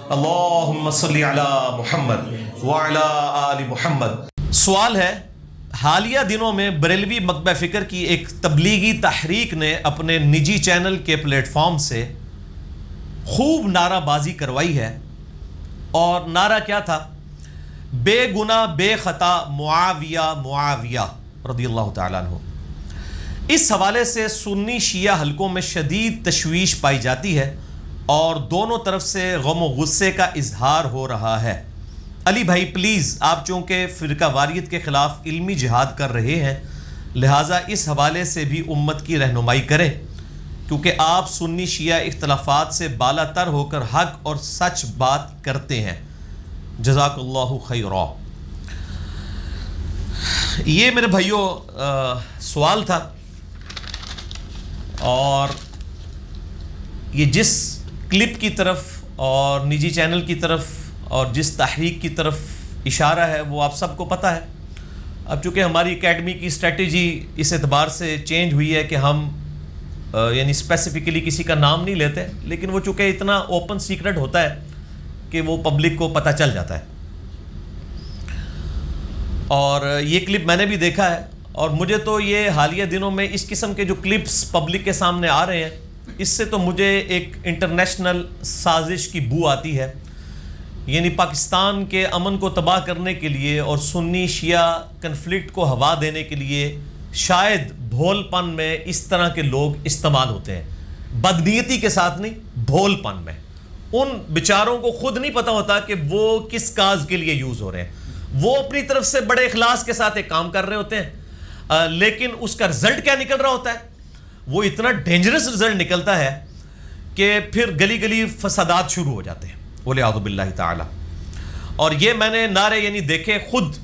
اللہم صلی علی محمد وعلی آل محمد۔ سوال ہے، حالیہ دنوں میں بریلوی مکتبہ فکر کی ایک تبلیغی تحریک نے اپنے نجی چینل کے پلیٹ فارم سے خوب نعرہ بازی کروائی ہے، اور نعرہ کیا تھا؟ بے گناہ بے خطا معاویہ معاویہ رضی اللہ تعالیٰ عنہ۔ اس حوالے سے سنی شیعہ حلقوں میں شدید تشویش پائی جاتی ہے اور دونوں طرف سے غم و غصے کا اظہار ہو رہا ہے۔ علی بھائی پلیز، آپ چونکہ فرقہ واریت کے خلاف علمی جہاد کر رہے ہیں، لہٰذا اس حوالے سے بھی امت کی رہنمائی کریں، کیونکہ آپ سنی شیعہ اختلافات سے بالا تر ہو کر حق اور سچ بات کرتے ہیں۔ جزاک اللہ خیرا۔ یہ میرے بھائیوں سوال تھا، اور یہ جس کلپ کی طرف اور نجی چینل کی طرف اور جس تحریک کی طرف اشارہ ہے وہ آپ سب کو پتہ ہے۔ اب چونکہ ہماری اکیڈمی کی اسٹریٹجی اس اعتبار سے چینج ہوئی ہے کہ ہم یعنی اسپیسیفکلی کسی کا نام نہیں لیتے، لیکن وہ چونکہ اتنا اوپن سیکرٹ ہوتا ہے کہ وہ پبلک کو پتہ چل جاتا ہے۔ اور یہ کلپ میں نے بھی دیکھا ہے، اور مجھے تو یہ حالیہ دنوں میں اس قسم کے جو کلپس پبلک کے سامنے آ رہے ہیں، اس سے تو مجھے ایک انٹرنیشنل سازش کی بو آتی ہے۔ یعنی پاکستان کے امن کو تباہ کرنے کے لیے اور سنی شیعہ کنفلکٹ کو ہوا دینے کے لیے شاید بھول پن میں اس طرح کے لوگ استعمال ہوتے ہیں، بدنیتی کے ساتھ نہیں، بھول پن میں۔ ان بیچاروں کو خود نہیں پتہ ہوتا کہ وہ کس کاز کے لیے یوز ہو رہے ہیں۔ وہ اپنی طرف سے بڑے اخلاص کے ساتھ ایک کام کر رہے ہوتے ہیں، لیکن اس کا رزلٹ کیا نکل رہا ہوتا ہے؟ وہ اتنا ڈینجرس رزلٹ نکلتا ہے کہ پھر گلی گلی فسادات شروع ہو جاتے ہیں، وَلِعَاذُ بِاللَّهِ تَعَالَى۔ اور یہ میں نے نعرے یعنی دیکھے خود،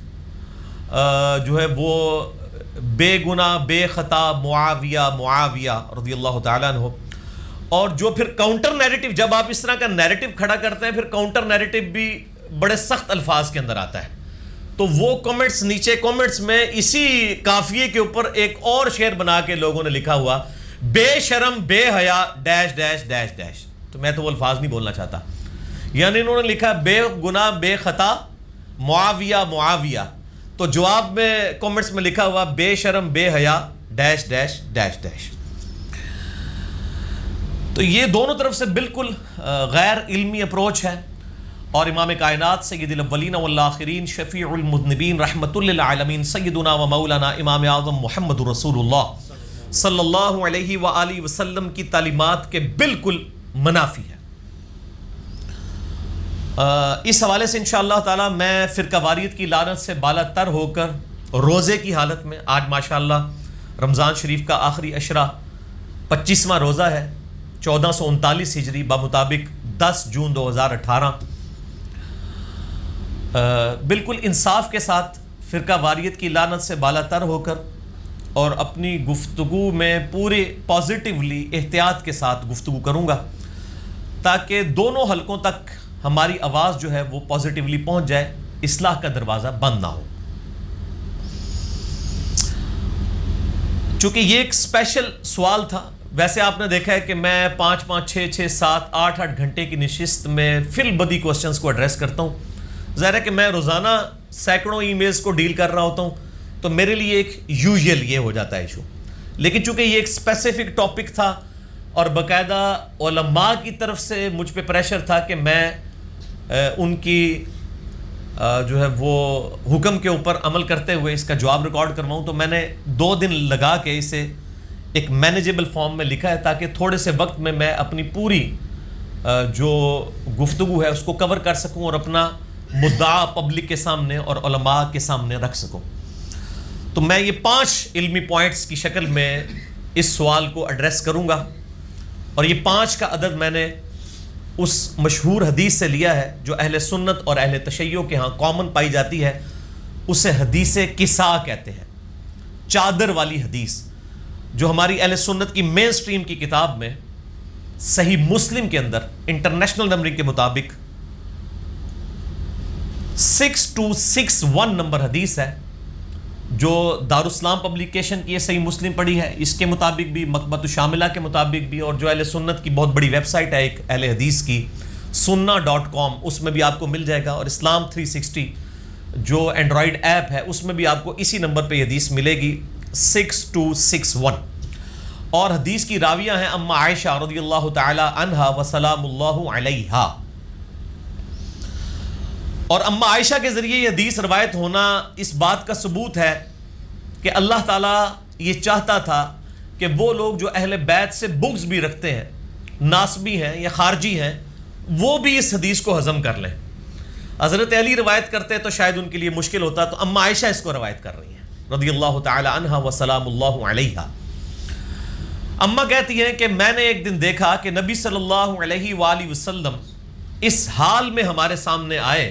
جو ہے وہ بے گناہ بے خطا معاویہ معاویہ رضی اللہ تعالیٰ عنہ، اور جو پھر کاؤنٹر نیریٹو، جب آپ اس طرح کا نیریٹو کھڑا کرتے ہیں، پھر کاؤنٹر نیریٹو بھی بڑے سخت الفاظ کے اندر آتا ہے، تو وہ کمنٹس نیچے کمنٹس میں اسی قافیے کے اوپر ایک اور شعر بنا کے لوگوں نے لکھا ہوا، بے شرم بے حیا ڈیش ڈیش ڈیش ڈیش۔ تو میں تو وہ الفاظ نہیں بولنا چاہتا، یعنی انہوں نے لکھا بے گناہ بے خطا معاویہ معاویہ، تو جواب میں کمنٹس میں لکھا ہوا بے شرم بے حیا ڈیش ڈیش ڈیش ڈیش۔ تو یہ دونوں طرف سے بالکل غیر علمی اپروچ ہے، اور امام کائنات سید الاولین والآخرین شفیع المذنبین رحمت للعالمین سیدنا و مولانا امام اعظم محمد رسول اللہ صلی اللہ علیہ وآلہ وسلم کی تعلیمات کے بالکل منافی ہے۔ اس حوالے سے انشاءاللہ تعالی میں فرقہ واریت کی لعنت سے بالا تر ہو کر روزے کی حالت میں، آج ماشاءاللہ رمضان شریف کا آخری عشرہ 25واں روزہ ہے، 1439 ہجری بمطابق 10 جون 2018، بالکل انصاف کے ساتھ فرقہ واریت کی لعنت سے بالا تر ہو کر اور اپنی گفتگو میں پورے پازیٹیولی احتیاط کے ساتھ گفتگو کروں گا، تاکہ دونوں حلقوں تک ہماری آواز جو ہے وہ پازیٹیولی پہنچ جائے، اصلاح کا دروازہ بند نہ ہو۔ چونکہ یہ ایک اسپیشل سوال تھا، ویسے آپ نے دیکھا ہے کہ میں 5 6 6 7 8 8 گھنٹے کی نشست میں فی البدی کوسچنز کو ایڈریس کرتا ہوں۔ ظاہر ہے کہ میں روزانہ سینکڑوں ای میلز کو ڈیل کر رہا ہوتا ہوں، تو میرے لیے ایک یوزول یہ ہو جاتا ہے ایشو، لیکن چونکہ یہ ایک اسپیسیفک ٹاپک تھا اور باقاعدہ علماء کی طرف سے مجھ پہ پریشر تھا کہ میں ان کی جو ہے وہ حکم کے اوپر عمل کرتے ہوئے اس کا جواب ریکارڈ کرواؤں، تو میں نے 2 دن لگا کے اسے ایک مینیجیبل فارم میں لکھا ہے، تاکہ تھوڑے سے وقت میں میں اپنی پوری جو گفتگو ہے اس کو کور کر سکوں اور اپنا مدعا پبلک کے سامنے اور علماء کے سامنے رکھ سکوں۔ تو میں یہ 5 علمی پوائنٹس کی شکل میں اس سوال کو ایڈریس کروں گا، اور یہ 5 کا عدد میں نے اس مشہور حدیث سے لیا ہے جو اہل سنت اور اہل تشیع کے ہاں کامن پائی جاتی ہے، اسے حدیث کسا کہتے ہیں، چادر والی حدیث، جو ہماری اہل سنت کی مین سٹریم کی کتاب میں صحیح مسلم کے اندر انٹرنیشنل نمبرنگ کے مطابق 6261 نمبر حدیث ہے، جو دارالاسلام پبلیکیشن کی یہ صحیح مسلم پڑھی ہے، اس کے مطابق بھی، مکتبۃ الشاملہ کے مطابق بھی، اور جو اہل سنت کی بہت بڑی ویب سائٹ ہے ایک اہل حدیث کی، sunna.com، اس میں بھی آپ کو مل جائے گا، اور اسلام 360 جو اینڈرائڈ ایپ ہے اس میں بھی آپ کو اسی نمبر پہ یہ حدیث ملے گی 6261، اور حدیث کی راویہ ہیں اما عائشہ رضی اللہ تعالی عنہا وسلام اللہ علیہا، اور اما عائشہ کے ذریعے یہ حدیث روایت ہونا اس بات کا ثبوت ہے کہ اللہ تعالیٰ یہ چاہتا تھا کہ وہ لوگ جو اہل بیت سے بغض بھی رکھتے ہیں، ناسبی ہیں یا خارجی ہیں، وہ بھی اس حدیث کو ہضم کر لیں۔ حضرت علی روایت کرتے تو شاید ان کے لیے مشکل ہوتا، تو اما عائشہ اس کو روایت کر رہی ہیں رضی اللہ تعالی عنہا وسلام اللہ علیہا۔ اما کہتی ہیں کہ میں نے ایک دن دیکھا کہ نبی صلی اللہ علیہ وآلہ وسلم اس حال میں ہمارے سامنے آئے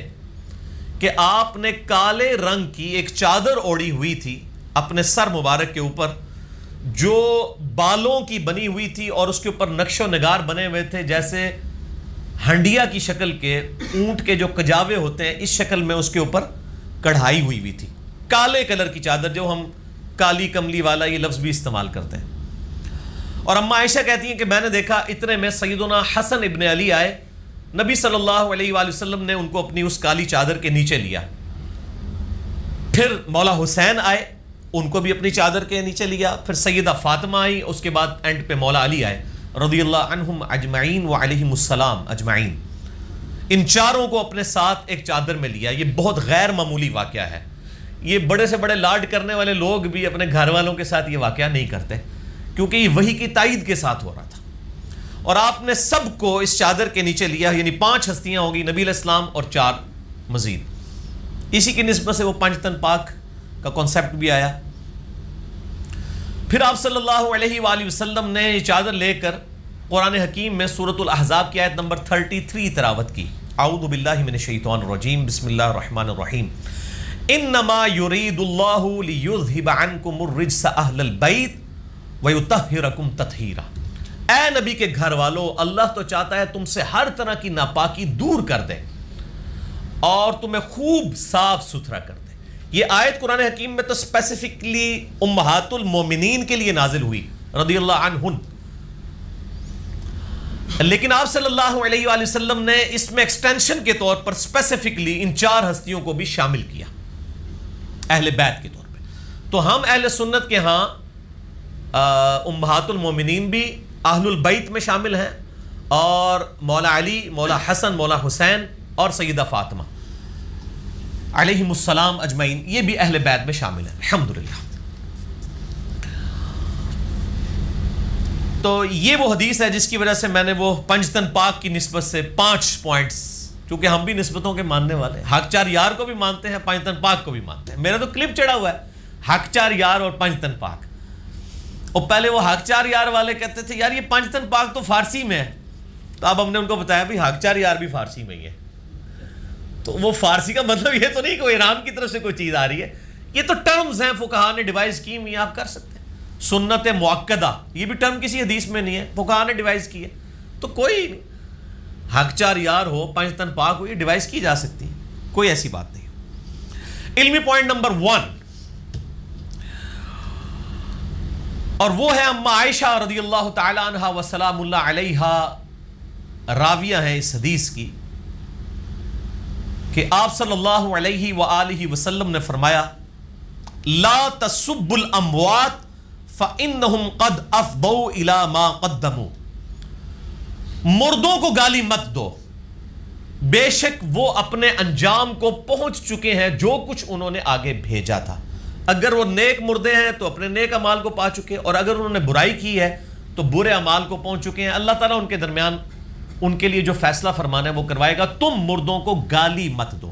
کہ آپ نے کالے رنگ کی ایک چادر اوڑھی ہوئی تھی اپنے سر مبارک کے اوپر، جو بالوں کی بنی ہوئی تھی اور اس کے اوپر نقش و نگار بنے ہوئے تھے، جیسے ہنڈیا کی شکل کے، اونٹ کے جو کجاوے ہوتے ہیں اس شکل میں اس کے اوپر کڑھائی ہوئی تھی، کالے کلر کی چادر، جو ہم کالی کملی والا یہ لفظ بھی استعمال کرتے ہیں۔ اور اما عائشہ کہتی ہیں کہ میں نے دیکھا اتنے میں سیدنا حسن ابن علی آئے، نبی صلی اللہ علیہ وآلہ وسلم نے ان کو اپنی اس کالی چادر کے نیچے لیا، پھر مولا حسین آئے، ان کو بھی اپنی چادر کے نیچے لیا، پھر سیدہ فاطمہ آئی، اس کے بعد اینڈ پہ مولا علی آئے رضی اللہ عنہم اجمعین وعلیہم السلام اجمعین۔ ان چاروں کو اپنے ساتھ ایک چادر میں لیا۔ یہ بہت غیر معمولی واقعہ ہے، یہ بڑے سے بڑے لاڈ کرنے والے لوگ بھی اپنے گھر والوں کے ساتھ یہ واقعہ نہیں کرتے، کیونکہ یہ وحی کی تائید کے ساتھ ہو رہا تھا، اور آپ نے سب کو اس چادر کے نیچے لیا، یعنی 5 ہستیاں ہوگی، نبی علیہ السلام اور 4 مزید۔ اسی کی نسبت سے وہ 5 تن پاک کا کانسیپٹ بھی آیا۔ پھر آپ صلی اللہ علیہ وآلہ وسلم نے یہ چادر لے کر قرآن حکیم میں سورۃ الاحزاب کی آیت نمبر 33 تلاوت کی۔ اعوذ باللہ من الشیطان الرجیم، بسم اللہ الرحمن الرحیم، انما یرید اللہ لیذھب عنکم الرجس اہل البیت ویطہرکم تطہیرا۔ اے نبی کے گھر والو، اللہ تو چاہتا ہے تم سے ہر طرح کی ناپاکی دور کر دے اور تمہیں خوب صاف ستھرا کر دے۔ یہ آیت قرآن حکیم میں تو اسپیسیفکلی امہات المومنین کے لیے نازل ہوئی رضی اللہ عنہن، لیکن آپ صلی اللہ علیہ وآلہ وسلم نے اس میں ایکسٹینشن کے طور پر اسپیسیفکلی ان 4 ہستیوں کو بھی شامل کیا اہل بیت کے طور پہ۔ تو ہم اہل سنت کے ہاں امہات المومنین بھی اہل البیت میں شامل ہیں، اور مولا علی، مولا حسن، مولا حسین اور سیدہ فاطمہ علیہم السلام اجمعین، یہ بھی اہل بیت میں شامل ہیں الحمدللہ۔ تو یہ وہ حدیث ہے جس کی وجہ سے میں نے وہ 5 تن پاک کی نسبت سے 5 پوائنٹس، چونکہ ہم بھی نسبتوں کے ماننے والے ہیں، حق 4 یار کو بھی مانتے ہیں، 5 تن پاک کو بھی مانتے ہیں۔ میرا تو کلپ چڑھا ہوا ہے حق 4 یار اور 5 تن پاک، اور پہلے وہ حق 4 یار والے کہتے تھے یار یہ 5 تن پاک تو فارسی میں ہے، تو اب ہم نے ان کو بتایا بھی حق 4 یار بھی فارسی میں ہی ہے۔ تو وہ فارسی کا مطلب یہ تو نہیں کہ وہ ایران کی طرف سے کوئی چیز آ رہی ہے، یہ تو ٹرمز ہیں فقہا نے ڈیوائز کی ہوئی، آپ کر سکتے ہیں۔ سنت مؤکدہ یہ بھی ٹرم کسی حدیث میں نہیں ہے، فقہا نے ڈیوائز کی ہے، تو کوئی نہیں، حق 4 یار ہو، 5 تن پاک ہو، یہ ڈیوائز کی جا سکتی ہے، کوئی ایسی بات نہیں۔ علمی پوائنٹ نمبر 1، اور وہ ہے اما عائشہ رضی اللہ تعالی عنہا وسلام اللہ علیہا، راویہ ہیں اس حدیث کی، کہ آپ صلی اللہ علیہ وآلہ وسلم نے فرمایا لا تسبوا الاموات فانہم قد افضوا الی ما قدموا، مردوں کو گالی مت دو، بے شک وہ اپنے انجام کو پہنچ چکے ہیں جو کچھ انہوں نے آگے بھیجا تھا۔ اگر وہ نیک مردے ہیں تو اپنے نیک اعمال کو پا چکے، اور اگر انہوں نے برائی کی ہے تو برے اعمال کو پہنچ چکے ہیں۔ اللہ تعالیٰ ان کے درمیان ان کے لیے جو فیصلہ فرمانا ہے وہ کروائے گا۔ تم مردوں کو گالی مت دو،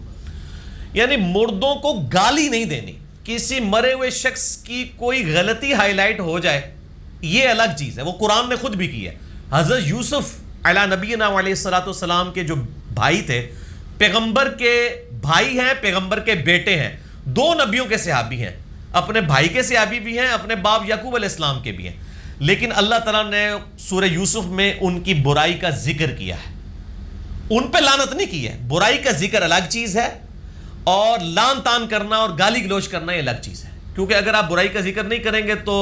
یعنی مردوں کو گالی نہیں دینی، کسی مرے ہوئے شخص کی کوئی غلطی ہائی لائٹ ہو جائے یہ الگ چیز ہے، وہ قرآن نے خود بھی کی ہے۔ حضرت یوسف علیہ نبینا علیہ السلام کے جو بھائی تھے، پیغمبر کے بھائی ہیں، پیغمبر کے بیٹے ہیں، 2 نبیوں کے صحابی ہیں، اپنے بھائی کے صحابی بھی ہیں، اپنے باپ یعقوب علیہ السلام کے بھی ہیں، لیکن اللہ تعالیٰ نے سورہ یوسف میں ان کی برائی کا ذکر کیا ہے، ان پہ لعنت نہیں کی ہے۔ برائی کا ذکر الگ چیز ہے، اور لان تان کرنا اور گالی گلوچ کرنا یہ الگ چیز ہے، کیونکہ اگر آپ برائی کا ذکر نہیں کریں گے تو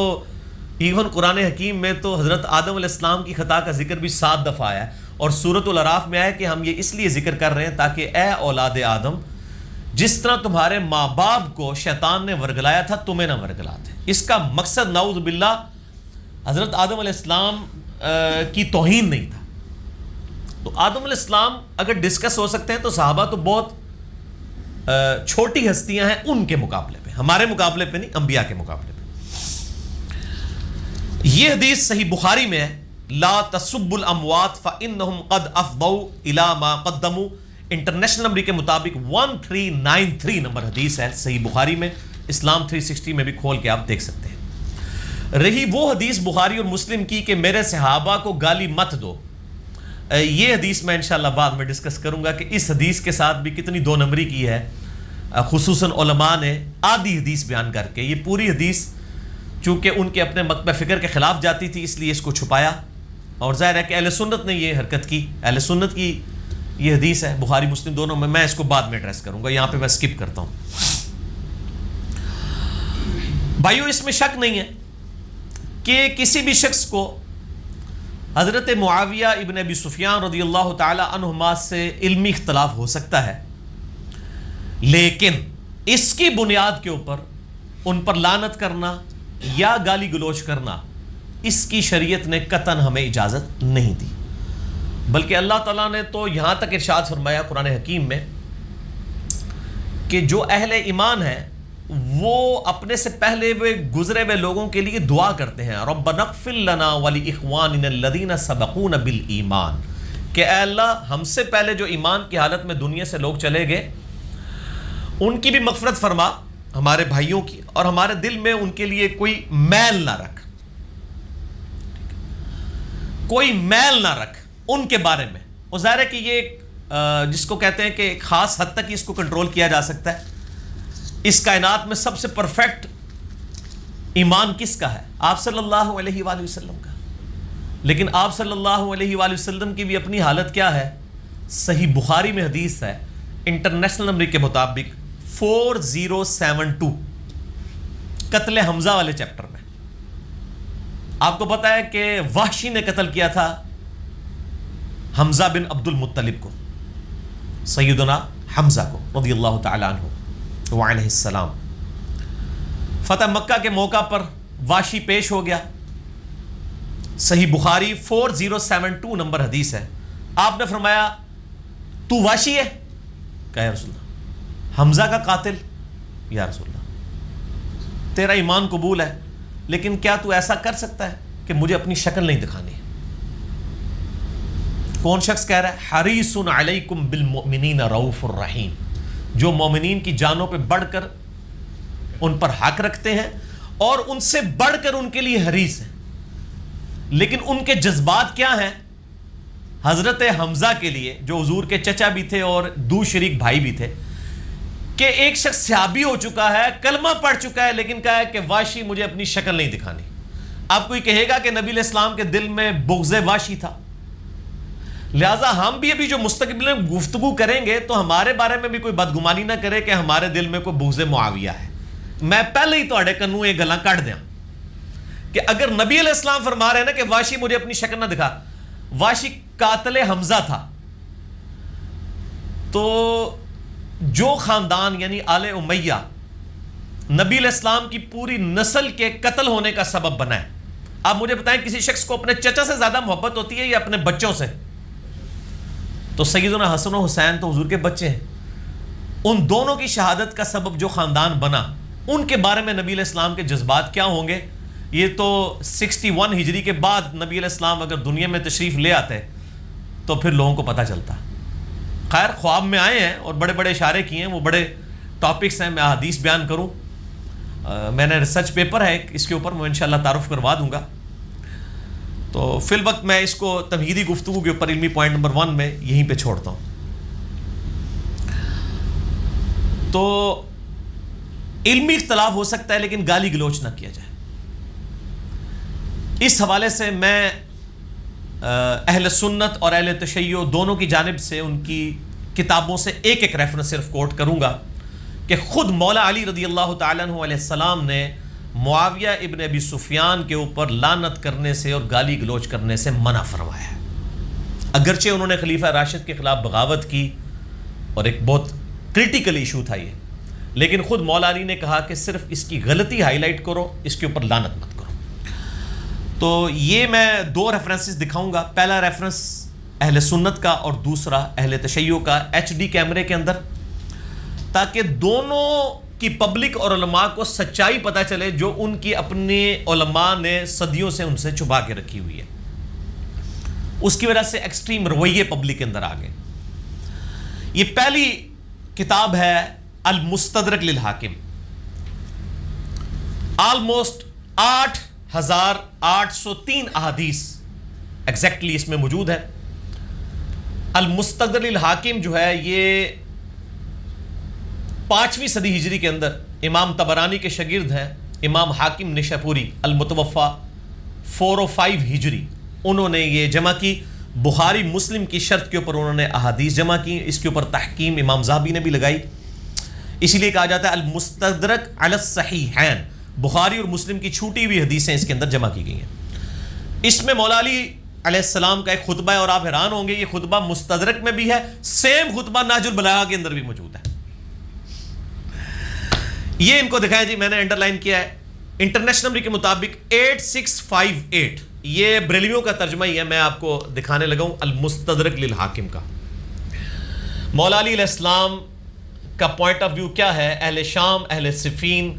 ایون قرآن حکیم میں تو حضرت آدم علیہ السلام کی خطا کا ذکر بھی 7 دفعہ آیا ہے، اور سورۃ الاعراف میں آیا کہ ہم یہ اس لیے ذکر کر رہے ہیں تاکہ اے اولاد آدم، جس طرح تمہارے ماں باپ کو شیطان نے ورگلایا تھا تمہیں نہ ورگلاتے۔ اس کا مقصد نعوذ باللہ حضرت آدم علیہ السلام کی توہین نہیں تھا۔ تو آدم علیہ السلام اگر ڈسکس ہو سکتے ہیں تو صحابہ تو بہت چھوٹی ہستیاں ہیں ان کے مقابلے پہ، ہمارے مقابلے پہ نہیں، انبیاء کے مقابلے پہ۔ یہ حدیث صحیح بخاری میں ہے، لا تسبوا الاموات فانہم قد افضوا الی ما قدموا، انٹرنیشنل نمبر کے مطابق 1393 نمبر حدیث ہے صحیح بخاری میں، اسلام 360 میں بھی کھول کے آپ دیکھ سکتے ہیں۔ رہی وہ حدیث بخاری اور مسلم کی کہ میرے صحابہ کو گالی مت دو، یہ حدیث میں انشاءاللہ بعد میں ڈسکس کروں گا کہ اس حدیث کے ساتھ بھی کتنی دو نمبری کی ہے، خصوصاً علماء نے آدھی حدیث بیان کر کے۔ یہ پوری حدیث چونکہ ان کے اپنے مکتبہ فکر کے خلاف جاتی تھی اس لیے اس کو چھپایا، اور ظاہر ہے کہ اہل سنت نے یہ حرکت کی، اہل سنت کی یہ حدیث ہے بخاری مسلم دونوں میں اس کو بعد میں ایڈریس کروں گا، یہاں پہ میں سکپ کرتا ہوں۔ بھائیو، اس میں شک نہیں ہے کہ کسی بھی شخص کو حضرت معاویہ ابن ابی سفیان رضی اللہ تعالی عنہما سے علمی اختلاف ہو سکتا ہے، لیکن اس کی بنیاد کے اوپر ان پر لعنت کرنا یا گالی گلوچ کرنا اس کی شریعت نے قطعاً ہمیں اجازت نہیں دی، بلکہ اللہ تعالیٰ نے تو یہاں تک ارشاد فرمایا قرآن حکیم میں کہ جو اہل ایمان ہیں وہ اپنے سے پہلے وہ گزرے ہوئے لوگوں کے لیے دعا کرتے ہیں، ربنا اغفر لنا ولاخواننا الذین سبقونا بالایمان، کہ اے اللہ ہم سے پہلے جو ایمان کی حالت میں دنیا سے لوگ چلے گئے ان کی بھی مغفرت فرما، ہمارے بھائیوں کی، اور ہمارے دل میں ان کے لیے کوئی میل نہ رکھ، کوئی میل نہ رکھ ان کے بارے میں۔ اور ظاہر ہے کہ یہ جس کو کہتے ہیں کہ ایک خاص حد تک اس کو کنٹرول کیا جا سکتا ہے۔ اس کائنات میں سب سے پرفیکٹ ایمان کس کا ہے؟ آپ صلی اللہ علیہ وآلہ وسلم کا، لیکن آپ صلی اللہ علیہ وآلہ وسلم کی بھی اپنی حالت کیا ہے؟ صحیح بخاری میں حدیث ہے انٹرنیشنل نمبر کے مطابق 4072 قتل حمزہ والے چیپٹر میں۔ آپ کو پتا ہے کہ وحشی نے قتل کیا تھا حمزہ بن عبد المطلب کو، سیدنا حمزہ کو رضی اللہ تعالیٰ عنہ وعلیہ السلام۔ فتح مکہ کے موقع پر وحشی پیش ہو گیا، صحیح بخاری 4072 نمبر حدیث ہے۔ آپ نے فرمایا تو وحشی ہے؟ کہا یا رسول اللہ حمزہ کا قاتل؟ یا رسول اللہ تیرا ایمان قبول ہے، لیکن کیا تو ایسا کر سکتا ہے کہ مجھے اپنی شکل نہیں دکھانی ہے؟ کون شخص کہہ رہا ہے؟ حریص علیکم بالمؤمنین رؤوف الرحیم، جو مومنین کی جانوں پہ بڑھ کر ان پر حق رکھتے ہیں اور ان سے بڑھ کر ان کے لیے حریص ہیں۔ لیکن ان کے جذبات کیا ہیں؟ حضرت حمزہ کے لیے جو حضور کے چچا بھی تھے اور دو شریک بھائی بھی تھے، کہ ایک شخص صحابی ہو چکا ہے، کلمہ پڑھ چکا ہے، لیکن کہا ہے کہ وحشی مجھے اپنی شکل نہیں دکھانی۔ اب کوئی کہے گا کہ نبی علیہ السلام کے دل میں بغض وحشی تھا، لہٰذا ہم بھی ابھی جو مستقبل میں گفتگو کریں گے تو ہمارے بارے میں بھی کوئی بدگمانی نہ کرے کہ ہمارے دل میں کوئی بغض معاویہ ہے۔ میں پہلے ہی تواڈے کنوں یہ گلاں کٹ دیاں کہ اگر نبی علیہ السلام فرما رہے ہیں نا کہ وحشی مجھے اپنی شکل نہ دکھا، وحشی قاتل حمزہ تھا، تو جو خاندان یعنی آل امیہ نبی علیہ السلام کی پوری نسل کے قتل ہونے کا سبب بنا ہے۔ آپ مجھے بتائیں کسی شخص کو اپنے چچا سے زیادہ محبت ہوتی ہے یا اپنے بچوں سے؟ تو سیدنا حسن و حسین تو حضور کے بچے ہیں، ان دونوں کی شہادت کا سبب جو خاندان بنا، ان کے بارے میں نبی علیہ السلام کے جذبات کیا ہوں گے؟ یہ تو 61 ہجری کے بعد نبی علیہ السلام اگر دنیا میں تشریف لے آتے تو پھر لوگوں کو پتہ چلتا۔ خیر خواب میں آئے ہیں اور بڑے بڑے اشارے کیے ہیں، وہ بڑے ٹاپکس ہیں، میں حدیث بیان کروں، میں نے ریسرچ پیپر ہے اس کے اوپر، میں انشاءاللہ تعارف کروا دوں گا۔ تو فی الوقت میں اس کو تمہیدی گفتگو کے اوپر علمی پوائنٹ نمبر 1 میں یہیں پہ چھوڑتا ہوں۔ تو علمی اختلاف ہو سکتا ہے لیکن گالی گلوچ نہ کیا جائے۔ اس حوالے سے میں اہل سنت اور اہل تشیع دونوں کی جانب سے ان کی کتابوں سے ایک ایک ریفرنس صرف کوٹ کروں گا کہ خود مولا علی رضی اللہ تعالیٰ عنہ علیہ السلام نے معاویہ ابن ابی سفیان کے اوپر لعنت کرنے سے اور گالی گلوچ کرنے سے منع فرمایا ہے۔ اگرچہ انہوں نے خلیفہ راشد کے خلاف بغاوت کی اور ایک بہت کریٹیکل ایشو تھا یہ، لیکن خود مولا علی نے کہا کہ صرف اس کی غلطی ہائی لائٹ کرو، اس کے اوپر لعنت مت کرو۔ تو یہ میں 2 ریفرنسز دکھاؤں گا، پہلا ریفرنس اہل سنت کا اور دوسرا اہل تشیع کا HD کیمرے کے اندر، تاکہ دونوں کی پبلک اور علماء کو سچائی پتہ چلے جو ان کی اپنے علماء نے صدیوں سے ان سے چھپا کے رکھی ہوئی ہے۔ اس کی وجہ سے ایکسٹریم رویے پبلک کے اندر آ گئے۔ یہ پہلی کتاب ہے المستدرک للحاکم، آلموسٹ 8803 احادیث ایگزیکٹلی اس میں موجود ہے۔ المستدرک للحاکم جو ہے یہ 5ویں صدی ہجری کے اندر امام طبرانی کے شاگرد ہیں امام حاکم نشاپوری المتوفا 405 ہجری، انہوں نے یہ جمع کی، بخاری مسلم کی شرط کے اوپر انہوں نے احادیث جمع کی، اس کے اوپر تحکیم امام ذہبی نے بھی لگائی، اسی لیے کہا جاتا ہے المستدرک علی الصحیحین، بخاری اور مسلم کی چھوٹی ہوئی حدیثیں اس کے اندر جمع کی گئی ہیں۔ اس میں مولا علی علیہ السلام کا ایک خطبہ ہے، اور آپ حیران ہوں گے یہ خطبہ مستدرک میں بھی ہے، سیم خطبہ نہج البلاغہ کے اندر بھی موجود ہے۔ یہ ان کو دکھائیں جی، میں نے انڈر لائن کیا ہے، انٹرنیشنل نمبر کے مطابق 8658، یہ بریلویوں کا ترجمہ ہی ہے، میں آپ کو دکھانے لگا ہوں المستدرک للحاکم کا۔ مولا علی علیہ السلام کا پوائنٹ آف ویو کیا ہے اہل شام، اہل صفین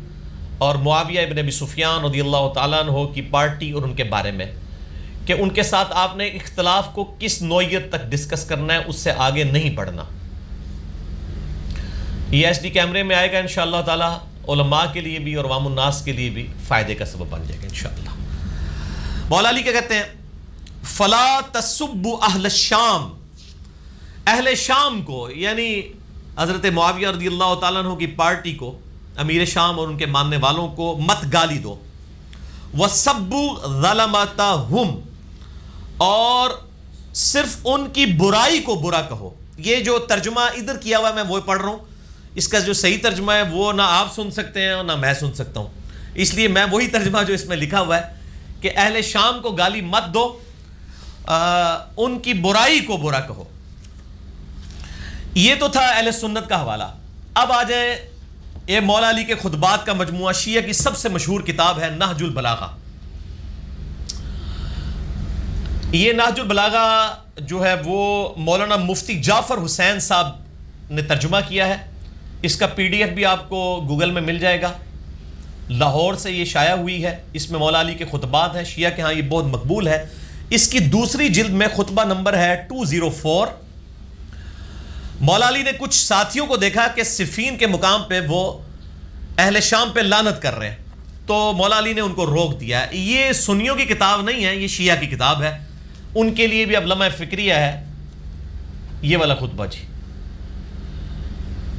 اور معاویہ ابن ابی سفیان رضی اللہ تعالیٰ عنہ کی پارٹی اور ان کے بارے میں، کہ ان کے ساتھ آپ نے اختلاف کو کس نوعیت تک ڈسکس کرنا ہے، اس سے آگے نہیں بڑھنا۔ یہ HD کیمرے میں آئے گا انشاءاللہ تعالی، علماء کے لیے بھی اور عوام الناس کے لیے بھی فائدے کا سبب بن جائے گا انشاءاللہ۔ مولا علی کیا کہتے ہیں؟ فلا تسبوا اہل الشام، اہل شام کو یعنی حضرت معاویہ رضی اللہ تعالیٰ عنہ کی پارٹی کو، امیر شام اور ان کے ماننے والوں کو مت گالی دو، وَسَبُّوا ظَلَمَتَهُمْ، اور صرف ان کی برائی کو برا کہو۔ یہ جو ترجمہ ادھر کیا ہوا ہے میں وہ پڑھ رہا ہوں، اس کا جو صحیح ترجمہ ہے وہ نہ آپ سن سکتے ہیں اور نہ میں سن سکتا ہوں، اس لیے میں وہی ترجمہ جو اس میں لکھا ہوا ہے کہ اہل شام کو گالی مت دو، ان کی برائی کو برا کہو۔ یہ تو تھا اہل سنت کا حوالہ۔ اب آ جائیں، یہ مولا علی کے خطبات کا مجموعہ، شیعہ کی سب سے مشہور کتاب ہے نہج البلاغہ۔ یہ نہج البلاغہ جو ہے وہ مولانا مفتی جعفر حسین صاحب نے ترجمہ کیا ہے، اس کا PDF بھی آپ کو گوگل میں مل جائے گا، لاہور سے یہ شائع ہوئی ہے، اس میں مولا علی کے خطبات ہیں، شیعہ کے ہاں یہ بہت مقبول ہے۔ اس کی دوسری جلد میں خطبہ نمبر ہے 204۔ مولا علی نے کچھ ساتھیوں کو دیکھا کہ صفین کے مقام پہ وہ اہل شام پہ لعنت کر رہے ہیں، تو مولا علی نے ان کو روک دیا۔ یہ سنیوں کی کتاب نہیں ہے، یہ شیعہ کی کتاب ہے، ان کے لیے بھی اب لمحہ فکریہ ہے یہ والا خطبہ جی،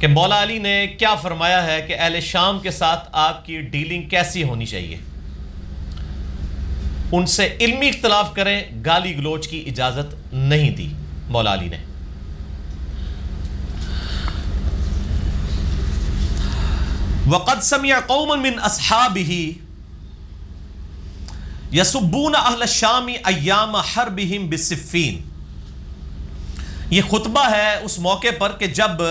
کہ مولا علی نے کیا فرمایا ہے کہ اہل شام کے ساتھ آپ کی ڈیلنگ کیسی ہونی چاہیے، ان سے علمی اختلاف کریں، گالی گلوچ کی اجازت نہیں دی مولا علی نے۔ وَقَدْ سَمِعَ قَوْمًا مِّنْ أَصْحَابِهِ يَسُبُّونَ أَهْلَ الشَّامِ أَيَّامَ حَرْبِهِمْ بِالصِّفِّينَ۔ یہ خطبہ ہے اس موقع پر کہ جب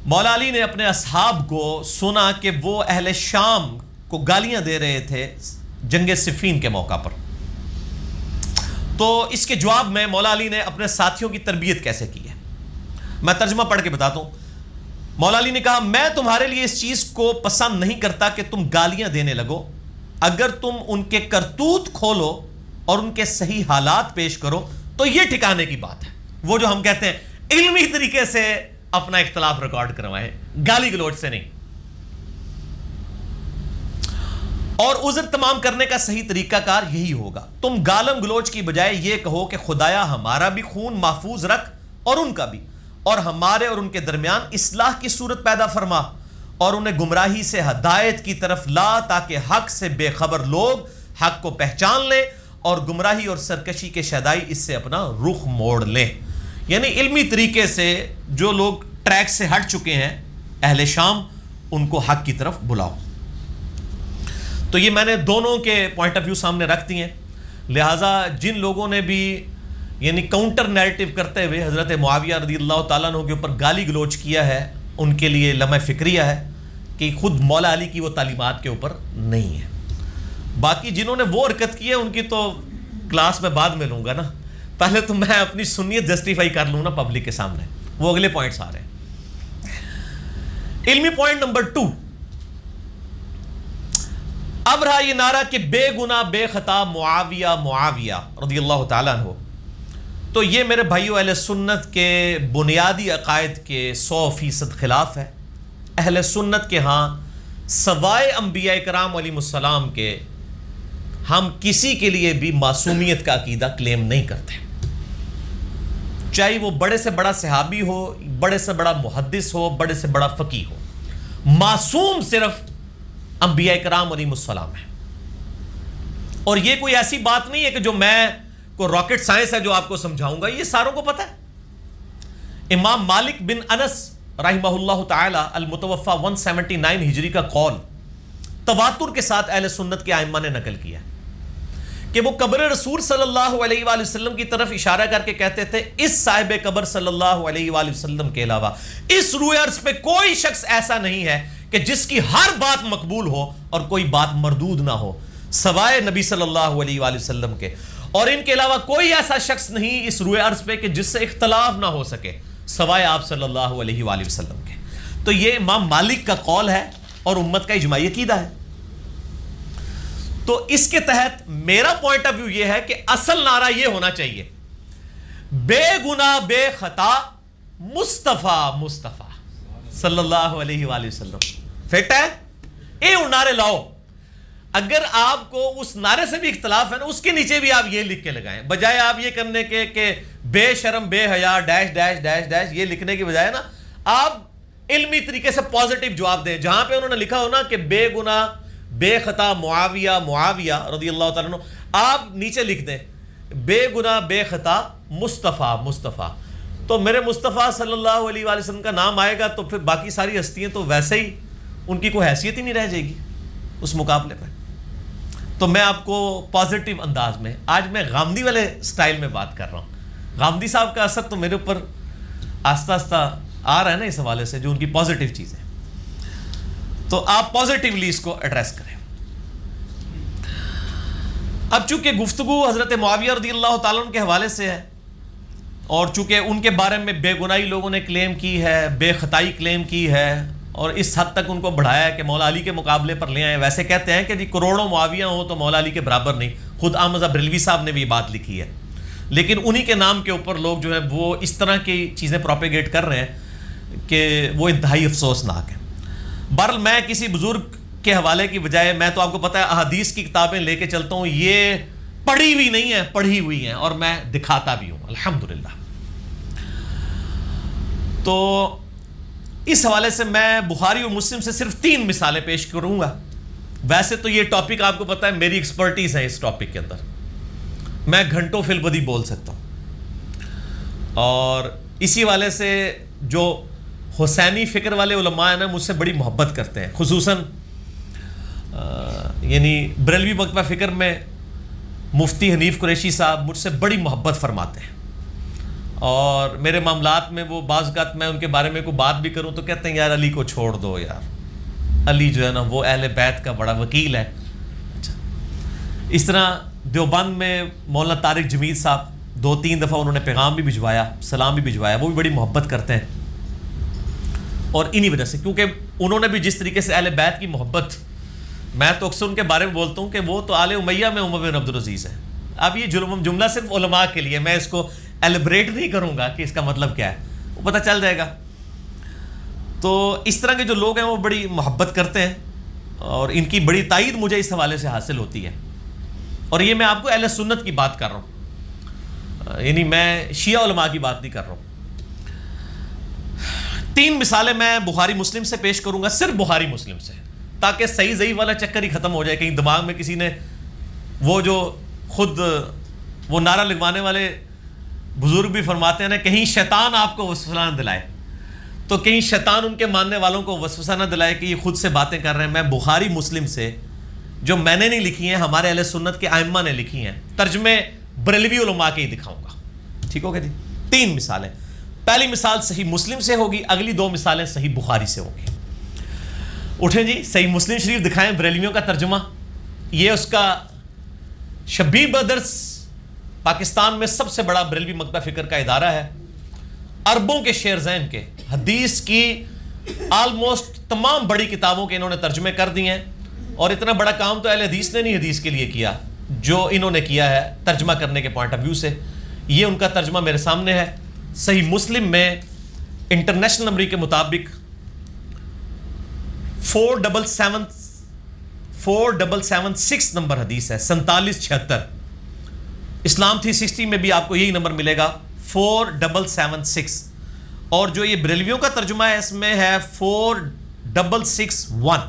مولا علی نے اپنے اصحاب کو سنا کہ وہ اہل شام کو گالیاں دے رہے تھے جنگ صفین کے موقع پر، تو اس کے جواب میں مولا علی نے اپنے ساتھیوں کی تربیت کیسے کی ہے، میں ترجمہ پڑھ کے بتاتا ہوں۔ مولا علی نے کہا، میں تمہارے لیے اس چیز کو پسند نہیں کرتا کہ تم گالیاں دینے لگو، اگر تم ان کے کرتوت کھولو اور ان کے صحیح حالات پیش کرو تو یہ ٹھکانے کی بات ہے۔ وہ جو ہم کہتے ہیں علمی طریقے سے اپنا اختلاف ریکارڈ کروائیں، گالی گلوچ سے نہیں، اور عذر تمام کرنے کا صحیح طریقہ کار یہی ہوگا، تم گالم گلوچ کی بجائے یہ کہو کہ خدایا ہمارا بھی خون محفوظ رکھ اور ان کا بھی، اور ہمارے اور ان کے درمیان اصلاح کی صورت پیدا فرما، اور انہیں گمراہی سے ہدایت کی طرف لا، تاکہ حق سے بے خبر لوگ حق کو پہچان لیں اور گمراہی اور سرکشی کے شیدائی اس سے اپنا رخ موڑ لیں۔ یعنی علمی طریقے سے جو لوگ ٹریک سے ہٹ چکے ہیں اہل شام، ان کو حق کی طرف بلاؤ۔ تو یہ میں نے دونوں کے پوائنٹ آف ویو سامنے رکھ دی ہیں، لہٰذا جن لوگوں نے بھی یعنی کاؤنٹر نیریٹو کرتے ہوئے حضرت معاویہ رضی اللہ تعالیٰ عنہ کے اوپر گالی گلوچ کیا ہے، ان کے لیے لمحہ فکریہ ہے کہ خود مولا علی کی وہ تعلیمات کے اوپر نہیں ہے۔ باقی جنہوں نے وہ حرکت کی ہے ان کی تو کلاس میں بعد میں لوں گا نا، پہلے تو میں اپنی سنیت جسٹیفائی کر لوں نا پبلک کے سامنے، وہ اگلے پوائنٹس آ رہے ہیں۔ علمی پوائنٹ نمبر 2، اب رہا یہ نعرہ کہ بے گناہ بے خطا معاویہ معاویہ رضی اللہ تعالیٰ عنہ، تو یہ میرے بھائیو اہل سنت کے بنیادی عقائد کے 100% خلاف ہے۔ اہل سنت کے ہاں سوائے انبیاء کرام علیہ السلام کے ہم کسی کے لیے بھی معصومیت کا عقیدہ کلیم نہیں کرتے، چاہے وہ بڑے سے بڑا صحابی ہو، بڑے سے بڑا محدث ہو، بڑے سے بڑا فقیہ ہو۔ معصوم صرف انبیاء کرام علیہ السلام ہے، اور یہ کوئی ایسی بات نہیں ہے کہ جو میں کو راکٹ سائنس ہے جو آپ کو سمجھاؤں گا، یہ ساروں کو پتہ ہے۔ امام مالک بن انس رحمہ اللہ تعالی المتوفى 179 ہجری کا قول تواتر کے ساتھ اہل سنت کے ائمہ نے نقل کیا کہ وہ قبر رسول صلی اللہ علیہ وآلہ وسلم کی طرف اشارہ کر کے کہتے تھے، اس صاحب قبر صلی اللہ علیہ وآلہ وسلم کے علاوہ اس روئے عرض پہ کوئی شخص ایسا نہیں ہے کہ جس کی ہر بات مقبول ہو اور کوئی بات مردود نہ ہو سوائے نبی صلی اللہ علیہ وآلہ وسلم کے، اور ان کے علاوہ کوئی ایسا شخص نہیں اس روئے عرض پہ کہ جس سے اختلاف نہ ہو سکے سوائے آپ صلی اللہ علیہ وآلہ وسلم کے۔ تو یہ امام مالک کا قول ہے اور امت کا اجماعی عقیدہ ہے۔ تو اس کے تحت میرا پوائنٹ آف ویو یہ ہے کہ اصل نعرہ یہ ہونا چاہیے، بے گناہ بے خطا مصطفیٰ مصطفیٰ صلی اللہ علیہ وآلہ وسلم۔ فیکٹ ہے، اے نعرے لاؤ۔ اگر آپ کو اس نعرے سے بھی اختلاف ہے نا، اس کے نیچے بھی آپ یہ لکھ کے لگائیں، بجائے آپ یہ کرنے کے کہ بے شرم بے حیا ڈیش ڈیش ڈیش ڈیش یہ لکھنے کی بجائے نا آپ علمی طریقے سے پازیٹیو جواب دیں۔ جہاں پہ انہوں نے لکھا ہو نا کہ بے گناہ بے خطا معاویہ معاویہ رضی اللہ تعالیٰ عنہ، آپ نیچے لکھ دیں بے گناہ بے خطا مصطفیٰ مصطفیٰ، تو میرے مصطفیٰ صلی اللہ علیہ وآلہ وسلم کا نام آئے گا تو پھر باقی ساری ہستیاں تو ویسے ہی ان کی کوئی حیثیت ہی نہیں رہ جائے گی اس مقابلے پہ۔ تو میں آپ کو پازیٹیو انداز میں، آج میں غامدی والے سٹائل میں بات کر رہا ہوں۔ غامدی صاحب کا اثر تو میرے اوپر آہستہ آہستہ آ رہا ہے نا اس حوالے سے، جو ان کی پازیٹیو چیزیں، تو آپ پازیٹیولی اس کو ایڈریس کریں۔ اب چونکہ گفتگو حضرت معاویہ رضی اللہ تعالیٰ عنہ کے حوالے سے ہے، اور چونکہ ان کے بارے میں بے گناہی لوگوں نے کلیم کی ہے، بے خطائی کلیم کی ہے، اور اس حد تک ان کو بڑھایا ہے کہ مولا علی کے مقابلے پر لے آئے۔ ویسے کہتے ہیں کہ جی کروڑوں معاویہ ہوں تو مولا علی کے برابر نہیں، خود احمد بریلوی صاحب نے بھی یہ بات لکھی ہے، لیکن انہی کے نام کے اوپر لوگ جو ہے وہ اس طرح کی چیزیں پروپیگیٹ کر رہے ہیں کہ وہ انتہائی افسوسناک ہے۔ بہرحال میں کسی بزرگ کے حوالے کی بجائے، میں تو آپ کو پتہ ہے احادیث کی کتابیں لے کے چلتا ہوں، یہ پڑھی ہوئی نہیں ہیں، پڑھی ہوئی ہیں، اور میں دکھاتا بھی ہوں الحمدللہ۔ تو اس حوالے سے میں بخاری اور مسلم سے صرف 3 مثالیں پیش کروں گا۔ ویسے تو یہ ٹاپک آپ کو پتہ ہے میری ایکسپرٹیز ہے، اس ٹاپک کے اندر میں گھنٹوں فی البدی بول سکتا ہوں، اور اسی والے سے جو حسینی فکر والے علماء ہیں نا مجھ سے بڑی محبت کرتے ہیں، خصوصاً یعنی بریلوی مکتبہ فکر میں مفتی حنیف قریشی صاحب مجھ سے بڑی محبت فرماتے ہیں، اور میرے معاملات میں وہ بعض اوقات میں ان کے بارے میں کوئی بات بھی کروں تو کہتے ہیں یار علی کو چھوڑ دو، یار علی جو ہے نا وہ اہل بیت کا بڑا وکیل ہے۔ اچھا، اس طرح دیوبند میں مولانا طارق جمیل صاحب 2-3 دفعہ انہوں نے پیغام بھی بھجوایا، سلام بھی بھجوایا، وہ بھی بڑی محبت کرتے ہیں، اور انہی وجہ سے کیونکہ انہوں نے بھی جس طریقے سے اہل بیت کی محبت، میں تو اکثر ان کے بارے میں بولتا ہوں کہ وہ تو آل امیہ میں عمر بن عبدالعزیز ہے۔ اب یہ جملہ صرف علماء کے لیے، میں اس کو ایلیبریٹ نہیں کروں گا کہ اس کا مطلب کیا ہے، وہ پتہ چل جائے گا۔ تو اس طرح کے جو لوگ ہیں وہ بڑی محبت کرتے ہیں، اور ان کی بڑی تائید مجھے اس حوالے سے حاصل ہوتی ہے، اور یہ میں آپ کو اہل سنت کی بات کر رہا ہوں، یعنی میں شیعہ علماء کی بات نہیں کر رہا ہوں۔ 3 مثالیں میں بخاری مسلم سے پیش کروں گا، صرف بخاری مسلم سے، تاکہ صحیح ضعیف والا چکر ہی ختم ہو جائے۔ کہیں دماغ میں کسی نے وہ جو خود وہ نعرہ لگوانے والے بزرگ بھی فرماتے ہیں نا، کہیں شیطان آپ کو وسوسہ نہ دلائے، تو کہیں شیطان ان کے ماننے والوں کو وسوسہ نہ دلائے کہ یہ خود سے باتیں کر رہے ہیں۔ میں بخاری مسلم سے، جو میں نے نہیں لکھی ہیں، ہمارے اہل سنت کے ائمہ نے لکھی ہیں، ترجمے بریلوی علماء کے ہی دکھاؤں گا۔ ٹھیک ہو گیا جی. 3 مثالیں. پہلی مثال صحیح مسلم سے ہوگی, اگلی 2 مثالیں صحیح بخاری سے ہوگی. اٹھیں جی, صحیح مسلم شریف دکھائیں بریلویوں کا ترجمہ. یہ اس کا شبیر بردرز پاکستان میں سب سے بڑا بریلوی مکتبہ فکر کا ادارہ ہے. اربوں کے شعر ذہن کے, حدیث کی آلموسٹ تمام بڑی کتابوں کے انہوں نے ترجمے کر دیے ہیں. اور اتنا بڑا کام تو اہل حدیث نے نہیں حدیث کے لیے کیا جو انہوں نے کیا ہے ترجمہ کرنے کے پوائنٹ آف ویو سے. یہ ان کا ترجمہ میرے سامنے ہے. صحیح مسلم میں انٹرنیشنل نمبر کے مطابق 4776 نمبر حدیث ہے, 4776. اسلام 360 میں بھی آپ کو یہی نمبر ملے گا 4776. اور جو یہ بریلویوں کا ترجمہ ہے اس میں ہے 4661.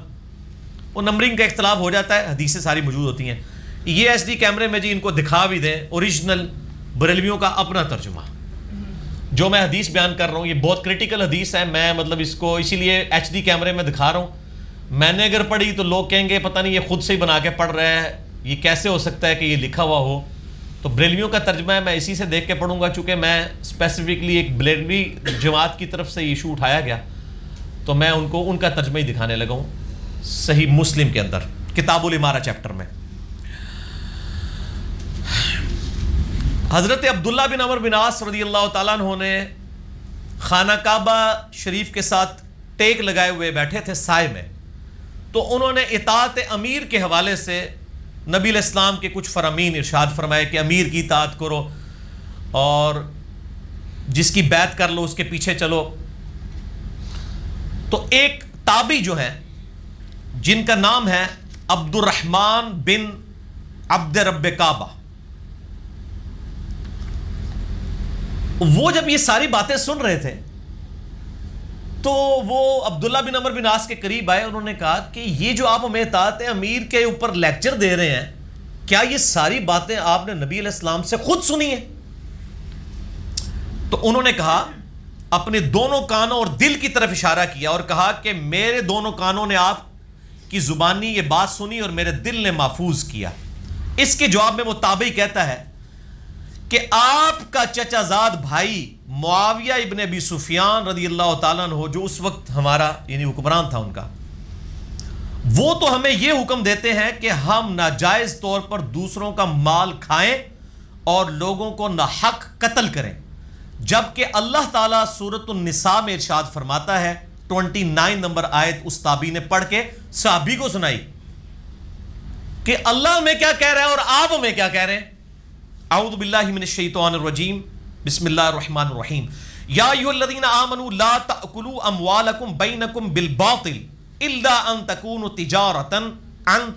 وہ نمبرنگ کا اختلاف ہو جاتا ہے, حدیثیں ساری موجود ہوتی ہیں. یہ ایچ ڈی کیمرے میں جی ان کو دکھا بھی دیں اوریجنل بریلویوں کا اپنا ترجمہ. جو میں حدیث بیان کر رہا ہوں یہ بہت کریٹیکل حدیث ہے, میں مطلب اس کو اسی لیے ایچ ڈی کیمرے میں دکھا رہا ہوں. میں نے اگر پڑھی تو لوگ کہیں گے پتہ نہیں یہ خود سے ہی بنا کے پڑھ رہا ہے, یہ کیسے ہو سکتا ہے کہ یہ لکھا ہوا ہو. تو بریلویوں کا ترجمہ ہے, میں اسی سے دیکھ کے پڑھوں گا, چونکہ میں اسپیسیفکلی ایک بریلوی جماعت کی طرف سے یہ ایشو اٹھایا گیا تو میں ان کو ان کا ترجمہ ہی دکھانے لگا ہوں. صحیح مسلم کے اندر کتاب الامارہ چیپٹر میں حضرت عبداللہ بن عمر بن عاص رضی اللہ تعالیٰ عنہ نے خانہ کعبہ شریف کے ساتھ ٹیک لگائے ہوئے بیٹھے تھے سائے میں. تو انہوں نے اطاعت امیر کے حوالے سے نبی علیہ السلام کے کچھ فرامین ارشاد فرمائے کہ امیر کی اطاعت کرو اور جس کی بیعت کر لو اس کے پیچھے چلو. تو ایک تابعی جو ہے جن کا نام ہے عبد الرحمن بن عبد رب کعبہ, وہ جب یہ ساری باتیں سن رہے تھے تو وہ عبداللہ بن عمر بن عاص کے قریب آئے. انہوں نے کہا کہ یہ جو آپ ہمیں اطاعت امیر کے اوپر لیکچر دے رہے ہیں, کیا یہ ساری باتیں آپ نے نبی علیہ السلام سے خود سنی ہیں؟ تو انہوں نے کہا, اپنے دونوں کانوں اور دل کی طرف اشارہ کیا اور کہا کہ میرے دونوں کانوں نے آپ کی زبانی یہ بات سنی اور میرے دل نے محفوظ کیا. اس کے جواب میں وہ تابعی کہتا ہے کہ آپ کا چچا زاد بھائی معاویہ ابن ابی سفیان رضی اللہ تعالیٰ عنہ, جو اس وقت ہمارا یعنی حکمران تھا ان کا, وہ تو ہمیں یہ حکم دیتے ہیں کہ ہم ناجائز طور پر دوسروں کا مال کھائیں اور لوگوں کو ناحق قتل کریں, جبکہ اللہ تعالیٰ سورۃ النساء میں ارشاد فرماتا ہے 29 نمبر آیت اس تابعی نے پڑھ کے صحابی کو سنائی کہ اللہ ہمیں کیا کہہ رہا ہے اور آپ ہمیں کیا کہہ رہے ہیں. اعوذ باللہ من الشیطان الرجیم, بسم اللہ الرحمن الرحیم. یا ایھا الذین آمنوا لا تأکلوا اموالکم بینکم بالباطل الا ان تکونوا تجارۃ عن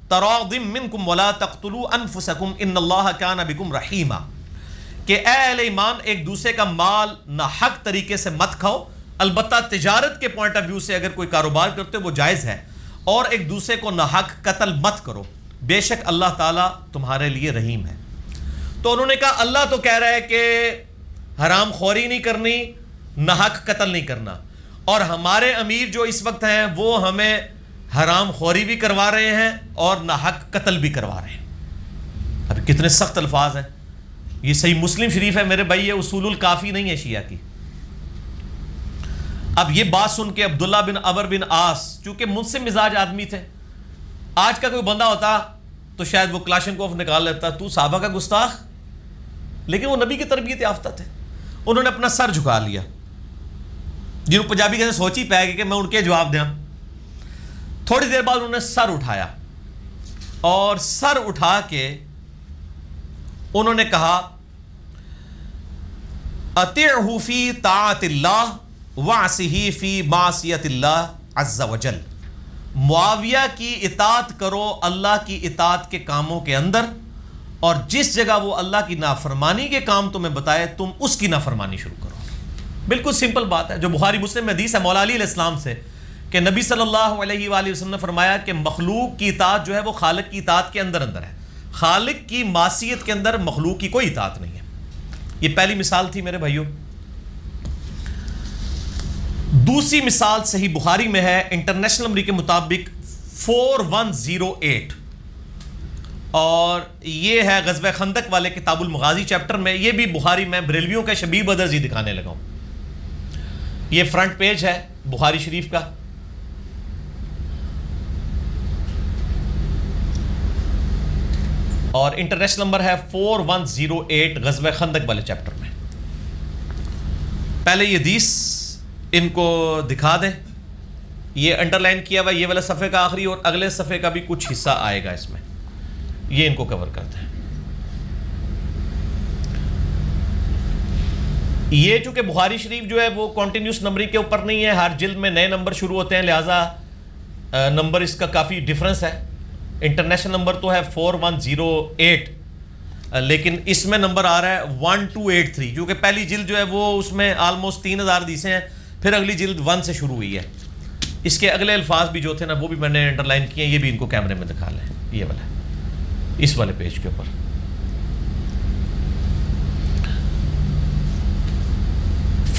تراض منکم ولا تقتلوا انفسکم ان اللہ کان بکم رحیما. کہ اے اہل ایمان, ایک دوسرے کا مال ناحق طریقے سے مت کھاؤ, البتہ تجارت کے پوائنٹ آف ویو سے اگر کوئی کاروبار کرتے ہو وہ جائز ہے, اور ایک دوسرے کو ناحق قتل مت کرو, بے شک اللہ تعالیٰ تمہارے لیے رحیم ہے. تو انہوں نے کہا اللہ تو کہہ رہا ہے کہ حرام خوری نہیں کرنی, ناحق قتل نہیں کرنا, اور ہمارے امیر جو اس وقت ہیں وہ ہمیں حرام خوری بھی کروا رہے ہیں اور ناحق قتل بھی کروا رہے ہیں. اب کتنے سخت الفاظ ہیں. یہ صحیح مسلم شریف ہے میرے بھائی, یہ اصول الکافی نہیں ہے شیعہ کی. اب یہ بات سن کے عبداللہ بن عمر بن عاص, چونکہ منصف مزاج آدمی تھے, آج کا کوئی بندہ ہوتا تو شاید وہ کلاشنکوف نکال لیتا, تو صحابہ کا گستاخ, لیکن وہ نبی کی تربیت یافتہ تھے. انہوں نے اپنا سر جھکا لیا, جنہوں پنجابی کہتے ہیں سوچ ہی پائے گی کہ میں ان کے جواب دیں. تھوڑی دیر بعد انہوں نے سر اٹھایا, اور سر اٹھا کے انہوں نے کہا اطیعہ فی طاعت اللہ وعصہ فی معصیت اللہ عز وجل. معاویہ کی اطاعت کرو اللہ کی اطاعت کے کاموں کے اندر, اور جس جگہ وہ اللہ کی نافرمانی کے کام تمہیں بتائے تم اس کی نافرمانی شروع کرو. بالکل سمپل بات ہے, جو بخاری مسلم میں حدیث ہے مولا علی علیہ السلام سے کہ نبی صلی اللہ علیہ وآلہ وسلم نے فرمایا کہ مخلوق کی اطاعت جو ہے وہ خالق کی اطاعت کے اندر اندر ہے, خالق کی معصیت کے اندر مخلوق کی کوئی اطاعت نہیں ہے. یہ پہلی مثال تھی میرے بھائیوں. دوسری مثال صحیح بخاری میں ہے انٹرنیشنل نمبر کے مطابق 4108. اور یہ ہے غزوہ خندق والے کتاب المغازی چیپٹر میں. یہ بھی بخاری میں بریلویوں کا شبیہ بدرز ہی دکھانے لگا ہوں. یہ فرنٹ پیج ہے بخاری شریف کا. اور انٹرنیشنل نمبر ہے 4108 غزوہ خندق والے چیپٹر میں. پہلے یہ حدیث ان کو دکھا دیں. یہ انڈر لائن کیا ہوا یہ والا صفحے کا آخری اور اگلے صفحے کا بھی کچھ حصہ آئے گا اس میں. یہ ان کو کور کرتے ہیں. یہ چونکہ بخاری شریف جو ہے وہ کنٹینیوس نمبرنگ کے اوپر نہیں ہے, ہر جلد میں نئے نمبر شروع ہوتے ہیں, لہٰذا نمبر اس کا کافی ڈفرنس ہے. انٹرنیشنل نمبر تو ہے 4108, لیکن اس میں نمبر آ رہا ہے 1283, کیونکہ پہلی جلد جو ہے وہ اس میں آلموسٹ 3000 حدیثیں ہیں, پھر اگلی جلد 1 سے شروع ہوئی ہے. اس کے اگلے الفاظ بھی جو تھے نا وہ بھی میں نے انڈر لائن کیے ہیں, یہ بھی ان کو کیمرے میں دکھا لیں. یہ والا اس والے پیج کے اوپر.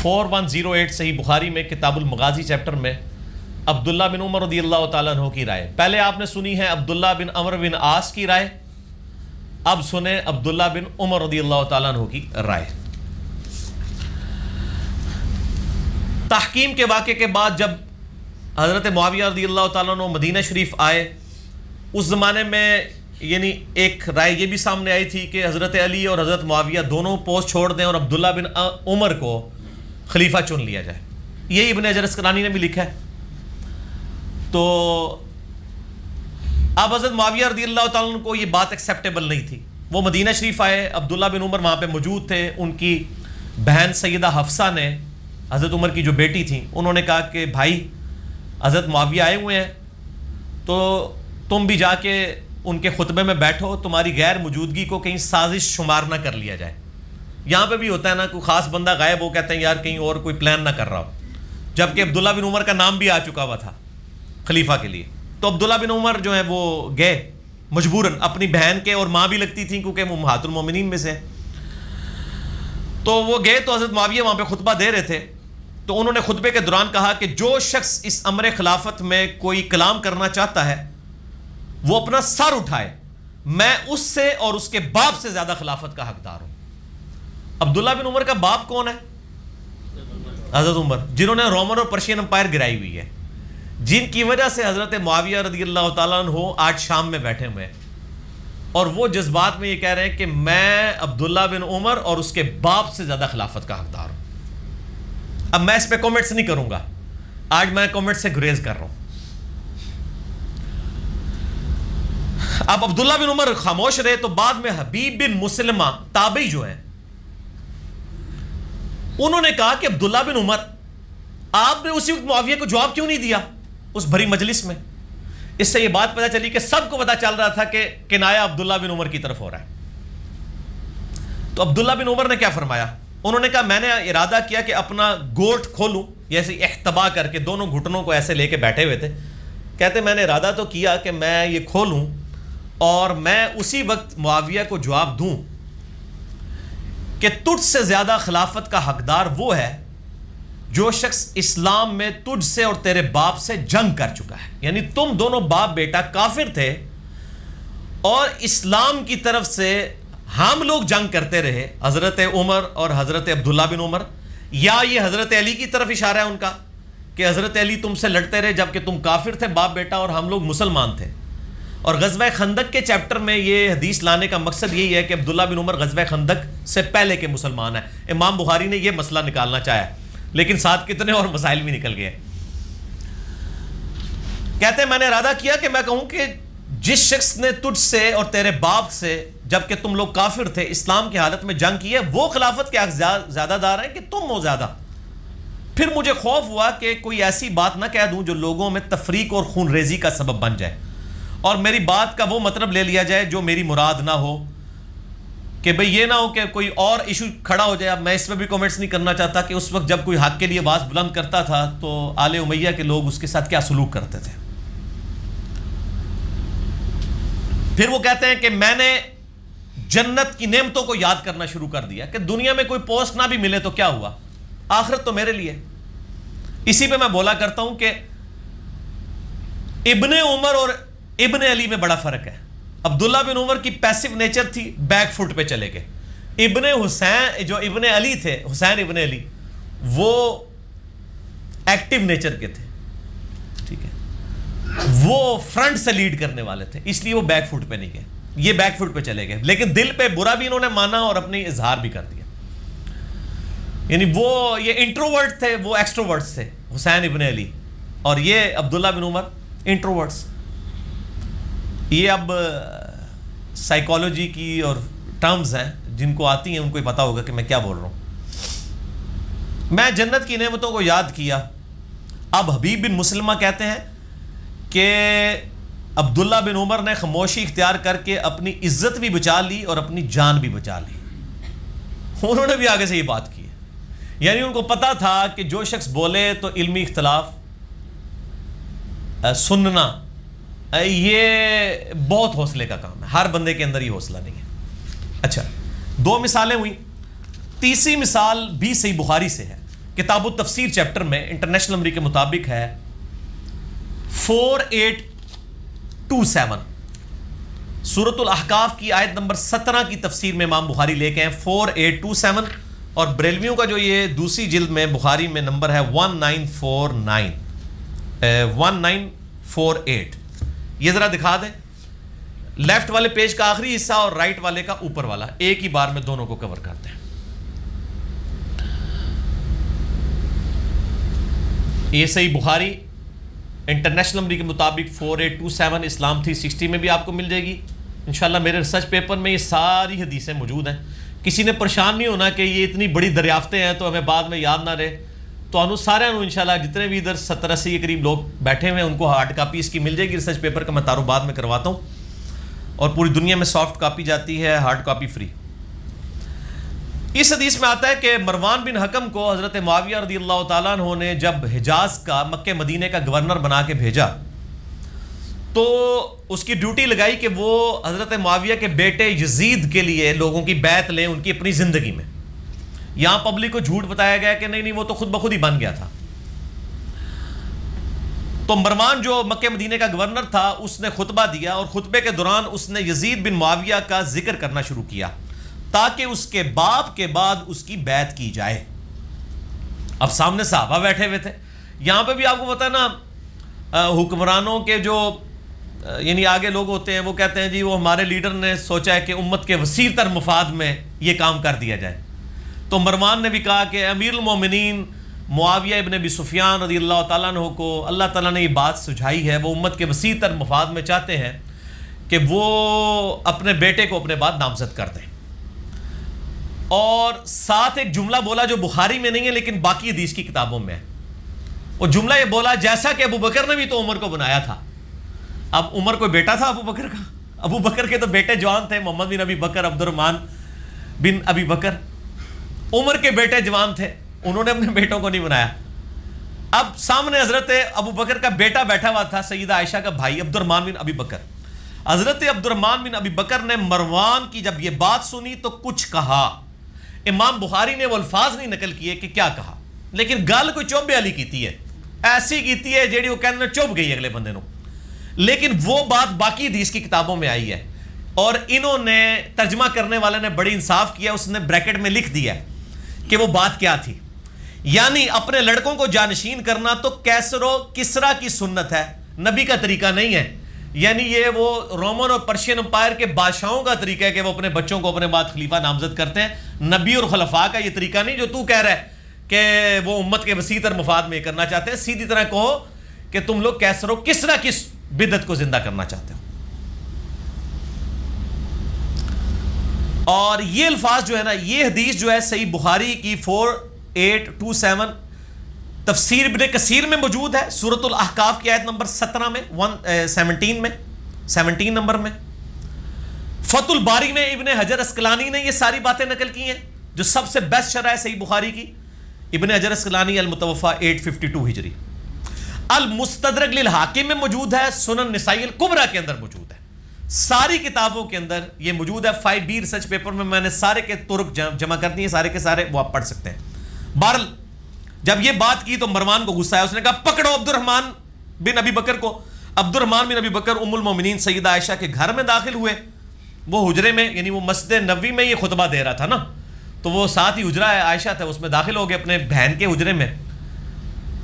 (4108) صحیح بخاری میں کتاب المغازی چیپٹر میں عبداللہ بن عمر رضی اللہ تعالیٰ عنہ کی رائے. پہلے آپ نے سنی ہے عبداللہ بن عمر بن عاص کی رائے, اب سنیں عبداللہ بن عمر رضی اللہ تعالیٰ عنہ کی رائے. تحکیم کے واقعے کے بعد جب حضرت معاویہ رضی اللہ تعالیٰ عنہ مدینہ شریف آئے, اس زمانے میں یعنی ایک رائے یہ بھی سامنے آئی تھی کہ حضرت علی اور حضرت معاویہ دونوں پوسٹ چھوڑ دیں اور عبداللہ بن عمر کو خلیفہ چن لیا جائے. یہی ابن حجر اسقلانی نے بھی لکھا ہے. تو اب حضرت معاویہ رضی اللہ تعالیٰ عنہ کو یہ بات ایکسیپٹیبل نہیں تھی. وہ مدینہ شریف آئے, عبداللہ بن عمر وہاں پہ موجود تھے. ان کی بہن سیدہ حفصہ نے حضرت عمر کی جو بیٹی تھیں, انہوں نے کہا کہ بھائی حضرت معاویہ آئے ہوئے ہیں تو تم بھی جا کے ان کے خطبے میں بیٹھو, تمہاری غیر موجودگی کو کہیں سازش شمار نہ کر لیا جائے. یہاں پہ بھی ہوتا ہے نا, کوئی خاص بندہ غائب ہو, کہتے ہیں یار کہیں اور کوئی پلان نہ کر رہا ہو, جبکہ عبداللہ بن عمر کا نام بھی آ چکا ہوا تھا خلیفہ کے لیے. تو عبداللہ بن عمر جو ہے وہ گئے مجبوراً, اپنی بہن کے اور ماں بھی لگتی تھیں کیونکہ وہ امہات المومنین میں سے. تو وہ گئے تو حضرت معاویہ وہاں پہ خطبہ دے رہے تھے. تو انہوں نے خطبے کے دوران کہا کہ جو شخص اس امر خلافت میں کوئی کلام کرنا چاہتا ہے وہ اپنا سر اٹھائے, میں اس سے اور اس کے باپ سے زیادہ خلافت کا حقدار ہوں. عبداللہ بن عمر کا باپ کون ہے؟ حضرت عمر, جنہوں نے رومن اور پرشین امپائر گرائی ہوئی ہے, جن کی وجہ سے حضرت معاویہ رضی اللہ تعالیٰ عنہ آج شام میں بیٹھے ہوئے ہیں, اور وہ جذبات میں یہ کہہ رہے ہیں کہ میں عبداللہ بن عمر اور اس کے باپ سے زیادہ خلافت کا حقدار ہوں. اب میں اس پہ کومنٹس نہیں کروں گا, آج میں کومنٹ سے گریز کر رہا ہوں. اب عبداللہ بن عمر خاموش رہے تو بعد میں حبیب بن مسلمہ تابعی جو ہیں انہوں نے کہا کہ عبداللہ بن عمر, آپ نے اسی وقت معاویہ کو جواب کیوں نہیں دیا اس بھری مجلس میں؟ اس سے یہ بات پتہ چلی کہ سب کو پتہ چل رہا تھا کہ کنایہ عبداللہ بن عمر کی طرف ہو رہا ہے. تو عبداللہ بن عمر نے کیا فرمایا؟ انہوں نے کہا میں نے ارادہ کیا کہ اپنا گوٹ کھولوں, جیسے احتبا کر کے دونوں گھٹنوں کو ایسے لے کے بیٹھے ہوئے تھے. کہتے میں نے ارادہ تو کیا کہ میں یہ کھولوں اور میں اسی وقت معاویہ کو جواب دوں کہ تجھ سے زیادہ خلافت کا حقدار وہ ہے جو شخص اسلام میں تجھ سے اور تیرے باپ سے جنگ کر چکا ہے. یعنی تم دونوں باپ بیٹا کافر تھے اور اسلام کی طرف سے ہم لوگ جنگ کرتے رہے, حضرت عمر اور حضرت عبداللہ بن عمر. یا یہ حضرت علی کی طرف اشارہ ہے ان کا کہ حضرت علی تم سے لڑتے رہے جبکہ تم کافر تھے باپ بیٹا اور ہم لوگ مسلمان تھے. اور غزوہ خندق کے چیپٹر میں یہ حدیث لانے کا مقصد یہی ہے کہ عبداللہ بن عمر غزوہ خندق سے پہلے کے مسلمان ہیں. امام بخاری نے یہ مسئلہ نکالنا چاہا, لیکن ساتھ کتنے اور مسائل بھی نکل گئے. کہتے ہیں میں نے ارادہ کیا کہ میں کہوں کہ جس شخص نے تجھ سے اور تیرے باپ سے جبکہ تم لوگ کافر تھے اسلام کی حالت میں جنگ کی ہے وہ خلافت کے حق زیادہ دار ہیں کہ تم ہو زیادہ. پھر مجھے خوف ہوا کہ کوئی ایسی بات نہ کہہ دوں جو لوگوں میں تفریق اور خون ریزی کا سبب بن جائے اور میری بات کا وہ مطلب لے لیا جائے جو میری مراد نہ ہو, کہ بھئی یہ نہ ہو کہ کوئی اور ایشو کھڑا ہو جائے. اب میں اس میں بھی کومنٹس نہیں کرنا چاہتا کہ اس وقت جب کوئی حق کے لیے آواز بلند کرتا تھا تو آل امیہ کے لوگ اس کے ساتھ کیا سلوک کرتے تھے. پھر وہ کہتے ہیں کہ میں نے جنت کی نعمتوں کو یاد کرنا شروع کر دیا کہ دنیا میں کوئی پوسٹ نہ بھی ملے تو کیا ہوا, آخرت تو میرے لیے. اسی پہ میں بولا کرتا ہوں کہ ابن عمر اور ابن علی میں بڑا فرق ہے. عبداللہ بن عمر کی پیسو نیچر تھی، بیک فٹ پہ چلے گئے. ابن حسین جو ابن علی تھے، حسین ابن علی، وہ ایکٹیو نیچر کے تھے، ٹھیک ہے، وہ فرنٹ سے لیڈ کرنے والے تھے، اس لیے وہ بیک فٹ پہ نہیں گئے، یہ بیک فٹ پہ چلے گئے. لیکن دل پہ برا بھی انہوں نے مانا اور اپنی اظہار بھی کر دیا. یعنی وہ یہ انٹروورٹ تھے، وہ ایکسٹروورٹس تھے، حسین ابن علی، اور یہ عبداللہ بن عمر انٹروورٹس. یہ اب سائیکالوجی کی اور ٹرمز ہیں، جن کو آتی ہیں ان کو ہی پتا ہوگا کہ میں کیا بول رہا ہوں. میں جنت کی نعمتوں کو یاد کیا. اب حبیب بن مسلمہ کہتے ہیں کہ عبداللہ بن عمر نے خاموشی اختیار کر کے اپنی عزت بھی بچا لی اور اپنی جان بھی بچا لی. انہوں نے بھی آگے سے یہ بات کی ہے. یعنی ان کو پتا تھا کہ جو شخص بولے تو علمی اختلاف سننا یہ بہت حوصلے کا کام ہے، ہر بندے کے اندر یہ حوصلہ نہیں ہے. اچھا، 2 مثالیں ہوئی. تیسری مثال بھی صحیح بخاری سے ہے. کتاب التفسیر چیپٹر میں انٹرنیشنل نمبر کے مطابق ہے 4827. سورۃ الاحقاف کی آیت نمبر 17 کی تفسیر میں امام بخاری لے کے ہیں 4827، اور بریلویوں کا جو یہ دوسری جلد میں بخاری میں نمبر ہے 1948. یہ ذرا دکھا دیں، لیفٹ والے پیج کا آخری حصہ اور رائٹ والے کا اوپر والا، ایک ہی بار میں دونوں کو کور کرتے ہیں. یہ صحیح بخاری انٹرنیشنل نمبر کے مطابق 4827، اسلام 360 میں بھی آپ کو مل جائے گی انشاءاللہ. میرے ریسرچ پیپر میں یہ ساری حدیثیں موجود ہیں. کسی نے پریشان نہیں ہونا کہ یہ اتنی بڑی دریافتیں ہیں تو ہمیں بعد میں یاد نہ رہے. تو سارے انشاءاللہ جتنے بھی ادھر 70-80 کے قریب لوگ بیٹھے ہوئے ہیں ان کو ہارڈ کاپی اس کی مل جائے گی. ریسرچ پیپر کا میں تعارف بعد میں کرواتا ہوں، اور پوری دنیا میں سافٹ کاپی جاتی ہے، ہارڈ کاپی فری. اس حدیث میں آتا ہے کہ مروان بن حکم کو حضرت معاویہ رضی اللہ تعالیٰ عنہ نے جب حجاز کا، مکہ مدینے کا گورنر بنا کے بھیجا تو اس کی ڈیوٹی لگائی کہ وہ حضرت معاویہ کے بیٹے یزید کے لیے لوگوں کی بیعت لیں ان کی اپنی زندگی میں. یہاں پبلک کو جھوٹ بتایا گیا کہ نہیں وہ تو خود بخود ہی بن گیا تھا. تو مروان جو مکہ مدینے کا گورنر تھا اس نے خطبہ دیا، اور خطبے کے دوران اس نے یزید بن معاویہ کا ذکر کرنا شروع کیا تاکہ اس کے باپ کے بعد اس کی بیعت کی جائے. اب سامنے صحابہ بیٹھے ہوئے تھے. یہاں پہ بھی آپ کو پتا ہے نا، حکمرانوں کے جو یعنی آگے لوگ ہوتے ہیں وہ کہتے ہیں جی وہ ہمارے لیڈر نے سوچا ہے کہ امت کے وسیع تر مفاد میں یہ کام کر دیا جائے. تو مروان نے بھی کہا کہ امیر المومنین معاویہ ابن ابی سفیان رضی اللہ تعالیٰ عنہ کو اللہ تعالیٰ نے یہ بات سجھائی ہے، وہ امت کے وسیع تر مفاد میں چاہتے ہیں کہ وہ اپنے بیٹے کو اپنے بعد نامزد کر دیں. اور ساتھ ایک جملہ بولا جو بخاری میں نہیں ہے لیکن باقی حدیث کی کتابوں میں ہے. وہ جملہ یہ بولا جیسا کہ ابو بکر نے بھی تو عمر کو بنایا تھا. اب عمر کوئی بیٹا تھا ابو بکر کا؟ ابو بکر کے تو بیٹے جوان تھے، محمد بن ابی بکر، عبد الرحمن بن ابی بکر. عمر کے بیٹے جوان تھے، انہوں نے اپنے بیٹوں کو نہیں بنایا. اب سامنے حضرت ابو بکر کا بیٹا بیٹھا ہوا تھا، سیدہ عائشہ کا بھائی عبد الرحمن بن ابی بکر. حضرت عبد الرحمن بن ابی بکر نے مروان کی جب یہ بات سنی تو کچھ کہا. امام بخاری نے وہ الفاظ نہیں نقل کیے کہ کیا کہا، لیکن گل کوئی چوبے والی کیتی ہے، ایسی کیتی ہے جیڑی وہ کہنے چوب گئی اگلے بندے نو. لیکن وہ بات باقی حدیث کی کتابوں میں آئی ہے، اور انہوں نے ترجمہ کرنے والے نے بڑی انصاف کیا، اس نے بریکٹ میں لکھ دیا کہ وہ بات کیا تھی. یعنی اپنے لڑکوں کو جانشین کرنا تو کیسر و کسرا کی سنت ہے، نبی کا طریقہ نہیں ہے. یعنی یہ وہ رومن اور پرشین امپائر کے بادشاہوں کا طریقہ ہے کہ وہ اپنے بچوں کو اپنے بعد خلیفہ نامزد کرتے ہیں. نبی اور خلفاء کا یہ طریقہ نہیں جو تو کہہ رہا ہے کہ وہ امت کے وسیع تر مفاد میں کرنا چاہتے ہیں. سیدھی طرح کہو کہ تم لوگ کیسر و کسرا کی بدعت کو زندہ کرنا چاہتے ہو. اور یہ الفاظ جو ہے نا، یہ حدیث جو ہے صحیح بخاری کی 4827 تفسیر ابن کثیر میں موجود ہے، سورۃ الاحقاف کی آیت نمبر 17 میں 17 نمبر میں. فتح الباری میں ابن حجر اسقلانی نے یہ ساری باتیں نقل کی ہیں، جو سب سے بیسٹ شرح ہے صحیح بخاری کی. ابن حجر اسقلانی المتوفا 852 ہجری. المستدرک للحاکم میں موجود ہے، سنن نسائی الکبریٰ کے اندر موجود ہے. ساری کتابوں کے اندر یہ موجود ہے. 5B ریسرچ پیپر میں میں نے سارے کے طرق جمع کر دیے، سارے کے سارے وہ آپ پڑھ سکتے ہیں. بہرحال جب یہ بات کی تو مروان کو غصہ آیا، اس نے کہا پکڑو عبد الرحمن بن ابی بکر کو. عبد الرحمن بن ابی بکر ام المومنین سیدہ عائشہ کے گھر میں داخل ہوئے، وہ حجرے میں، یعنی وہ مسجد نبوی میں یہ خطبہ دے رہا تھا نا، تو وہ ساتھ ہی حجرہ عائشہ تھا، اس میں داخل ہو گئے اپنے بہن کے حجرے میں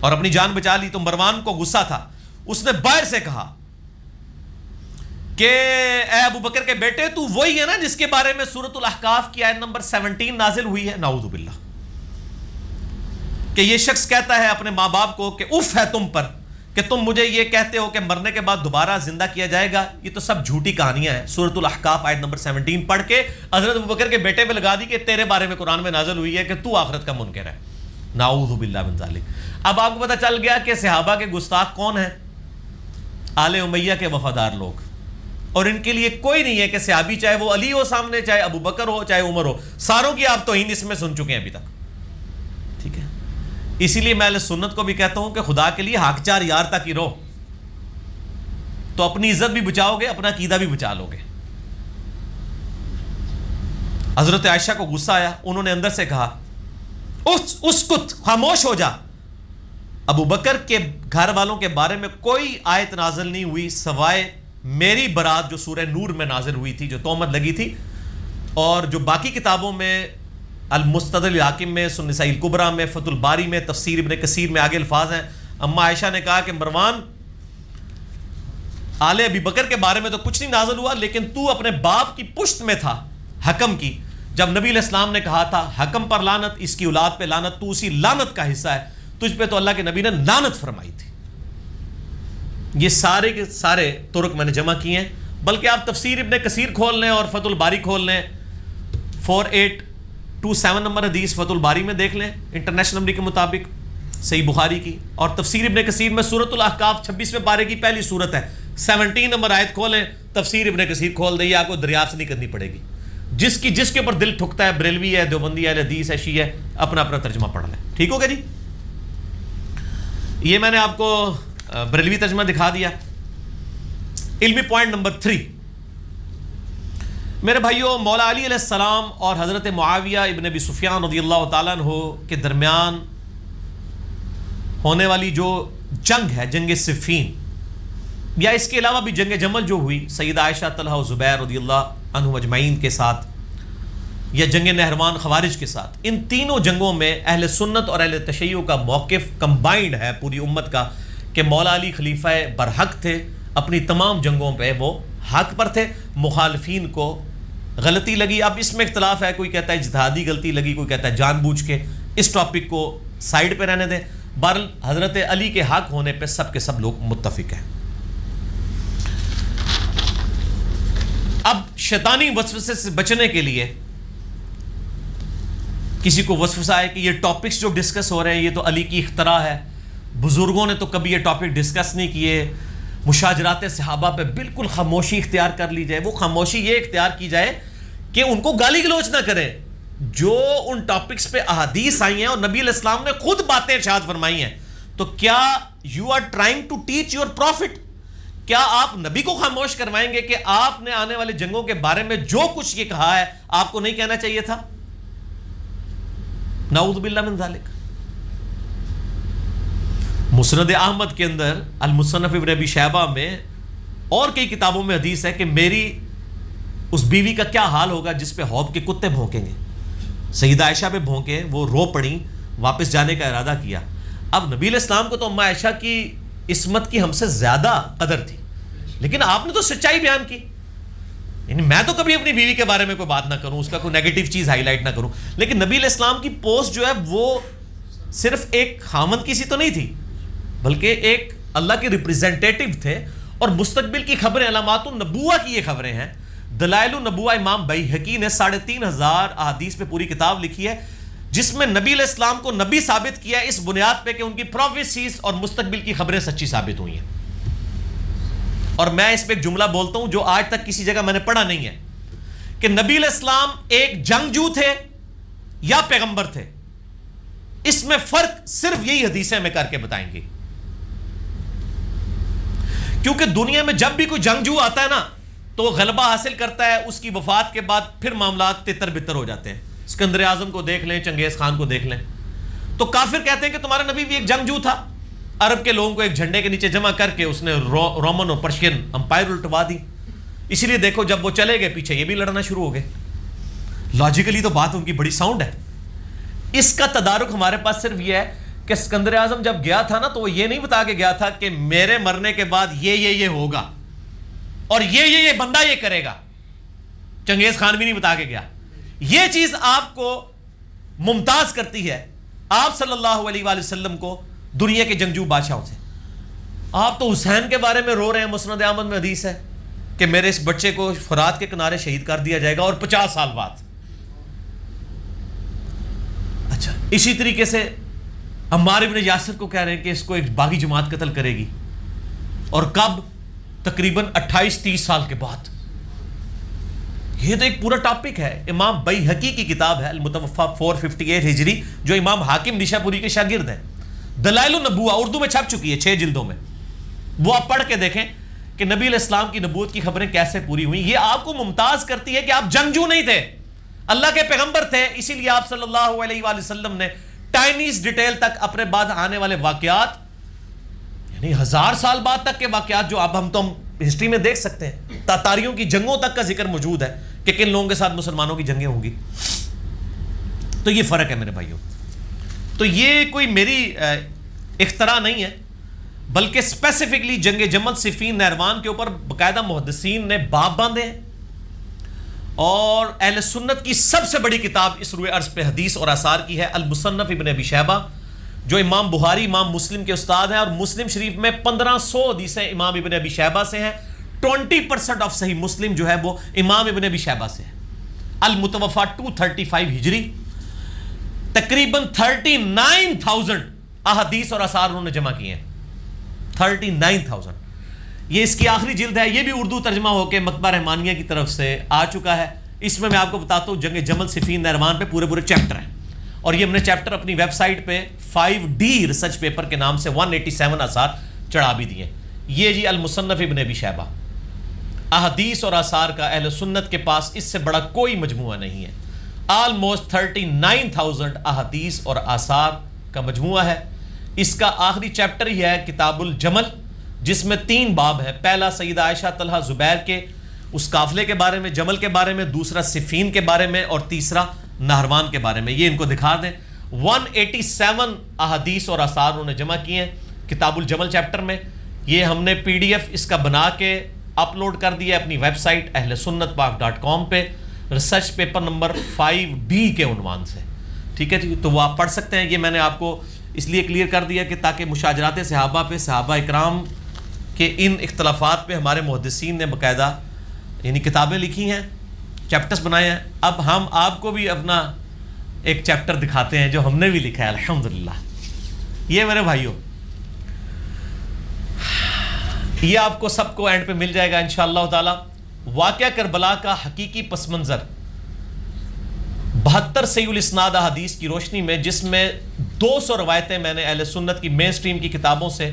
اور اپنی جان بچا لی. تو مروان کو غصہ تھا، اس نے باہر سے کہا کہ اے ابو بکر کے بیٹے، تو وہی ہے نا جس کے بارے میں سورۃ الاحقاف کی آیت نمبر 17 نازل ہوئی ہے؟ نعوذ باللہ. کہ یہ شخص کہتا ہے اپنے ماں باپ کو کہ اف ہے تم پر کہ تم مجھے یہ کہتے ہو کہ مرنے کے بعد دوبارہ زندہ کیا جائے گا. یہ تو سب جھوٹی کہانیاں ہیں. سورۃ الاحقاف آیت نمبر 17 پڑھ کے حضرت ابو بکر کے بیٹے پہ لگا دی کہ تیرے بارے میں قرآن میں نازل ہوئی ہے کہ تو آخرت کا منکر ہے. نعوذ باللہ من ذالک. اب آپ کو پتہ چل گیا کہ صحابہ کے گستاخ کون ہیں؟ آل امیہ کے وفادار لوگ. اور ان کے لیے کوئی نہیں ہے کہ صحابی چاہے وہ علی ہو سامنے، چاہے ابو بکر ہو، چاہے عمر ہو، ساروں کی آپ توہین اس میں سن چکے ہیں ابھی تک. ٹھیک ہے، اسی لیے میں اہل سنت کو بھی کہتا ہوں کہ خدا کے لیے حق چار یار تک ہی رہو، تو اپنی عزت بھی بچاؤ گے، اپنا عقیدہ بھی بچا لو گے. حضرت عائشہ کو غصہ آیا، انہوں نے اندر سے کہا اسکت، خاموش ہو جا. ابو بکر کے گھر والوں کے بارے میں کوئی آیت نازل نہیں ہوئی سوائے میری برات جو سورہ نور میں نازل ہوئی تھی، جو تہمت لگی تھی. اور جو باقی کتابوں میں، المستدرک الحاکم میں، سنن نسائی الکبریٰ میں، فتح الباری میں، تفسیر ابن کثیر میں آگے الفاظ ہیں. اما عائشہ نے کہا کہ مروان، آل ابی بکر کے بارے میں تو کچھ نہیں نازل ہوا، لیکن تو اپنے باپ کی پشت میں تھا، حکم کی. جب نبی علیہ السلام نے کہا تھا حکم پر لعنت، اس کی اولاد پہ لعنت، تو اسی لعنت کا حصہ ہے، تجھ پہ تو اللہ کے نبی نے لعنت فرمائی تھی. یہ سارے کے سارے طرق میں نے جمع کیے ہیں. بلکہ آپ تفسیر ابن کثیر کھول لیں اور فتح الباری کھول لیں، 4827 نمبر حدیث فتح الباری میں دیکھ لیں انٹرنیشنل نمبر کے مطابق، صحیح بخاری کی. اور تفسیر ابن کثیر میں سورۃ الاحقاف 26ویں پارے کی پہلی سورت ہے، 17 نمبر آیت کھولیں، تفسیر ابن کثیر کھول دیں. یہ آپ کو دریافت نہیں کرنی پڑے گی. جس کے اوپر دل ٹھکتا ہے، بریلوی ہے، دیوبندی ہے، حدیث ہے، شیعہ ہے، اپنا اپنا ترجمہ پڑھ لیں. ٹھیک ہوگا جی؟ یہ میں نے آپ کو بریلوی ترجمہ دکھا دیا. علمی پوائنٹ نمبر 3 میرے بھائیوں، مولا علی علیہ السلام اور حضرت معاویہ ابن ابی سفیان رضی اللہ تعالیٰ عنہ کے درمیان ہونے والی جو جنگ ہے، جنگ صفین، یا اس کے علاوہ بھی جنگ جمل جو ہوئی سیدہ عائشہ، طلحہ و زبیر رضی اللہ عنہ اجمعین کے ساتھ، یا جنگ نہروان خوارج کے ساتھ، ان تینوں جنگوں میں اہل سنت اور اہل تشیع کا موقف کمبائنڈ ہے پوری امت کا کہ مولا علی خلیفہ برحق تھے. اپنی تمام جنگوں پہ وہ حق پر تھے. مخالفین کو غلطی لگی، اب اس میں اختلاف ہے، کوئی کہتا ہے اجتہادی غلطی لگی، کوئی کہتا ہے جان بوجھ کے. اس ٹاپک کو سائیڈ پہ رہنے دیں. بہرحال حضرت علی کے حق ہونے پہ سب کے سب لوگ متفق ہیں. اب شیطانی وسوسے سے بچنے کے لیے کسی کو وسوسہ ہے کہ یہ ٹاپکس جو ڈسکس ہو رہے ہیں یہ تو علی کی اختراع ہے، بزرگوں نے تو کبھی یہ ٹاپک ڈسکس نہیں کیے، مشاجرات صحابہ پہ بالکل خاموشی اختیار کر لی جائے. وہ خاموشی یہ اختیار کی جائے کہ ان کو گالی گلوچ نہ کریں. جو ان ٹاپکس پہ احادیث آئی ہیں اور نبی علیہ السلام نے خود باتیں ارشاد فرمائی ہیں، تو کیا you are trying to teach your prophet? کیا آپ نبی کو خاموش کروائیں گے کہ آپ نے آنے والے جنگوں کے بارے میں جو کچھ یہ کہا ہے آپ کو نہیں کہنا چاہیے تھا؟ نعوذ باللہ من ذالک. مسند احمد کے اندر، المصنف ابن ابی شیبہ میں اور کئی کتابوں میں حدیث ہے کہ میری اس بیوی کا کیا حال ہوگا جس پہ حوض کے کتے بھونکیں گے. سیدہ عائشہ پہ بھونکے، وہ رو پڑیں، واپس جانے کا ارادہ کیا. اب نبی علیہ السلام کو تو اما عائشہ کی عصمت کی ہم سے زیادہ قدر تھی، لیکن آپ نے تو سچائی بیان کی. یعنی میں تو کبھی اپنی بیوی کے بارے میں کوئی بات نہ کروں، اس کا کوئی نیگیٹو چیز ہائی لائٹ نہ کروں، لیکن نبی علیہ السلام کی پوسٹ جو ہے وہ صرف ایک خامند کی سی تو نہیں تھی، بلکہ ایک اللہ کے ریپریزنٹیٹیو تھے. اور مستقبل کی خبریں، علامات النبوہ کی یہ خبریں ہیں. دلائل النبوہ امام بیہقی نے 3500 احادیث پہ پوری کتاب لکھی ہے، جس میں نبی علیہ السلام کو نبی ثابت کیا ہے اس بنیاد پہ کہ ان کی پروفیسیز اور مستقبل کی خبریں سچی ثابت ہوئی ہیں. اور میں اس پہ ایک جملہ بولتا ہوں جو آج تک کسی جگہ میں نے پڑھا نہیں ہے، کہ نبی علیہ السلام ایک جنگجو تھے یا پیغمبر تھے. اس میں فرق صرف یہی حدیثیں میں کر کے بتائیں گے. کیونکہ دنیا میں جب بھی کوئی جنگجو آتا ہے نا تو وہ غلبہ حاصل کرتا ہے، اس کی وفات کے بعد پھر معاملات تتر بتر ہو جاتے ہیں. اسکندر اعظم کو دیکھ لیں، چنگیز خان کو دیکھ لیں. تو کافر کہتے ہیں کہ تمہارا نبی بھی ایک جنگجو تھا، عرب کے لوگوں کو ایک جھنڈے کے نیچے جمع کر کے اس نے رومن اور پرشین امپائر الٹوا دی. اس لیے دیکھو جب وہ چلے گئے پیچھے یہ بھی لڑنا شروع ہو گئے. لاجیکلی تو بات ان کی بڑی ساؤنڈ ہے. اس کا تدارک ہمارے پاس صرف یہ ہے کہ اسکندر اعظم جب گیا تھا نا تو وہ یہ نہیں بتا کے گیا تھا کہ میرے مرنے کے بعد یہ ہوگا اور یہ بندہ یہ کرے گا. چنگیز خان بھی نہیں بتا کے گیا. یہ چیز آپ کو ممتاز کرتی ہے آپ صلی اللہ علیہ وآلہ وسلم کو دنیا کے جنگجو بادشاہوں سے. آپ تو حسین کے بارے میں رو رہے ہیں. مسند احمد میں حدیث ہے کہ میرے اس بچے کو فرات کے کنارے شہید کر دیا جائے گا اور 50 سال بعد. اچھا اسی طریقے سے عمار ابن یاسر کو کہہ رہے ہیں کہ اس کو ایک باغی جماعت قتل کرے گی. اور کب؟ تقریباً 28-30 سال کے بعد. یہ تو ایک پورا ٹاپک ہے. امام بیہقی کی کتاب ہے المتوفا 458 ہجری جو امام حاکم نشا پوری کے شاگرد ہیں. دلائل النبوہ اردو میں چھپ چکی ہے 6 جلدوں میں. وہ آپ پڑھ کے دیکھیں کہ نبی علیہ السلام کی نبوت کی خبریں کیسے پوری ہوئی. یہ آپ کو ممتاز کرتی ہے کہ آپ جنگجو نہیں تھے, اللہ کے پیغمبر تھے. اسی لیے آپ صلی اللہ علیہ وآلہ وسلم نے ٹائنیز ڈیٹیل تک اپنے بعد آنے والے واقعات, یعنی 1000 سال بعد تک کے واقعات جو اب ہم تو ہسٹری میں دیکھ سکتے ہیں, تاتاریوں کی جنگوں تک کا ذکر موجود ہے کہ کن لوگوں کے ساتھ مسلمانوں کی جنگیں ہوں گی. تو یہ فرق ہے میرے بھائیوں. تو یہ کوئی میری اختراع نہیں ہے بلکہ اسپیسیفکلی جنگ جمل صفین نہروان کے اوپر باقاعدہ محدثین نے باب باندھے ہیں. اور اہل سنت کی سب سے بڑی کتاب اس روئے عرض پہ حدیث اور آثار کی ہے المصنف ابن ابی شیبہ, جو امام بخاری امام مسلم کے استاد ہیں, اور مسلم شریف میں 1500 حدیثیں امام ابن ابی شیبہ سے ہیں. 20% آف صحیح مسلم جو ہے وہ امام ابن ابی شیبہ سے ہے. المتوفا 235 ہجری. تقریباً 39,000 احادیث اور آثار انہوں نے جمع کیے ہیں. 39,000. یہ اس کی آخری جلد ہے. یہ بھی اردو ترجمہ ہو کے مکتبہ رحمانیہ کی طرف سے آ چکا ہے. اس میں آپ کو بتاتا ہوں جنگ جمل صفین نہروان پہ پورے چیپٹر ہیں, اور یہ ہم نے چیپٹر اپنی ویب سائٹ پہ 5D ریسرچ پیپر کے نام سے 187 آثار چڑھا بھی دیے. یہ جی المصنف ابن ابی شیبہ. احادیث اور آثار کا اہل سنت کے پاس اس سے بڑا کوئی مجموعہ نہیں ہے. آلموسٹ 39,000 احادیث اور آثار کا مجموعہ ہے. اس کا آخری چیپٹر ہی ہے کتاب الجمل, جس میں 3 باب ہیں. پہلا سیدہ عائشہ طلحہ زبیر کے اس قافلے کے بارے میں, جمل کے بارے میں, دوسرا صفین کے بارے میں, اور تیسرا نہروان کے بارے میں. یہ ان کو دکھا دیں. 187 احادیث اور آثار انہوں نے جمع کیے ہیں کتاب الجمل چیپٹر میں. یہ ہم نے PDF اس کا بنا کے اپلوڈ کر دیا اپنی ویب سائٹ اہل سنت پاک.com پہ ریسرچ پیپر نمبر 5B کے عنوان سے. ٹھیک ہے جی, تو وہ آپ پڑھ سکتے ہیں. یہ میں نے آپ کو اس لیے کلیئر کر دیا کہ تاکہ مشاجرات صحابہ پہ, صحابہ اکرام کے ان اختلافات پہ ہمارے محدثین نے باقاعدہ یعنی کتابیں لکھی ہیں, چیپٹرز بنائے ہیں. اب ہم آپ کو بھی اپنا ایک چیپٹر دکھاتے ہیں جو ہم نے بھی لکھا ہے الحمدللہ. یہ میرے بھائیوں, یہ آپ کو سب کو اینڈ پہ مل جائے گا انشاءاللہ تعالی. واقعہ کربلا کا حقیقی پس منظر 72 صحیح الاسناد حدیث کی روشنی میں, جس میں 200 روایتیں میں نے اہل سنت کی مین سٹریم کی کتابوں سے,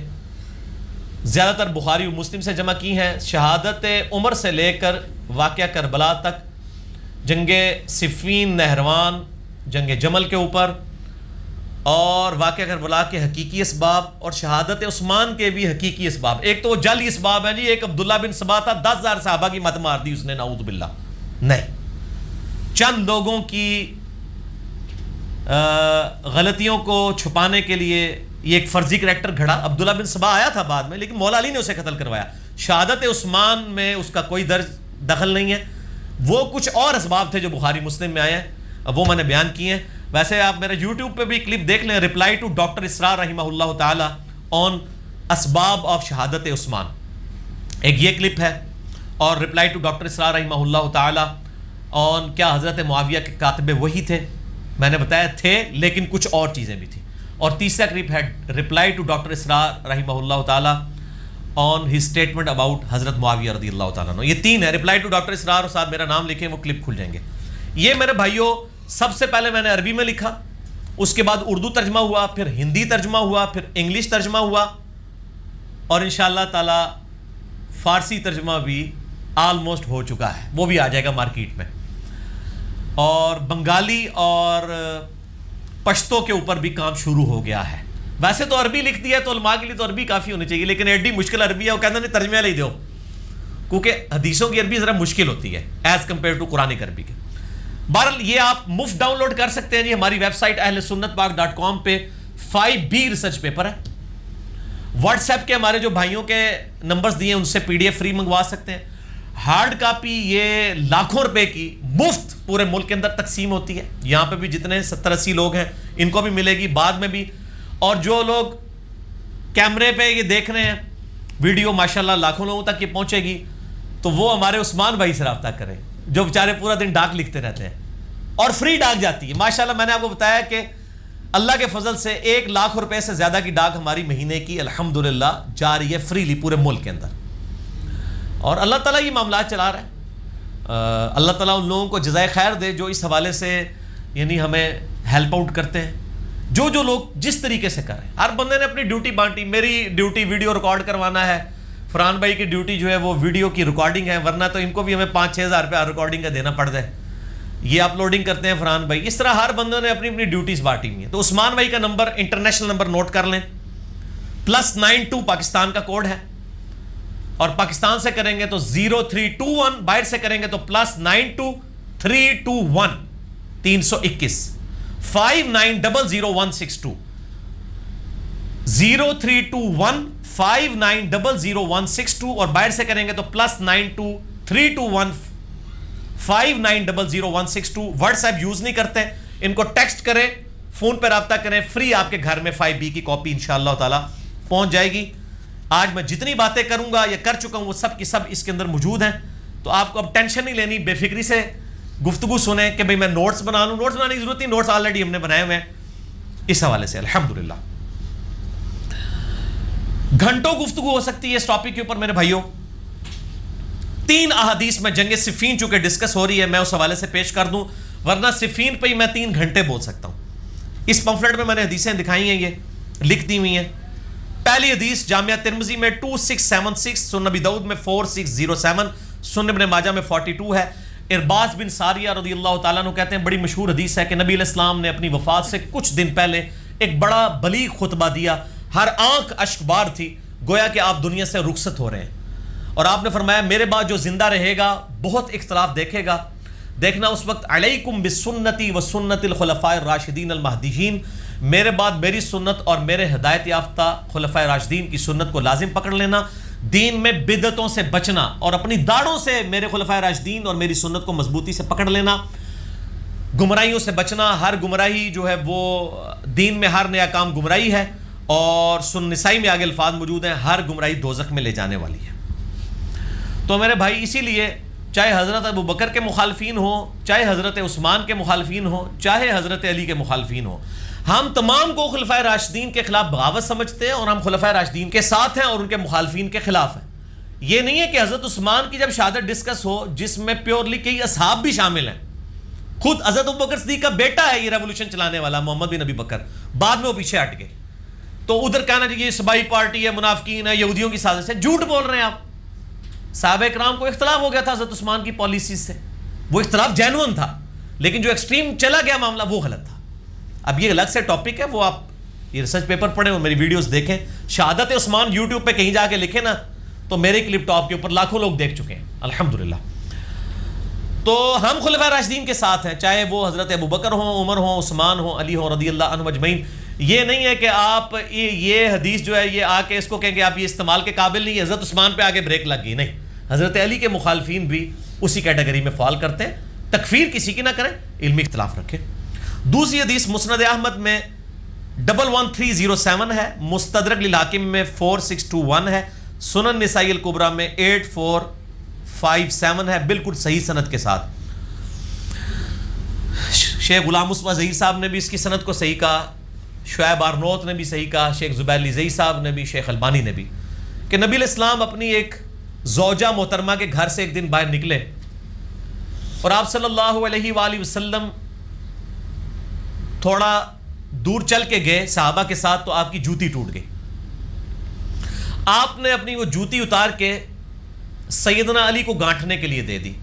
زیادہ تر بخاری و مسلم سے جمع کی ہیں. شہادت عمر سے لے کر واقعہ کربلا تک, جنگ صفین نہروان, جنگ جمل کے اوپر, اور واقعہ کربلا کے حقیقی اسباب, اور شہادت عثمان کے بھی حقیقی اسباب. ایک تو وہ جعلی اسباب ہیں جی, ایک عبداللہ بن سبا تھا 10,000 صحابہ کی مت مار دی اس نے, نعوذ باللہ. نہیں, چند لوگوں کی غلطیوں کو چھپانے کے لیے یہ ایک فرضی کریکٹر گھڑا. عبداللہ بن سبا آیا تھا بعد میں, لیکن مولا علی نے اسے قتل کروایا. شہادت عثمان میں اس کا کوئی دخل نہیں ہے. وہ کچھ اور اسباب تھے جو بخاری مسلم میں آئے ہیں, وہ میں نے بیان کیے ہیں. ویسے آپ میرے یوٹیوب پہ بھی کلپ دیکھ لیں, رپلائی ٹو ڈاکٹر اسرار رحمہ اللہ تعالی آن اسباب آف شہادت عثمان, ایک یہ کلپ ہے. اور رپلائی ٹو ڈاکٹر اسرار رحمہ اللہ تعالی آن کیا حضرت معاویہ کے کاتب وہی تھے, میں نے بتایا تھے لیکن کچھ اور چیزیں بھی تھیں. اور تیسرا کلپ ہے رپلائی ٹو ڈاکٹر اسرار رحمہ اللہ تعالی آن ہز اسٹیٹمنٹ اباؤٹ حضرت معاویہ رضی اللہ تعالیٰ عنہ. یہ 3 ہے. رپلائی ٹو ڈاکٹر اسرار اور ساتھ میرا نام لکھیں, وہ کلپ کھل جائیں گے. یہ میرے بھائیوں سب سے پہلے میں نے عربی میں لکھا, اس کے بعد اردو ترجمہ ہوا, پھر ہندی ترجمہ ہوا, پھر انگلش ترجمہ ہوا, اور انشاءاللہ تعالی فارسی ترجمہ بھی آلموسٹ ہو چکا ہے, وہ بھی آ جائے گا مارکیٹ میں. اور بنگالی اور پشتو کے اوپر بھی کام شروع ہو گیا ہے. ویسے تو عربی لکھ دیا ہے تو علماء کے لیے تو عربی کافی ہونی چاہیے، لیکن ایڈی مشکل عربی ہے، وہ کہتے ہیں ترجمے لے دو، کیونکہ حدیثوں کی عربی ذرا مشکل ہوتی ہے ایز کمپیئر ٹو قرآن عربی کے. بہرحال یہ آپ مفت ڈاؤن لوڈ کر سکتے ہیں جی، ہماری ویب سائٹ ahlsunnatpak.com پہ 5B ریسرچ پیپر ہے. واٹس ایپ کے ہمارے جو بھائیوں کے نمبرز دیے ہیں ان سے PDF فری منگوا سکتے ہیں. ہارڈ کاپی یہ لاکھوں روپے کی مفت پورے ملک کے اندر تقسیم ہوتی ہے. یہاں پہ بھی جتنے 70-80 لوگ ہیں ان کو بھی ملے گی بعد میں بھی. اور جو لوگ کیمرے پہ یہ دیکھ رہے ہیں ویڈیو ماشاءاللہ لاکھوں لوگوں تک یہ پہنچے گی، تو وہ ہمارے عثمان بھائی سے رابطہ کریں جو بیچارے پورا دن ڈاک لکھتے رہتے ہیں اور فری ڈاک جاتی ہے. ماشاءاللہ میں نے آپ کو بتایا کہ اللہ کے فضل سے 1 لاکھ روپے سے زیادہ کی ڈاک ہماری مہینے کی الحمدللہ جا رہی ہے فریلی پورے ملک کے اندر. اور اللہ تعالیٰ یہ معاملات چلا رہا ہے. اللہ تعالیٰ ان لوگوں کو جزائے خیر دے جو اس حوالے سے یعنی ہمیں ہیلپ آؤٹ کرتے ہیں. جو لوگ جس طریقے سے کر رہے ہیں، ہر بندے نے اپنی ڈیوٹی بانٹی. میری ڈیوٹی ویڈیو ریکارڈ کروانا ہے، فرحان بھائی کی ڈیوٹی جو ہے وہ ویڈیو کی ریکارڈنگ ہے، ورنہ تو ان کو بھی ہمیں 5-6 ہزار روپیہ ریکارڈنگ کا دینا پڑتا ہے. یہ اپلوڈنگ کرتے ہیں فرحان بھائی. اس طرح ہر بندے نے اپنی اپنی ڈیوٹیز بانٹی ہوئی ہیں. تو عثمان بھائی کا نمبر انٹرنیشنل نمبر نوٹ کر لیں، +92 پاکستان کا کوڈ ہے، اور پاکستان سے کریں گے تو 0321، باہر سے کریں گے تو +92 321 321 5900 0321 5900 اور باہر سے کریں گے تو +92 321 5900 واٹس ایپ یوز نہیں کرتے، ان کو ٹیکسٹ کریں، فون پہ رابطہ کریں، فری آپ کے گھر میں 5B کی کاپی انشاءاللہ تعالی پہنچ جائے گی. آج میں جتنی باتیں کروں گا یا کر چکا ہوں وہ سب کی سب اس کے اندر موجود ہیں. تو آپ کو اب ٹینشن نہیں لینی، بے فکری سے گفتگو سنیں کہ بھئی میں نوٹس بنا لوں. نوٹس بنانے کی ضرورت نہیں، نوٹس آلریڈی ہم نے بنائے ہوئے ہیں. اس حوالے سے الحمدللہ گھنٹوں گفتگو ہو سکتی ہے اس ٹاپک کے اوپر میرے بھائیوں. 3 احادیث میں جنگ صفین چونکہ ڈسکس ہو رہی ہے میں اس حوالے سے پیش کر دوں، ورنہ صفین پہ ہی میں 3 گھنٹے بول سکتا ہوں. اس پمفلٹ میں نے حدیثیں دکھائی ہیں، یہ لکھ دی ہوئی ہیں. پہلی حدیث جامعہ ترمذی میں 2676، سنن نبی داؤد میں 4607، سنن ابن ماجہ میں 42 ہے. ارباز بن ساریہ رضی اللہ تعالیٰ عنہ کہتے ہیں بڑی مشہور حدیث ہے کہ نبی علیہ السلام نے اپنی وفات سے کچھ دن پہلے ایک بڑا بلیغ خطبہ دیا، ہر آنکھ اشک بار تھی، گویا کہ آپ دنیا سے رخصت ہو رہے ہیں. اور آپ نے فرمایا میرے بعد جو زندہ رہے گا بہت اختلاف دیکھے گا. دیکھنا اس وقت علیکم بسنتی و سنت الخلفاء الراشدین المہدیین، میرے بعد میری سنت اور میرے ہدایت یافتہ خلفاء راشدین کی سنت کو لازم پکڑ لینا، دین میں بدعتوں سے بچنا اور اپنی داڑھوں سے میرے خلفاء راشدین اور میری سنت کو مضبوطی سے پکڑ لینا، گمراہیوں سے بچنا. ہر گمراہی جو ہے وہ دین میں ہر نیا کام گمراہی ہے، اور سنن نسائی میں آگے الفاظ موجود ہیں ہر گمراہی دوزخ میں لے جانے والی ہے. تو میرے بھائی اسی لیے چاہے حضرت ابو بکر کے مخالفین ہوں، چاہے حضرت عثمان کے مخالفین ہوں، چاہے حضرت علی کے مخالفین ہوں، ہم تمام کو خلفائے راشدین کے خلاف بغاوت سمجھتے ہیں اور ہم خلفائے راشدین کے ساتھ ہیں اور ان کے مخالفین کے خلاف ہیں. یہ نہیں ہے کہ حضرت عثمان کی جب شہادت ڈسکس ہو جس میں پیورلی کئی اصحاب بھی شامل ہیں، خود حضرت ابو بکر صدیق کا بیٹا ہے یہ ریولوشن چلانے والا محمد بن ابی بکر، بعد میں وہ پیچھے ہٹ گئے. تو ادھر کہنا چاہیے یہ صبائی پارٹی ہے، منافقین ہے، یہودیوں کی سازش ہے. جھوٹ بول رہے ہیں آپ. صحابہ کرام کو اختلاف ہو گیا تھا حضرت عثمان کی پالیسیز سے، وہ اختلاف جینون تھا، لیکن جو ایکسٹریم چلا گیا معاملہ وہ غلط تھا. اب یہ الگ سے ٹاپک ہے، وہ آپ یہ ریسرچ پیپر پڑھیں اور میری ویڈیوز دیکھیں. شہادت عثمان یوٹیوب پہ کہیں جا کے لکھیں نا تو میرے کلپ ٹاپ کے اوپر لاکھوں لوگ دیکھ چکے ہیں الحمدللہ. تو ہم خلفاء راشدین کے ساتھ ہیں، چاہے وہ حضرت ابو بکر ہوں، عمر ہوں، عثمان ہوں، علی ہوں رضی اللہ عنہم اجمعین. یہ نہیں ہے کہ آپ یہ حدیث جو ہے یہ آ کے اس کو کہیں کہ آپ یہ استعمال کے قابل نہیں. حضرت عثمان پہ آگے بریک لگ گئی، نہیں. حضرت علی کے مخالفین بھی اسی کیٹیگری میں فال کرتے ہیں. تکفیر کسی کی نہ کریں، علمی اختلاف رکھیں. دوسری حدیث مسند احمد میں 11307 ہے، مستدرک للحاکم میں 4621 ہے، سنن نسائی الکبریٰ میں 8457 ہے، بالکل صحیح سند کے ساتھ. شیخ غلام مصطفیٰ ظہیر صاحب نے بھی اس کی سند کو صحیح کہا، شعیب آرنوت نے بھی صحیح کہا، شیخ زبیر علی زئی صاحب نے بھی، شیخ البانی نے بھی، کہ نبی علیہ السلام اپنی ایک زوجہ محترمہ کے گھر سے ایک دن باہر نکلے اور آپ صلی اللہ علیہ وآلہ وسلم تھوڑا دور چل کے گئے صحابہ کے ساتھ، تو آپ کی جوتی ٹوٹ گئی. آپ نے اپنی وہ جوتی اتار کے سیدنا علی کو گانٹھنے کے لیے دے دی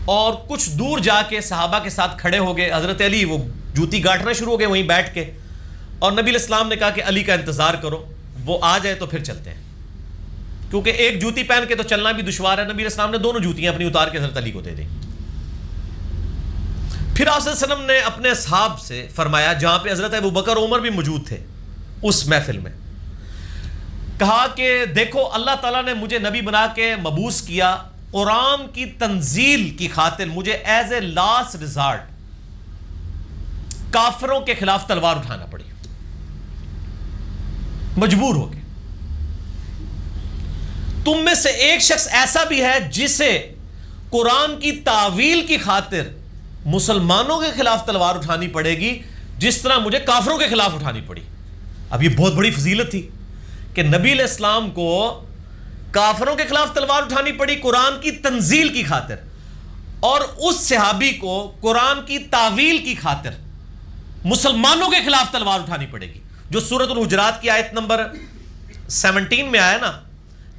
اور کچھ دور جا کے صحابہ کے ساتھ کھڑے ہو گئے. حضرت علی وہ جوتی گانٹھنا شروع ہو گئے وہیں بیٹھ کے. اور نبی علیہ السلام نے کہا کہ علی کا انتظار کرو، وہ آ جائے تو پھر چلتے ہیں، کیونکہ ایک جوتی پہن کے تو چلنا بھی دشوار ہے۔ نبی علیہ السلام نے دونوں جوتیاں اپنی اتار کے حضرت علی کو دے دیں۔ پھر آپ صلی اللہ علیہ وسلم نے اپنے اصحاب سے فرمایا، جہاں پہ حضرت ابوبکر عمر بھی موجود تھے اس محفل میں، کہا کہ دیکھو اللہ تعالیٰ نے مجھے نبی بنا کے مبعوث کیا، قرآن کی تنزیل کی خاطر مجھے ایز اے لاسٹ ریزارٹ کافروں کے خلاف تلوار اٹھانا پڑی، مجبور ہو کے۔ تم میں سے ایک شخص ایسا بھی ہے جسے قرآن کی تعویل کی خاطر مسلمانوں کے خلاف تلوار اٹھانی پڑے گی جس طرح مجھے کافروں کے خلاف اٹھانی پڑی۔ اب یہ بہت بڑی فضیلت تھی کہ نبی علیہ السلام کو کافروں کے خلاف تلوار اٹھانی پڑی قرآن کی تنزیل کی خاطر، اور اس صحابی کو قرآن کی تعویل کی خاطر مسلمانوں کے خلاف تلوار اٹھانی پڑے گی، جو سورۃ الحجرات کی آیت نمبر 17 میں آیا نا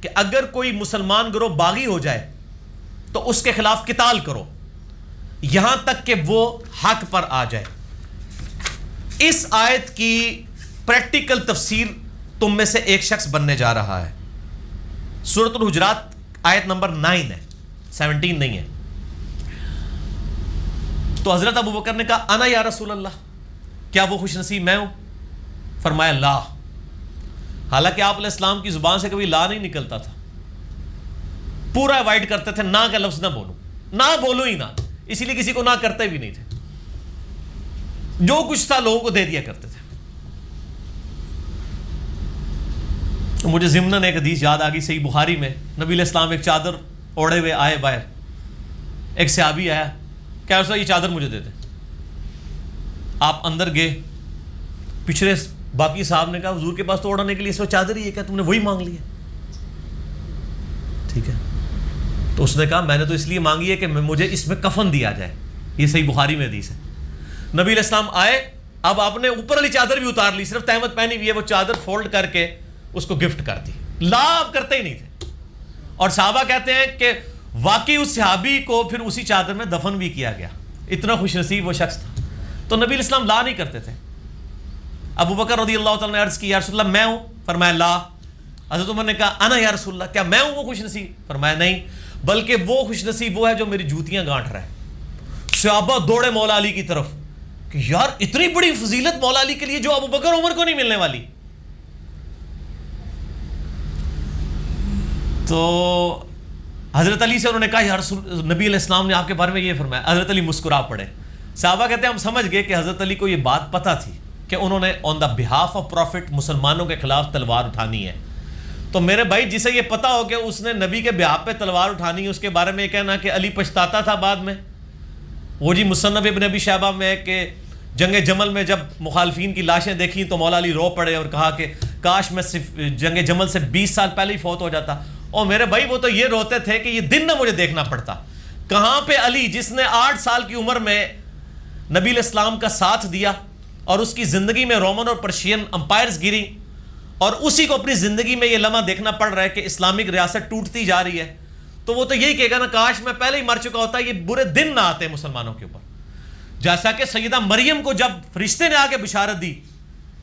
کہ اگر کوئی مسلمان گروہ باغی ہو جائے تو اس کے خلاف قتال کرو یہاں تک کہ وہ حق پر آ جائے۔ اس آیت کی پریکٹیکل تفسیر تم میں سے ایک شخص بننے جا رہا ہے۔ سورۃ الحجرات آیت نمبر 9 ہے، 17 نہیں ہے۔ تو حضرت ابوبکر نے کہا انا یا رسول اللہ، کیا وہ خوش نصیب میں ہوں؟ فرمایا لا، حالانکہ آپ علیہ السلام کی زبان سے کبھی لا نہیں نکلتا تھا، پورا اوائڈ کرتے تھے، نہ کا لفظ نہ بولوں، نہ بولو ہی نہ، اسی لیے کسی کو نہ کرتے بھی نہیں تھے، جو کچھ تھا لوگوں کو دے دیا کرتے تھے۔ مجھے ضمناً ایک حدیث یاد آ گئی صحیح بخاری میں، نبی علیہ السلام ایک چادر اوڑے ہوئے آئے باہر، ایک صحابی آیا، کیا رسول یہ چادر مجھے دے دیں۔ آپ اندر گئے، پچھلے باقی صاحب نے کہا حضور کے پاس تو اوڑھنے کے لیے اس وقت چادر ہی ہے، کیا تم نے وہی مانگ لی ہے؟ ٹھیک ہے، تو اس نے کہا میں نے تو اس لیے مانگی ہے کہ مجھے اس میں کفن دیا جائے، یہ صحیح بخاری میں حدیث ہے۔ نبی علیہ السلام آئے، اب آپ نے اوپر والی چادر بھی اتار لی، صرف تہمت پہنی ہوئی ہے، وہ چادر فولڈ کر کے اس کو گفٹ کر دی، لا آپ کرتے ہی نہیں تھے۔ اور صحابہ کہتے ہیں کہ واقعی اس صحابی کو پھر اسی چادر میں دفن بھی کیا گیا، اتنا خوش نصیب وہ شخص تھا۔ تو نبی علیہ السلام لا نہیں کرتے تھے۔ ابوبکر رضی اللہ تعالیٰ نے عرض کی یا رسول اللہ میں ہوں؟ فرمایا لا۔ حضرت عمر نے کہا انا یا رسول اللہ، کیا میں ہوں وہ خوش نصیب؟ فرمایا نہیں، بلکہ وہ خوش نصیب وہ ہے جو میری جوتیاں گانٹھ رہا ہے۔ صحابہ دوڑے مولا علی کی طرف کہ یار اتنی بڑی فضیلت مولا علی کے لیے جو ابوبکر عمر کو نہیں ملنے والی۔ تو حضرت علی سے انہوں نے کہا یا رسول، نبی علیہ السلام نے آپ کے بارے میں یہ فرمایا۔ حضرت علی مسکرا پڑے۔ صحابہ کہتے ہیں ہم سمجھ گئے کہ حضرت علی کو یہ بات پتہ تھی کہ انہوں نے آن دا بہاف آف پروفٹ مسلمانوں کے خلاف تلوار اٹھانی ہے۔ تو میرے بھائی جسے یہ پتہ ہو کہ اس نے نبی کے بہاف پہ تلوار اٹھانی ہے، اس کے بارے میں یہ کہنا کہ علی پچھتاتا تھا بعد میں۔ وہ جی مصنف ابن ابی شیبہ میں ہے کہ جنگ جمل میں جب مخالفین کی لاشیں دیکھیں تو مولا علی رو پڑے اور کہا کہ کاش میں صرف جنگ جمل سے 20 سال پہلے ہی فوت ہو جاتا۔ اور میرے بھائی وہ تو یہ روتے تھے کہ یہ دن نہ مجھے دیکھنا پڑتا۔ کہاں پہ علی جس نے 8 سال کی عمر میں نبی علیہ السلام کا ساتھ دیا اور اس کی زندگی میں رومن اور پرشین امپائرز گری، اور اسی کو اپنی زندگی میں یہ لمحہ دیکھنا پڑ رہا ہے کہ اسلامک ریاست ٹوٹتی جا رہی ہے، تو وہ تو یہی کہے گا نا کاش میں پہلے ہی مر چکا ہوتا، یہ برے دن نہ آتے مسلمانوں کے اوپر۔ جیسا کہ سیدہ مریم کو جب فرشتے نے آ کے بشارت دی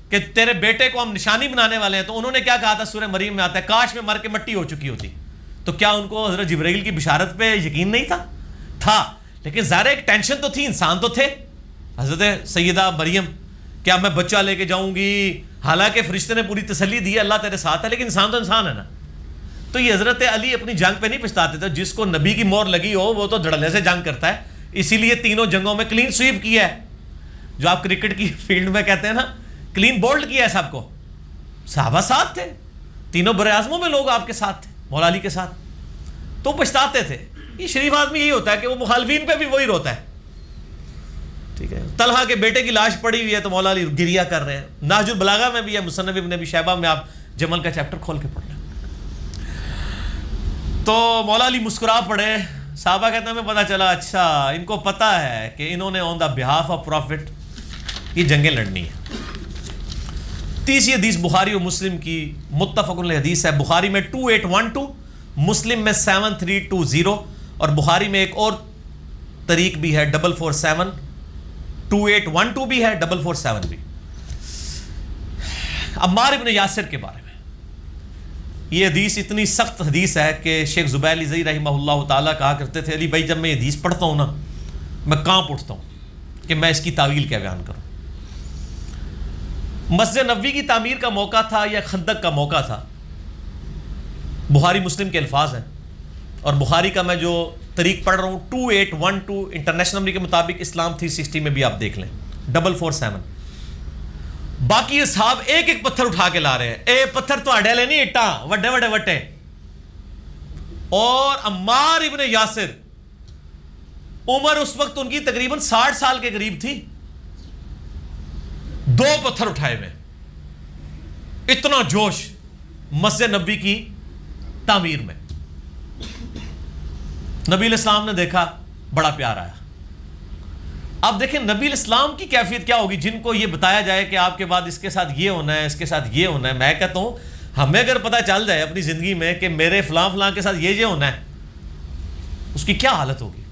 کہ تیرے بیٹے کو ہم نشانی بنانے والے ہیں، تو انہوں نے کیا کہا تھا؟ سورہ مریم میں آتا ہے کاش میں مر کے مٹی ہو چکی ہوتی۔ تو کیا ان کو حضرت جبرائیل کی بشارت پہ یقین نہیں تھا؟ لیکن ظاہر ایک ٹینشن تو تھی، انسان تو تھے۔ حضرت سیدہ مریم کیا میں بچہ لے کے جاؤں گی؟ حالانکہ فرشتے نے پوری تسلی دی ہے اللہ تیرے ساتھ ہے، لیکن انسان تو انسان ہے نا۔ تو یہ حضرت علی اپنی جنگ پہ نہیں پچھتاتے تھے، جس کو نبی کی مور لگی ہو وہ تو دھڑلے سے جنگ کرتا ہے، اسی لیے تینوں جنگوں میں کلین سویپ کیا ہے، جو آپ کرکٹ کی فیلڈ میں کہتے ہیں نا کلین بولڈ کیا ہے سب کو۔ صحابہ ساتھ تھے، تینوں برے اعظموں میں لوگ آپ کے ساتھ تھے، مولا علی کے ساتھ، تو پچھتاتے تھے۔ یہ شریف آدمی یہی ہوتا ہے کہ وہ مخالفین پہ بھی وہی روتا ہے، ٹھیک ہے۔ طلحہ کے بیٹے کی لاش پڑی ہوئی ہے تو مولا علی گریا کر رہے ہیں۔ نہج البلاغہ میں بھی ہے، مصنف ابن ابی شیبہ میں آپ جمل کا چیپٹر کھول کے پڑھ لیں۔ تو مولا علی مسکرا پڑے۔ صحابہ کہتے ہیں ہمیں پتہ چلا اچھا ان کو پتہ ہے کہ انہوں نے آن دا بہاف آف پروفٹ یہ جنگیں لڑنی ہیں۔ تیسری حدیث بخاری اور مسلم کی متفق علیہ حدیث ہے، بخاری میں 2812، مسلم میں 7320، اور بخاری میں ایک اور طریق بھی ہے 447، 2812 بھی ہے 447 بھی۔ عمار ابن یاسر کے بارے میں یہ حدیث اتنی سخت حدیث ہے کہ شیخ زبیر علی رحمہ اللہ تعالیٰ کہا کرتے تھے علی بھائی جب میں یہ حدیث پڑھتا ہوں نا میں کانپ اٹھتا ہوں کہ میں اس کی تعویل کیا بیان کروں. مسجد نبوی کی تعمیر کا موقع تھا یا خندق کا موقع تھا. بخاری مسلم کے الفاظ ہیں اور بخاری کا میں جو طریق پڑھ رہا ہوں 2812 انٹرنیشنل نمبر کے مطابق اسلام 360 میں بھی آپ دیکھ لیں 447. باقی اصحاب ایک ایک پتھر اٹھا کے لا رہے ہیں. اے پتھر تو اڈے لے نہیں اٹا وڈے وڈے وٹے. اور عمار ابن یاسر عمر اس وقت ان کی تقریباً 60 سال کے قریب تھی. 2 پتھر اٹھائے ہوئے. اتنا جوش مسجد نبوی کی تعمیر میں. نبی علیہ السلام نے دیکھا بڑا پیار آیا. اب دیکھیں نبی علیہ السلام کی کیفیت کیا ہوگی جن کو یہ بتایا جائے کہ آپ کے بعد اس کے ساتھ یہ ہونا ہے اس کے ساتھ یہ ہونا ہے. میں کہتا ہوں ہمیں اگر پتہ چل جائے اپنی زندگی میں کہ میرے فلاں فلاں کے ساتھ یہ ہونا ہے اس کی کیا حالت ہوگی.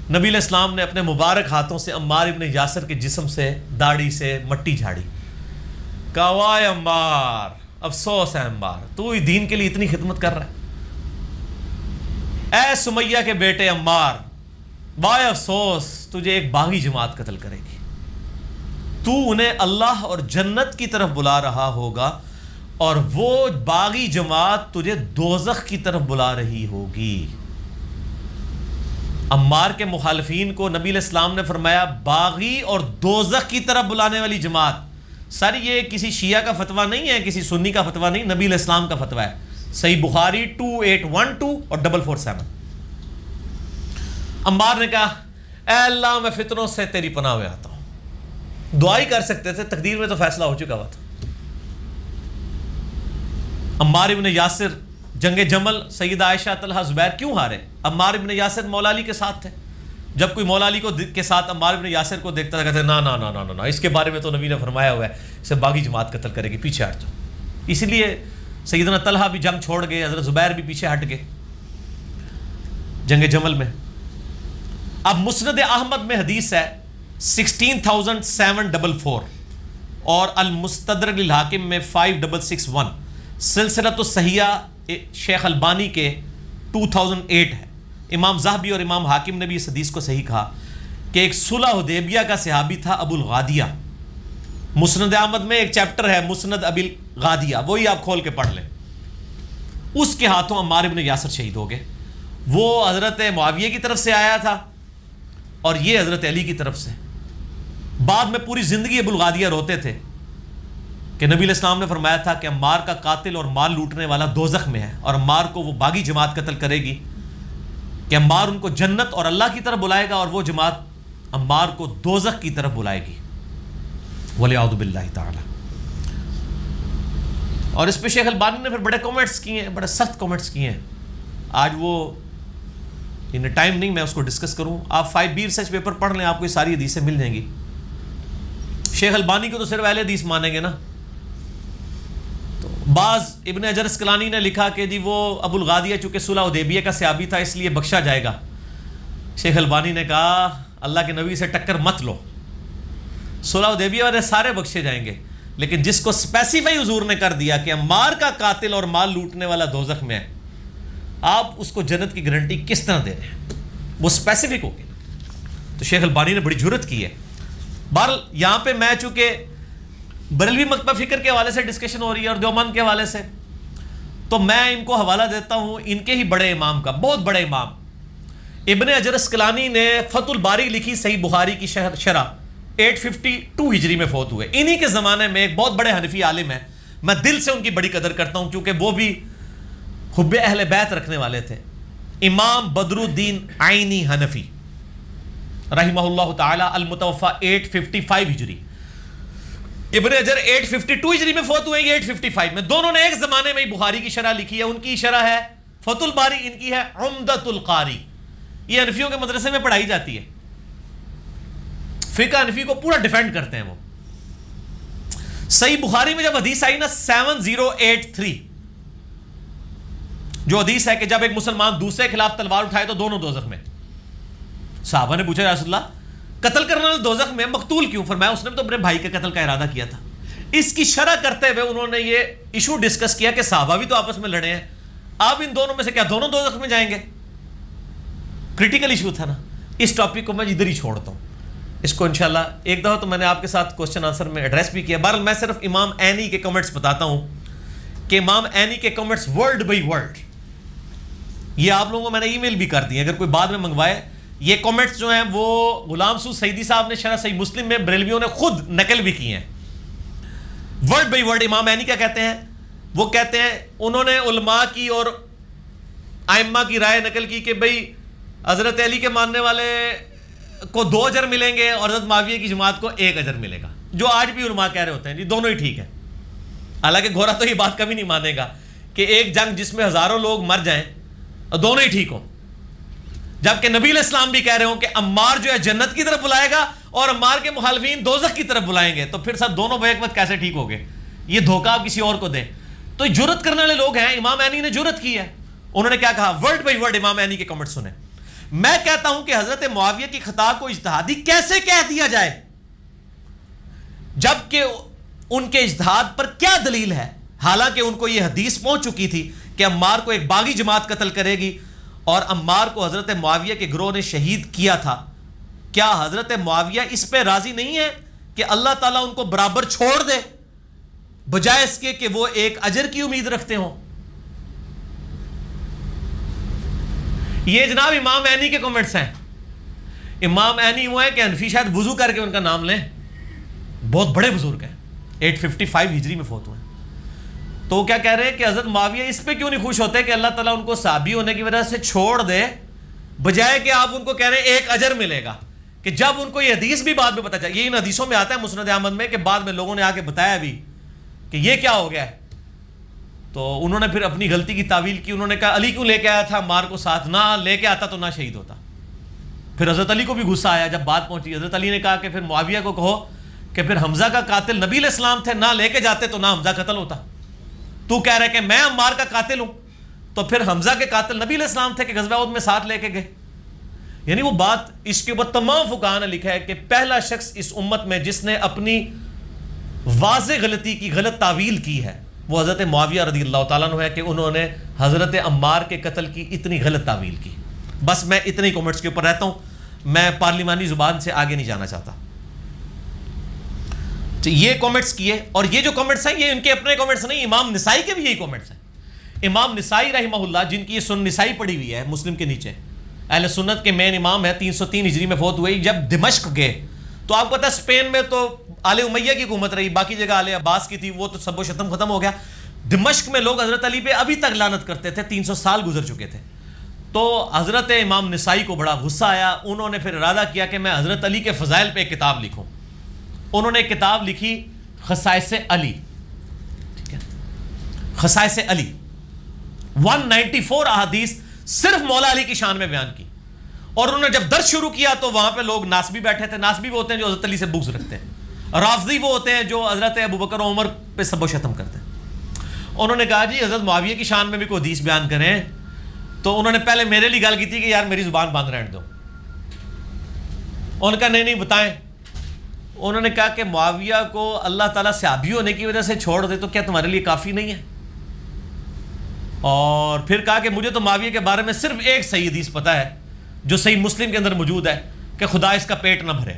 نبی علیہ السلام نے اپنے مبارک ہاتھوں سے عمار ابن یاسر کے جسم سے داڑھی سے مٹی جھاڑی. کہا وائے عمار افسوس ہے عمار تو ہی دین کے لیے اتنی خدمت کر رہا ہے. اے سمیہ کے بیٹے عمار وائے افسوس تجھے ایک باغی جماعت قتل کرے گی. تو انہیں اللہ اور جنت کی طرف بلا رہا ہوگا اور وہ باغی جماعت تجھے دوزخ کی طرف بلا رہی ہوگی. عمار کے مخالفین کو نبی علیہ السلام نے فرمایا باغی اور دوزخ کی طرف بلانے والی جماعت. سر یہ کسی شیعہ کا فتویٰ نہیں ہے کسی سنی کا فتویٰ نہیں نبی علیہ السلام کا فتویٰ ہے. صحیح بخاری 2812 اور 447. عمار نے کہا اے اللہ میں فتنوں سے تیری پناہ میں آتا ہوں. دعا ہی کر سکتے تھے تقدیر میں تو فیصلہ ہو چکا ہوا تھا. عمار ابن یاسر جنگ جمل سیدہ عائشہ طلحہ زبیر کیوں ہارے؟ عمار ابن یاسر مولا علی کے ساتھ تھے. جب کوئی مولا علی کے ساتھ عمار ابن یاسر کو دیکھتا تھا کہتے نا نا نا نا نا اس کے بارے میں تو نبی نے فرمایا ہوا ہے اسے باغی جماعت قتل کرے گی پیچھے ہٹ جاؤ. اس لیے سیدنا طلحہ بھی جنگ چھوڑ گئے حضرت زبیر بھی پیچھے ہٹ گئے جنگ جمل میں. اب مسند احمد میں حدیث ہے 16744 اور المستدرک للحاکم میں 5661. سلسلۃ الصحیحہ شیخ البانی کے 2008 ہے. امام ذہبی اور امام حاکم نے بھی اس حدیث کو صحیح کہا کہ ایک صلح حدیبیہ کا صحابی تھا ابو الغادیہ. مسند احمد میں ایک چیپٹر ہے مسند ابی الغادیہ وہی آپ کھول کے پڑھ لیں. اس کے ہاتھوں عمار ابن یاسر شہید ہو گئے. وہ حضرت معاویہ کی طرف سے آیا تھا اور یہ حضرت علی کی طرف سے. بعد میں پوری زندگی ابو الغادیہ روتے تھے کہ نبی علیہ السلام نے فرمایا تھا کہ عمار کا قاتل اور مال لوٹنے والا دوزخ میں ہے اور عمار کو وہ باغی جماعت قتل کرے گی کہ عمار ان کو جنت اور اللہ کی طرف بلائے گا اور وہ جماعت عمار کو دوزخ کی طرف بلائے گی. وَلِعَوْذُ بِاللَّهِ تعالی. اور اس پہ شیخ البانی نے پھر بڑے کومنٹس کیے ہیں بڑے سخت کومنٹس کیے ہیں. آج وہ انہیں ٹائم نہیں میں اس کو ڈسکس کروں. آپ 5B ریسرچ پیپر پڑھ لیں آپ کو یہ ساری حدیثیں مل جائیں گی. شیخ البانی کو تو صرف اہل حدیث مانیں گے نا. تو بعض ابن حجر اسقلانی نے لکھا کہ جی وہ ابو الغادیہ چونکہ صلح حدیبیہ کا صحابی تھا اس لیے بخشا جائے گا. شیخ البانی نے کہا اللہ کے نبی سے ٹکر مت لو. صلح حدیبیہ والے سارے بخشے جائیں گے لیکن جس کو اسپیسیفائی حضور نے کر دیا کہ عمار کا قاتل اور مال لوٹنے والا دوزخ میں ہے آپ اس کو جنت کی گارنٹی کس طرح دے رہے ہیں وہ اسپیسیفک ہوگی. تو شیخ البانی نے بڑی جرت کی ہے. بہرحال یہاں پہ میں چونکہ بریلوی مکتبہ فکر کے حوالے سے ڈسکشن ہو رہی ہے اور دیوبند کے حوالے سے تو میں ان کو حوالہ دیتا ہوں ان کے ہی بڑے امام کا بہت بڑے امام ابن حجر اسقلانی نے فتح الباری لکھی صحیح بخاری کی شرح 852 ہجری میں فوت ہوئے. انہی کے زمانے میں ایک بہت بڑے حنفی عالم ہیں میں دل سے ان کی بڑی قدر کرتا ہوں کیونکہ وہ بھی حب اہل بیت رکھنے والے تھے. امام بدر الدین عینی حنفی رحمہ اللہ تعالی المتوفى 855 ہجری. ابن حجر 852 ہجری میں فوت ہوئے 855 میں. دونوں نے ایک زمانے میں ہی بخاری کی شرح لکھی ہے. ان کی شرح ہے فتح الباری ان کی ہے عمدۃ القاری. یہ حنفیوں کے مدرسے میں پڑھائی جاتی ہے. فقہ حنفی کو پورا ڈیفینڈ کرتے ہیں وہ. صحیح بخاری میں جب حدیث آئی نا 7083 جو حدیث ہے کہ جب ایک مسلمان دوسرے کے خلاف تلوار اٹھائے تو دونوں دوزخ میں. صحابہ نے پوچھا یا رسول اللہ قتل کرنے والا دوزخ میں مقتول کیوں؟ فرمایا اس نے تو اپنے بھائی کے قتل کا ارادہ کیا تھا. اس کی شرح کرتے ہوئے انہوں نے یہ ایشو ڈسکس کیا کہ صحابہ بھی تو آپس میں لڑے ہیں، اب ان دونوں میں سے کیا دونوں دوزخ میں جائیں گے؟ کریٹیکل ایشو تھا نا. اس ٹاپک کو میں ادھر ہی چھوڑتا ہوں. اس کو انشاءاللہ ایک دفعہ تو میں نے آپ کے ساتھ کوسچن آنسر میں ایڈریس بھی کیا. بہرحال میں صرف امام عینی کے کمنٹس بتاتا ہوں کہ امام عینی کے کمنٹس ورڈ بائی ورڈ، یہ آپ لوگوں کو میں نے ای میل بھی کر دی، اگر کوئی بعد میں منگوائے. یہ کمنٹس جو ہیں وہ غلام سعود سعیدی صاحب نے شرح صحیح مسلم میں بریلویوں نے خود نقل بھی کی ہیں. ورڈ بائی ورڈ امام عینی کیا کہتے ہیں؟ وہ کہتے ہیں انہوں نے علماء کی اور ائمہ کی رائے نقل کی کہ بھئی حضرت علی کے ماننے والے کو 2 اجر ملیں گے اور حضرت معاویہ کی جماعت کو 1 اجر ملے گا، جو آج بھی علماء کہہ رہے ہوتے ہیں جی دونوں ہی ٹھیک ہیں. حالانکہ گھوڑا تو یہ بات کبھی نہیں مانے گا کہ ایک جنگ جس میں ہزاروں لوگ مر جائیں اور دونوں ہی ٹھیک ہوں، جبکہ نبی علیہ السلام بھی کہہ رہے ہوں کہ عمار جو ہے جنت کی طرف بلائے گا اور عمار کے مخالفین دوزخ کی طرف بلائیں گے، تو پھر سب دونوں بیک وقت کیسے ٹھیک ہو گئے؟ یہ دھوکہ آپ کسی اور کو دیں. تو یہ جرت کرنے والے لوگ ہیں. امام عینی نے جرت کی ہے. انہوں نے کیا کہا؟ ورڈ بائی ورڈ امام عینی کے کمنٹ سنیں. میں کہتا ہوں کہ حضرت معاویہ کی خطا کو اجتہادی کیسے کہہ دیا جائے جبکہ ان کے اجتہاد پر کیا دلیل ہے؟ حالانکہ ان کو یہ حدیث پہنچ چکی تھی کہ عمار کو ایک باغی جماعت قتل کرے گی اور عمار کو حضرت معاویہ کے گروہ نے شہید کیا تھا. کیا حضرت معاویہ اس پہ راضی نہیں ہے کہ اللہ تعالیٰ ان کو برابر چھوڑ دے بجائے اس کے کہ وہ 1 اجر کی امید رکھتے ہوں؟ یہ جناب امام عینی کے کمنٹس ہیں. امام عینی وہ ہیں کہ حنفی شاید وضو کر کے ان کا نام لیں، بہت بڑے بزرگ ہیں، 855 ہجری میں فوت ہوئے. تو وہ کیا کہہ رہے ہیں کہ حضرت معاویہ اس پہ کیوں نہیں خوش ہوتے کہ اللہ تعالیٰ ان کو صحابی ہونے کی وجہ سے چھوڑ دے بجائے کہ آپ ان کو کہہ رہے ہیں 1 اجر ملے گا. کہ جب ان کو یہ حدیث بھی بعد میں پتہ چلا، یہ ان حدیثوں میں آتا ہے مسند احمد میں کہ بعد میں لوگوں نے آ کے بتایا بھی کہ یہ کیا ہو گیا ہے، تو انہوں نے پھر اپنی غلطی کی تعویل کی. انہوں نے کہا علی کیوں لے کے آیا تھا عمار کو ساتھ؟ نہ لے کے آتا تو نہ شہید ہوتا. پھر حضرت علی کو بھی غصہ آیا جب بات پہنچی. حضرت علی نے کہا کہ پھر معاویہ کو کہو کہ پھر حمزہ کا قاتل نبی علیہ السلام تھے، نہ لے کے جاتے تو نہ حمزہ قتل ہوتا. تو کہہ رہے کہ میں عمار کا قاتل ہوں، تو پھر حمزہ کے قاتل نبی علیہ السلام تھے کہ غزوہ احد میں ساتھ لے کے گئے. یعنی وہ بات اس کے اوپر تمام فقہاء نے لکھا ہے کہ پہلا شخص اس امت میں جس نے اپنی واضح غلطی کی غلط تعویل کی ہے وہ حضرت معاویہ رضی اللہ تعالیٰ عنہ ہے کہ انہوں نے حضرت عمار کے قتل کی اتنی غلط تعویل کی. بس میں اتنے کمنٹس کے اوپر رہتا ہوں، میں پارلیمانی زبان سے آگے نہیں جانا چاہتا. یہ کمنٹس کیے، اور یہ جو کمنٹس ہیں یہ ان کے اپنے کمنٹس نہیں، امام نسائی کے بھی یہی کمنٹس ہیں. امام نسائی رحمہ اللہ جن کی یہ سنن نسائی پڑھی ہوئی ہے مسلم کے نیچے، اہل سنت کے مین امام ہے، 303 ہجری میں فوت ہوئی. جب دمشق گئے تو آپ کو پتا ہے اسپین میں تو آل امیہ کی حکومت رہی، باقی جگہ آل عباس کی تھی، وہ تو سب و شتم ختم ہو گیا. دمشق میں لوگ حضرت علی پہ ابھی تک لعنت کرتے تھے، 300 سال گزر چکے تھے. تو حضرت امام نسائی کو بڑا غصہ آیا. انہوں نے پھر ارادہ کیا کہ میں حضرت علی کے فضائل پہ ایک کتاب لکھوں. انہوں نے ایک کتاب لکھی خصائص علی. ٹھیک ہے، خصائص علی 194 احادیث صرف مولا علی کی شان میں بیان کی. اور انہوں نے جب درس شروع کیا تو وہاں پہ لوگ ناسبی بیٹھے تھے. ناسبی وہ ہوتے ہیں جو حضرت علی سے بغض رکھتے ہیں، رافضی وہ ہوتے ہیں جو حضرت ابوبکر و عمر پہ سب و شتم کرتے ہیں. انہوں نے کہا جی حضرت معاویہ کی شان میں بھی کوئی حدیث بیان کریں. تو انہوں نے پہلے میرے لیے گل کی تھی کہ یار میری زبان بند رہنے دو. انہوں نے کہا نہیں بتائیں. انہوں نے کہا کہ معاویہ کو اللہ تعالیٰ صحابی ہونے کی وجہ سے چھوڑ دے تو کیا تمہارے لیے کافی نہیں ہے؟ اور پھر کہا کہ مجھے تو معاویہ کے بارے میں صرف ایک صحیح حدیث پتہ ہے جو صحیح مسلم کے اندر موجود ہے کہ خدا اس کا پیٹ نہ بھرے.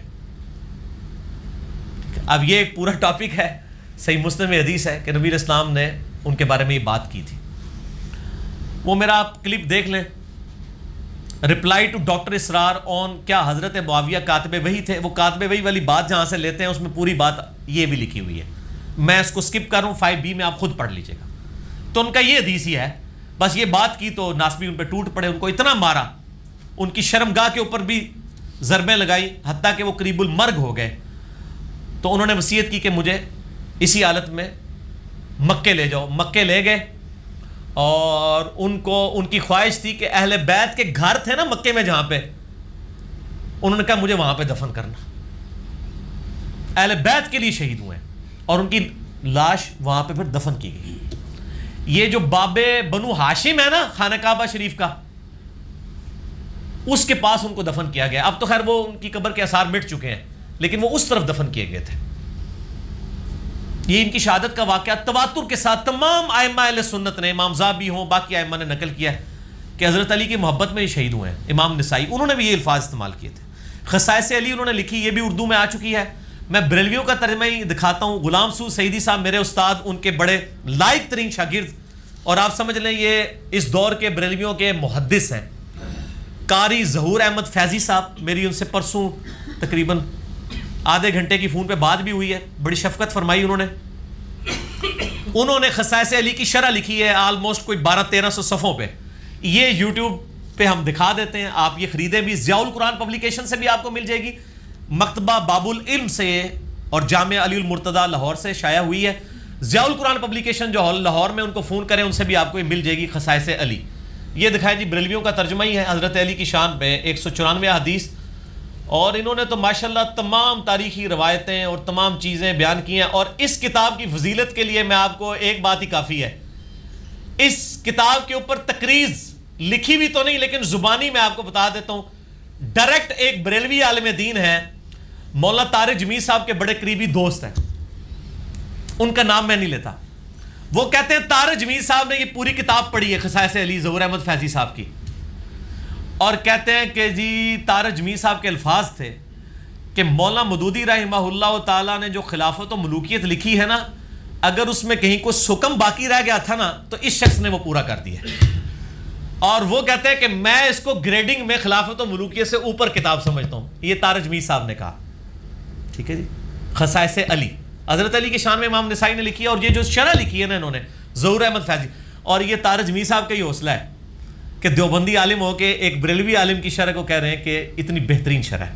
اب یہ ایک پورا ٹاپک ہے، صحیح مسلم میں حدیث ہے کہ نبی علیہ السلام نے ان کے بارے میں یہ بات کی تھی. وہ میرا آپ کلپ دیکھ لیں، رپلائی ٹو ڈاکٹر اسرار آن کیا حضرت معاویہ کاتب وحی تھے. وہ کاتب وحی والی بات جہاں سے لیتے ہیں اس میں پوری بات یہ بھی لکھی ہوئی ہے. میں اس کو سکپ کر رہا ہوں، 5B میں آپ خود پڑھ لیجیے گا. تو ان کا یہ حدیث ہی ہے. بس یہ بات کی تو ناسبی ان پہ ٹوٹ پڑے، ان کو اتنا مارا، ان کی شرمگاہ کے اوپر بھی ضربیں لگائی، حتیٰ کہ وہ قریب المرگ ہو گئے. تو انہوں نے وصیت کی کہ مجھے اسی حالت میں مکے لے جاؤ. مکے لے گئے اور ان کی خواہش تھی کہ اہل بیت کے گھر تھے نا مکے میں جہاں پہ، انہوں نے کہا مجھے وہاں پہ دفن کرنا. اہل بیت کے لیے شہید ہوئے اور ان کی لاش وہاں پہ پھر دفن کی گئی. یہ جو باب بنو ہاشم ہے نا خانہ کعبہ شریف کا، اس کے پاس ان کو دفن کیا گیا. اب تو خیر وہ ان کی قبر کے آثار مٹ چکے ہیں، لیکن وہ اس طرف دفن کیے گئے تھے. یہ ان کی شہادت کا واقعہ تواتر کے ساتھ تمام ائمہ اہل سنت نے، امام زابی ہوں باقی ائمہ نے نقل کیا ہے کہ حضرت علی کی محبت میں یہ شہید ہوئے ہیں. امام نسائی انہوں نے بھی یہ الفاظ استعمال کیے تھے. خصائص علی انہوں نے لکھی، یہ بھی اردو میں آ چکی ہے. میں بریلویوں کا ترجمہ ہی دکھاتا ہوں. غلام سعود سعیدی صاحب میرے استاد، ان کے بڑے لائق ترین شاگرد، اور آپ سمجھ لیں یہ اس دور کے بریلویوں کے محدث ہیں. قاری ظہور احمد فیضی صاحب، میری ان سے پرسوں تقریباً آدھے گھنٹے کی فون پہ بات بھی ہوئی ہے. بڑی شفقت فرمائی انہوں نے خصائص علی کی شرح لکھی ہے آلموسٹ کوئی 1200-1300 صفحوں پہ. یہ یوٹیوب پہ ہم دکھا دیتے ہیں، آپ یہ خریدیں بھی. ضیاء القرآن پبلیکیشن سے بھی آپ کو مل جائے گی، مکتبہ باب العلم سے اور جامعہ علی المرتضیٰ لاہور سے شائع ہوئی ہے. ضیاء القرآن پبلیکیشن جو لاہور میں، ان کو فون کریں، ان سے بھی آپ کو یہ مل جائے گی خصائص علی. یہ دکھائے جی بریلویوں کا ترجمہ ہی ہے حضرت علی کی شان پہ 194 حدیث. اور انہوں نے تو ماشاءاللہ تمام تاریخی روایتیں اور تمام چیزیں بیان کی ہیں. اور اس کتاب کی فضیلت کے لیے میں آپ کو ایک بات ہی کافی ہے، اس کتاب کے اوپر تقریض لکھی بھی تو نہیں لیکن زبانی میں آپ کو بتا دیتا ہوں. ڈائریکٹ ایک بریلوی عالم دین ہے، مولا طارق جمیل صاحب کے بڑے قریبی دوست ہیں، ان کا نام میں نہیں لیتا. وہ کہتے ہیں طارق جمیل صاحب نے یہ پوری کتاب پڑھی ہے خصائص علی ظہور احمد فیضی صاحب کی، اور کہتے ہیں کہ جی طارق جمیل صاحب کے الفاظ تھے کہ مولانا مودودی رحمہ اللہ تعالیٰ نے جو خلافت و ملوکیت لکھی ہے نا، اگر اس میں کہیں کوئی سکم باقی رہ گیا تھا نا تو اس شخص نے وہ پورا کر دیا. اور وہ کہتے ہیں کہ میں اس کو گریڈنگ میں خلافت و ملوکیت سے اوپر کتاب سمجھتا ہوں. یہ طارق جمیل صاحب نے کہا. ٹھیک ہے جی. خصائص علی حضرت علی کی شان میں امام نسائی نے لکھی ہے، اور یہ جو شرح لکھی ہے نا انہوں نے ظہور احمد فیضی، اور یہ طارق جمیل صاحب کا ہی حوصلہ ہے کہ دیوبندی عالم ہو کے ایک بریلوی عالم کی شرح کو کہہ رہے ہیں کہ اتنی بہترین شرح ہے.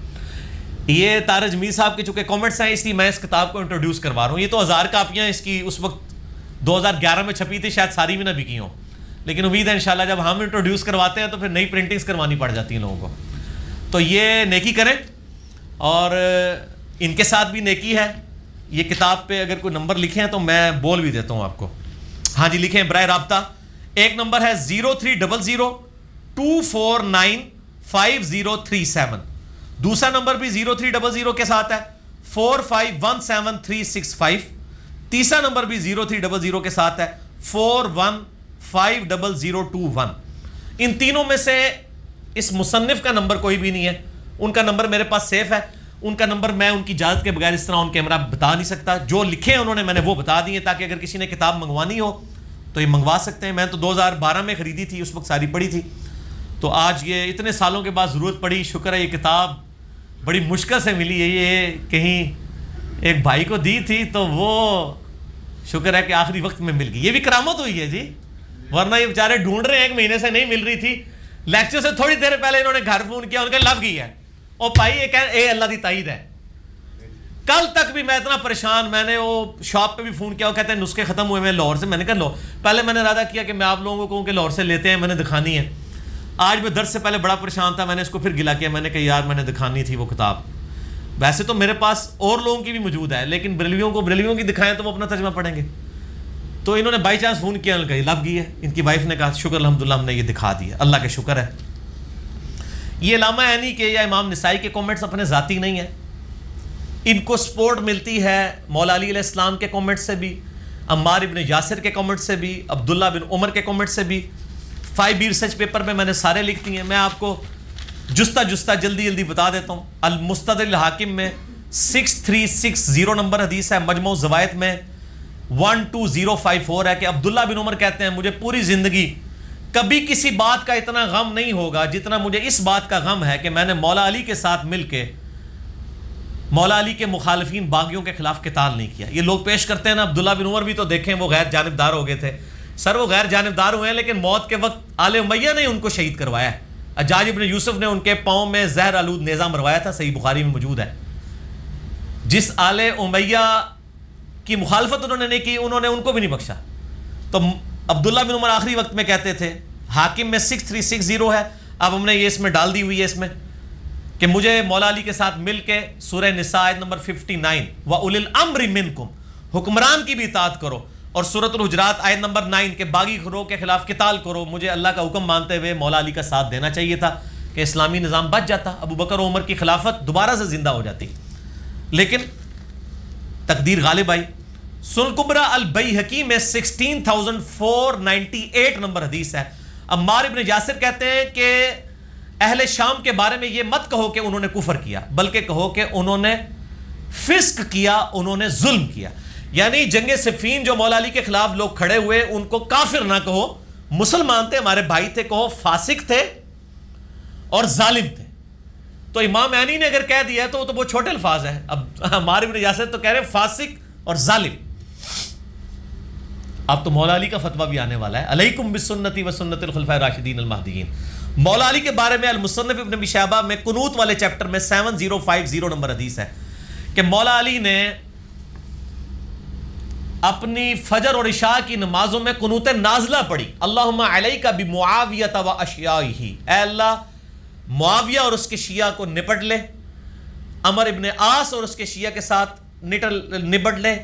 یہ طارق جمیل صاحب کے چونکہ کامنٹس ہیں اس لیے میں اس کتاب کو انٹروڈیوس کروا رہا ہوں. یہ تو 1000 کاپیاں اس کی اس وقت 2011 میں چھپی تھی، شاید ساری بھی نہ بکی ہوں، لیکن امید ہے انشاءاللہ جب ہم انٹروڈیوس کرواتے ہیں تو پھر نئی پرنٹنگز کروانی پڑ جاتی ہیں لوگوں کو. تو یہ نیکی کریں، اور ان کے ساتھ بھی نیکی ہے. یہ کتاب پہ اگر کوئی نمبر لکھیں تو میں بول بھی دیتا ہوں آپ کو. ہاں جی لکھیں برائے رابطہ. ایک نمبر ہے 030024955037. دوسرا نمبر بھی 0300 کے ساتھ ہے 45173665. تیسرا نمبر بھی 0300 کے ساتھ ہے 41500021. ان تینوں میں سے اس مصنف کا نمبر کوئی بھی نہیں ہے. ان کا نمبر میرے پاس سیف ہے. ان کا نمبر میں ان کی اجازت کے بغیر اس طرح ان کیمرہ بتا نہیں سکتا. جو لکھے انہوں نے میں نے وہ بتا دیے تاکہ اگر کسی نے کتاب منگوانی ہو تو یہ منگوا سکتے ہیں. میں تو 2012 میں خریدی تھی، اس وقت ساری پڑھی تھی. تو آج یہ اتنے سالوں کے بعد ضرورت پڑی. شکر ہے یہ کتاب بڑی مشکل سے ملی ہے. یہ کہیں ایک بھائی کو دی تھی تو وہ شکر ہے کہ آخری وقت میں مل گئی. یہ بھی کرامت ہوئی ہے جی، ورنہ یہ بیچارے ڈھونڈ رہے ہیں، 1 مہینے سے نہیں مل رہی تھی. لیکچر سے تھوڑی دیر پہلے انہوں نے گھر فون کیا، ان کا لب گئی ہے. او بھائی یہ کہہ اے اللہ دی تائید ہے. کل تک بھی میں اتنا پریشان، میں نے وہ شاپ پہ بھی فون کیا، وہ کہتے ہیں نسخے ختم ہوئے میں لاہور سے. میں نے کہا لو، پہلے میں نے ارادہ کیا کہ میں آپ لوگوں کو کہوں کہ لاہور سے لیتے ہیں، میں نے دکھانی ہے. آج میں درس سے پہلے بڑا پریشان تھا، میں نے اس کو پھر گلا کیا. میں نے کہا یار میں نے دکھانی تھی وہ کتاب. ویسے تو میرے پاس اور لوگوں کی بھی موجود ہے، لیکن بریلویوں کی دکھائیں تو وہ اپنا ترجمہ پڑھیں گے. تو انہوں نے بائی چانس فون کیا، انہوں نے کہا لب گئی ہے. ان کی وائف نے کہا شکر الحمدللہ ہم نے یہ دکھا دیا، اللہ کا شکر ہے. یہ علامہ عینی کے یا امام نسائی کے کامنٹس اپنے ذاتی نہیں ہیں. ان کو سپورٹ ملتی ہے مولا علی علیہ السلام کے کامنٹ سے بھی، عمار ابن یاسر کے کامنٹ سے بھی، عبداللہ بن عمر کے کامنٹ سے بھی. 5B ریسرچ پیپر میں نے سارے لکھ دیے ہیں. میں آپ کو جستا جلدی بتا دیتا ہوں. المستدرک الحاکم میں 6360 نمبر حدیث ہے. مجموع الزوائد میں 12054 ہے کہ عبداللہ بن عمر کہتے ہیں مجھے پوری زندگی کبھی کسی بات کا اتنا غم نہیں ہوگا جتنا مجھے اس بات کا غم ہے کہ میں نے مولا علی کے ساتھ مل کے مولا علی کے مخالفین باغیوں کے خلاف قتال نہیں کیا. یہ لوگ پیش کرتے ہیں نا، عبداللہ بن عمر بھی تو دیکھیں وہ غیر جانبدار ہو گئے تھے. سر وہ غیر جانبدار ہوئے ہیں لیکن موت کے وقت آل امیہ نے ان کو شہید کروایا ہے. حجاج ابن یوسف نے ان کے پاؤں میں زہر آلود نیزہ مروایا تھا، صحیح بخاری میں موجود ہے. جس آل امیہ کی مخالفت انہوں نے نہیں کی، انہوں نے ان کو بھی نہیں بخشا. تو عبداللہ بن عمر آخری وقت میں کہتے تھے، حاکم میں 6360 ہے، اب ہم نے یہ اس میں ڈال دی ہوئی ہے اس میں، کہ مجھے مولا علی کے ساتھ مل کے سورہ نساء آیت نمبر 59 وَأُولِي الْأَمْرِ مِنْكُمْ، حکمران کی بھی اطاعت کرو، اور سورۃ الحجرات آیت نمبر 9 کے باغی گروہ کے خلاف قتال کرو. مجھے اللہ کا حکم مانتے ہوئے مولا علی کا ساتھ دینا چاہیے تھا کہ اسلامی نظام بچ جاتا، ابو بکر و عمر کی خلافت دوبارہ سے زندہ ہو جاتی. لیکن تقدیر غالب آئی. سنن کبریٰ البیہقی میں 16498 نمبر حدیث ہے. عمار ابن یاسر کہتے ہیں کہ اہل شام کے بارے میں یہ مت کہو کہ انہوں نے کفر کیا، بلکہ کہو کہ انہوں نے فسق کیا، انہوں نے ظلم کیا. یعنی جنگ صفین جو مولا علی کے خلاف لوگ کھڑے ہوئے ان کو کافر نہ کہو، مسلمان تھے، ہمارے بھائی تھے، کہو فاسق تھے اور ظالم تھے. تو امام عینی نے اگر کہہ دیا ہے تو وہ بہت چھوٹے الفاظ ہیں. اب ہمارے ابن یاسر تو کہہ رہے ہیں فاسق اور ظالم. اب تو مولا علی کا فتویٰ بھی آنے والا ہے، علیکم بسنتی و سنت الخلفاء الراشدین المہدیین. مولا علی کے بارے میں المصنف ابن ابی شیبہ میں قنوت والے چیپٹر میں 7050 نمبر حدیث ہے کہ مولا علی نے اپنی فجر اور عشاء کی نمازوں میں قنوت نازلہ پڑھی. اللہم علیک بمعاویہ و اشیائہ، اے اللہ معاویہ اور اس کے شیعہ کو نپٹ لے، عمر ابن عاص اور اس کے شیعہ کے ساتھ نپٹ لے،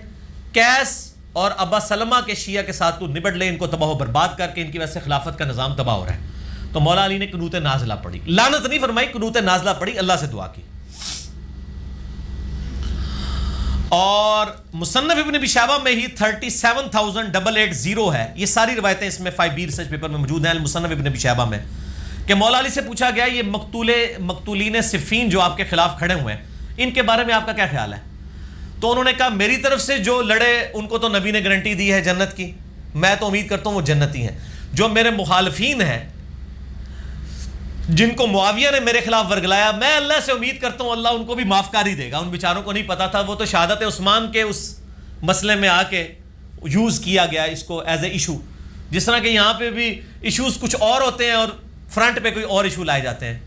قیس اور ابا سلمہ کے شیعہ کے ساتھ تو نپٹ لے، ان کو تباہ و برباد کر کے ان کی وجہ سے خلافت کا نظام تباہ ہو رہا ہے. تو مولا علی نے قنوت نازلہ پڑھی، لعنت نہیں فرمائی، قنوت نازلہ پڑھی، اللہ سے دعا کی. اور مصنف ابن ابی شیبہ میں ہی 37880 ہے. یہ ساری روایتیں اس میں 5B ریسرچ پیپر میں موجود ہیں المصنف ابن ابی شیبہ میں، کہ مولا علی سے پوچھا گیا یہ مقتولین صفین جو آپ کے خلاف کھڑے ہوئے ہیں ان کے بارے میں آپ کا کیا خیال ہے؟ تو انہوں نے کہا میری طرف سے جو لڑے ان کو تو نبی نے گارنٹی دی ہے جنت کی، میں تو امید کرتا ہوں وہ جنتی ہیں. جو میرے مخالفین ہیں جن کو معاویہ نے میرے خلاف ورگلایا، میں اللہ سے امید کرتا ہوں اللہ ان کو بھی معاف کر ہی دے گا. ان بیچاروں کو نہیں پتا تھا، وہ تو شہادت عثمان کے اس مسئلے میں آ کے یوز کیا گیا اس کو ایز اے ایشو، جس طرح کہ یہاں پہ بھی ایشوز کچھ اور ہوتے ہیں اور فرنٹ پہ کوئی اور ایشو لائے جاتے ہیں.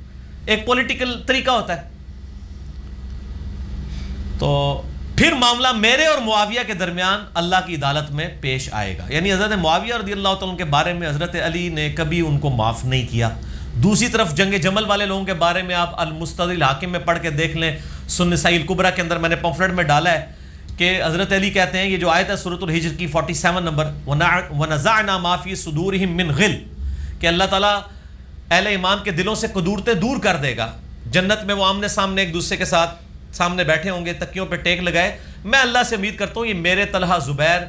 ایک پولیٹیکل طریقہ ہوتا ہے. تو پھر معاملہ میرے اور معاویہ کے درمیان اللہ کی عدالت میں پیش آئے گا. یعنی حضرت معاویہ رضی اللہ تعالیٰ کے بارے میں حضرت علی نے کبھی ان کو معاف نہیں کیا. دوسری طرف جنگ جمل والے لوگوں کے بارے میں آپ المستدرک الحاکم میں پڑھ کے دیکھ لیں، سنن نسائی الکبریٰ کے اندر میں نے پمفلٹ میں ڈالا ہے کہ حضرت علی کہتے ہیں، یہ جو آیت ہے سورۃ الحجر کی 47 نمبر، وَنَزَعْنَا مَا فِي صُدُورِهِم مِّن غِلٍّ، کہ اللہ تعالیٰ اہل ایمان کے دلوں سے قدورتیں دور کر دے گا. جنت میں وہ آمنے سامنے ایک دوسرے کے ساتھ سامنے بیٹھے ہوں گے، تکیوں پہ ٹیک لگائے. میں اللہ سے امید کرتا ہوں یہ میرے طلحہ، زبیر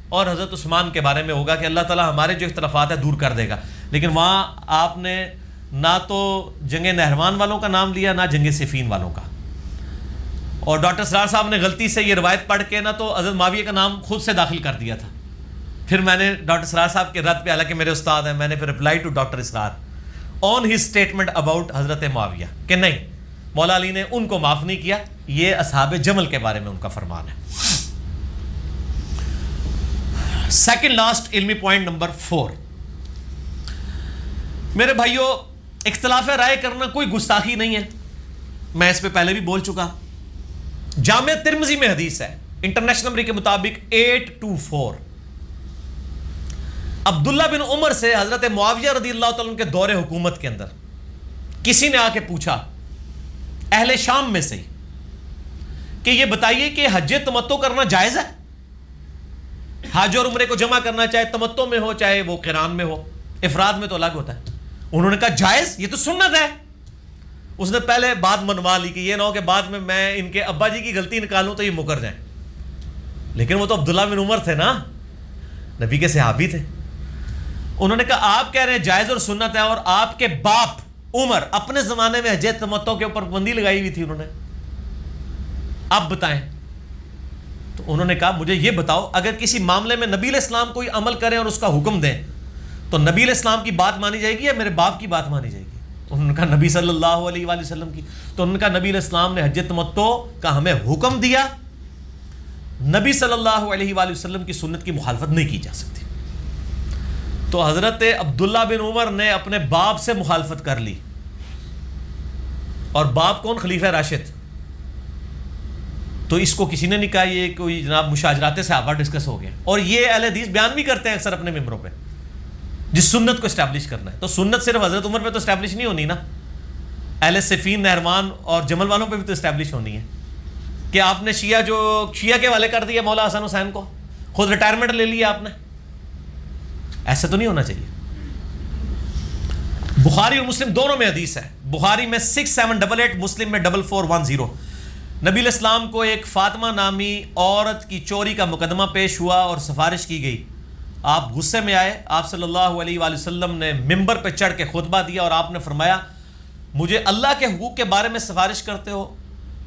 اور حضرت عثمان کے بارے میں ہوگا کہ اللہ تعالیٰ ہمارے جو اختلافات ہیں دور کر دے گا. لیکن وہاں آپ نے نہ تو جنگ نہروان والوں کا نام لیا نہ جنگ صفین والوں کا. اور ڈاکٹر اسرار صاحب نے غلطی سے یہ روایت پڑھ کے نہ تو حضرت معاویہ کا نام خود سے داخل کر دیا تھا. پھر میں نے ڈاکٹر اسرار صاحب کے رد پہ، حالانکہ میرے استاد ہیں، میں نے پھر reply to doctor Israr on his statement about حضرت معاویہ کہ نہیں، مولا علی نے ان کو معاف نہیں کیا، یہ اصحاب جمل کے بارے میں ان کا فرمان ہے. سیکنڈ لاسٹ علمی پوائنٹ نمبر 4. میرے بھائیوں، اختلاف رائے کرنا کوئی گستاخی نہیں ہے، میں اس پہ پہلے بھی بول چکا. جامع ترمذی میں حدیث ہے انٹرنیشنل نمبر کے مطابق 824، عبداللہ بن عمر سے حضرت معاویہ رضی اللہ تعالیٰ عنہ کے دور حکومت کے اندر کسی نے آ کے پوچھا اہل شام میں سے کہ یہ بتائیے کہ حج تمتع کرنا جائز ہے؟ حج اور عمرے کو جمع کرنا چاہے تمتع میں ہو چاہے وہ قران میں ہو، افراد میں تو الگ ہوتا ہے. انہوں نے کہا جائز، یہ تو سنت ہے. اس نے پہلے بات منوا لی کہ یہ نہ ہو کہ بعد میں ان کے ابا جی کی غلطی نکالوں تو یہ مکر جائیں. لیکن وہ تو عبداللہ بن عمر تھے نا، نبی کے صحابی تھے. انہوں نے کہا آپ کہہ رہے ہیں جائز اور سنت ہے، اور آپ کے باپ عمر اپنے زمانے میں حج تمتع کے اوپر پابندی لگائی ہوئی تھی انہوں نے، آپ بتائیں. تو انہوں نے کہا مجھے یہ بتاؤ، اگر کسی معاملے میں نبی علیہ السلام کوئی عمل کریں اور اس کا حکم دیں تو نبی علیہ السلام کی بات مانی جائے گی یا میرے باپ کی بات مانی جائے گی؟ انہوں نے کہا نبی صلی اللہ علیہ وآلہ وسلم کی. تو انہوں نے کہا نبی علیہ السلام نے حج تمتع کا ہمیں حکم دیا، نبی صلی اللہ علیہ وآلہ وسلم کی سنت کی مخالفت نہیں کی جا سکتی. تو حضرت عبداللہ بن عمر نے اپنے باپ سے مخالفت کر لی، اور باپ کون؟ خلیفہ راشد. تو اس کو کسی نے نہیں کہا یہ کوئی جناب مشاجرات صحابہ ڈسکس ہو گیا. اور یہ اہل حدیث بیان بھی کرتے ہیں اکثر اپنے ممبروں پہ جس سنت کو اسٹیبلش کرنا ہے. تو سنت صرف حضرت عمر پہ تو اسٹیبلش نہیں ہونی نا، اہل صفین، نہروان اور جمل والوں پہ بھی تو اسٹیبلش ہونی ہے. کہ آپ نے شیعہ کے حوالے کر دیا مولا حسن حسین کو، خود ریٹائرمنٹ لے لیا آپ نے، ایسا تو نہیں ہونا چاہیے. بخاری اور مسلم دونوں میں حدیث ہے. بخاری میں 6788، مسلم میں 4410. نبی علیہ السلام کو ایک فاطمہ نامی عورت کی چوری کا مقدمہ پیش ہوا اور سفارش کی گئی. آپ غصے میں آئے. آپ صلی اللہ علیہ وآلہ وسلم نے ممبر پہ چڑھ کے خطبہ دیا اور آپ نے فرمایا مجھے اللہ کے حقوق کے بارے میں سفارش کرتے ہو؟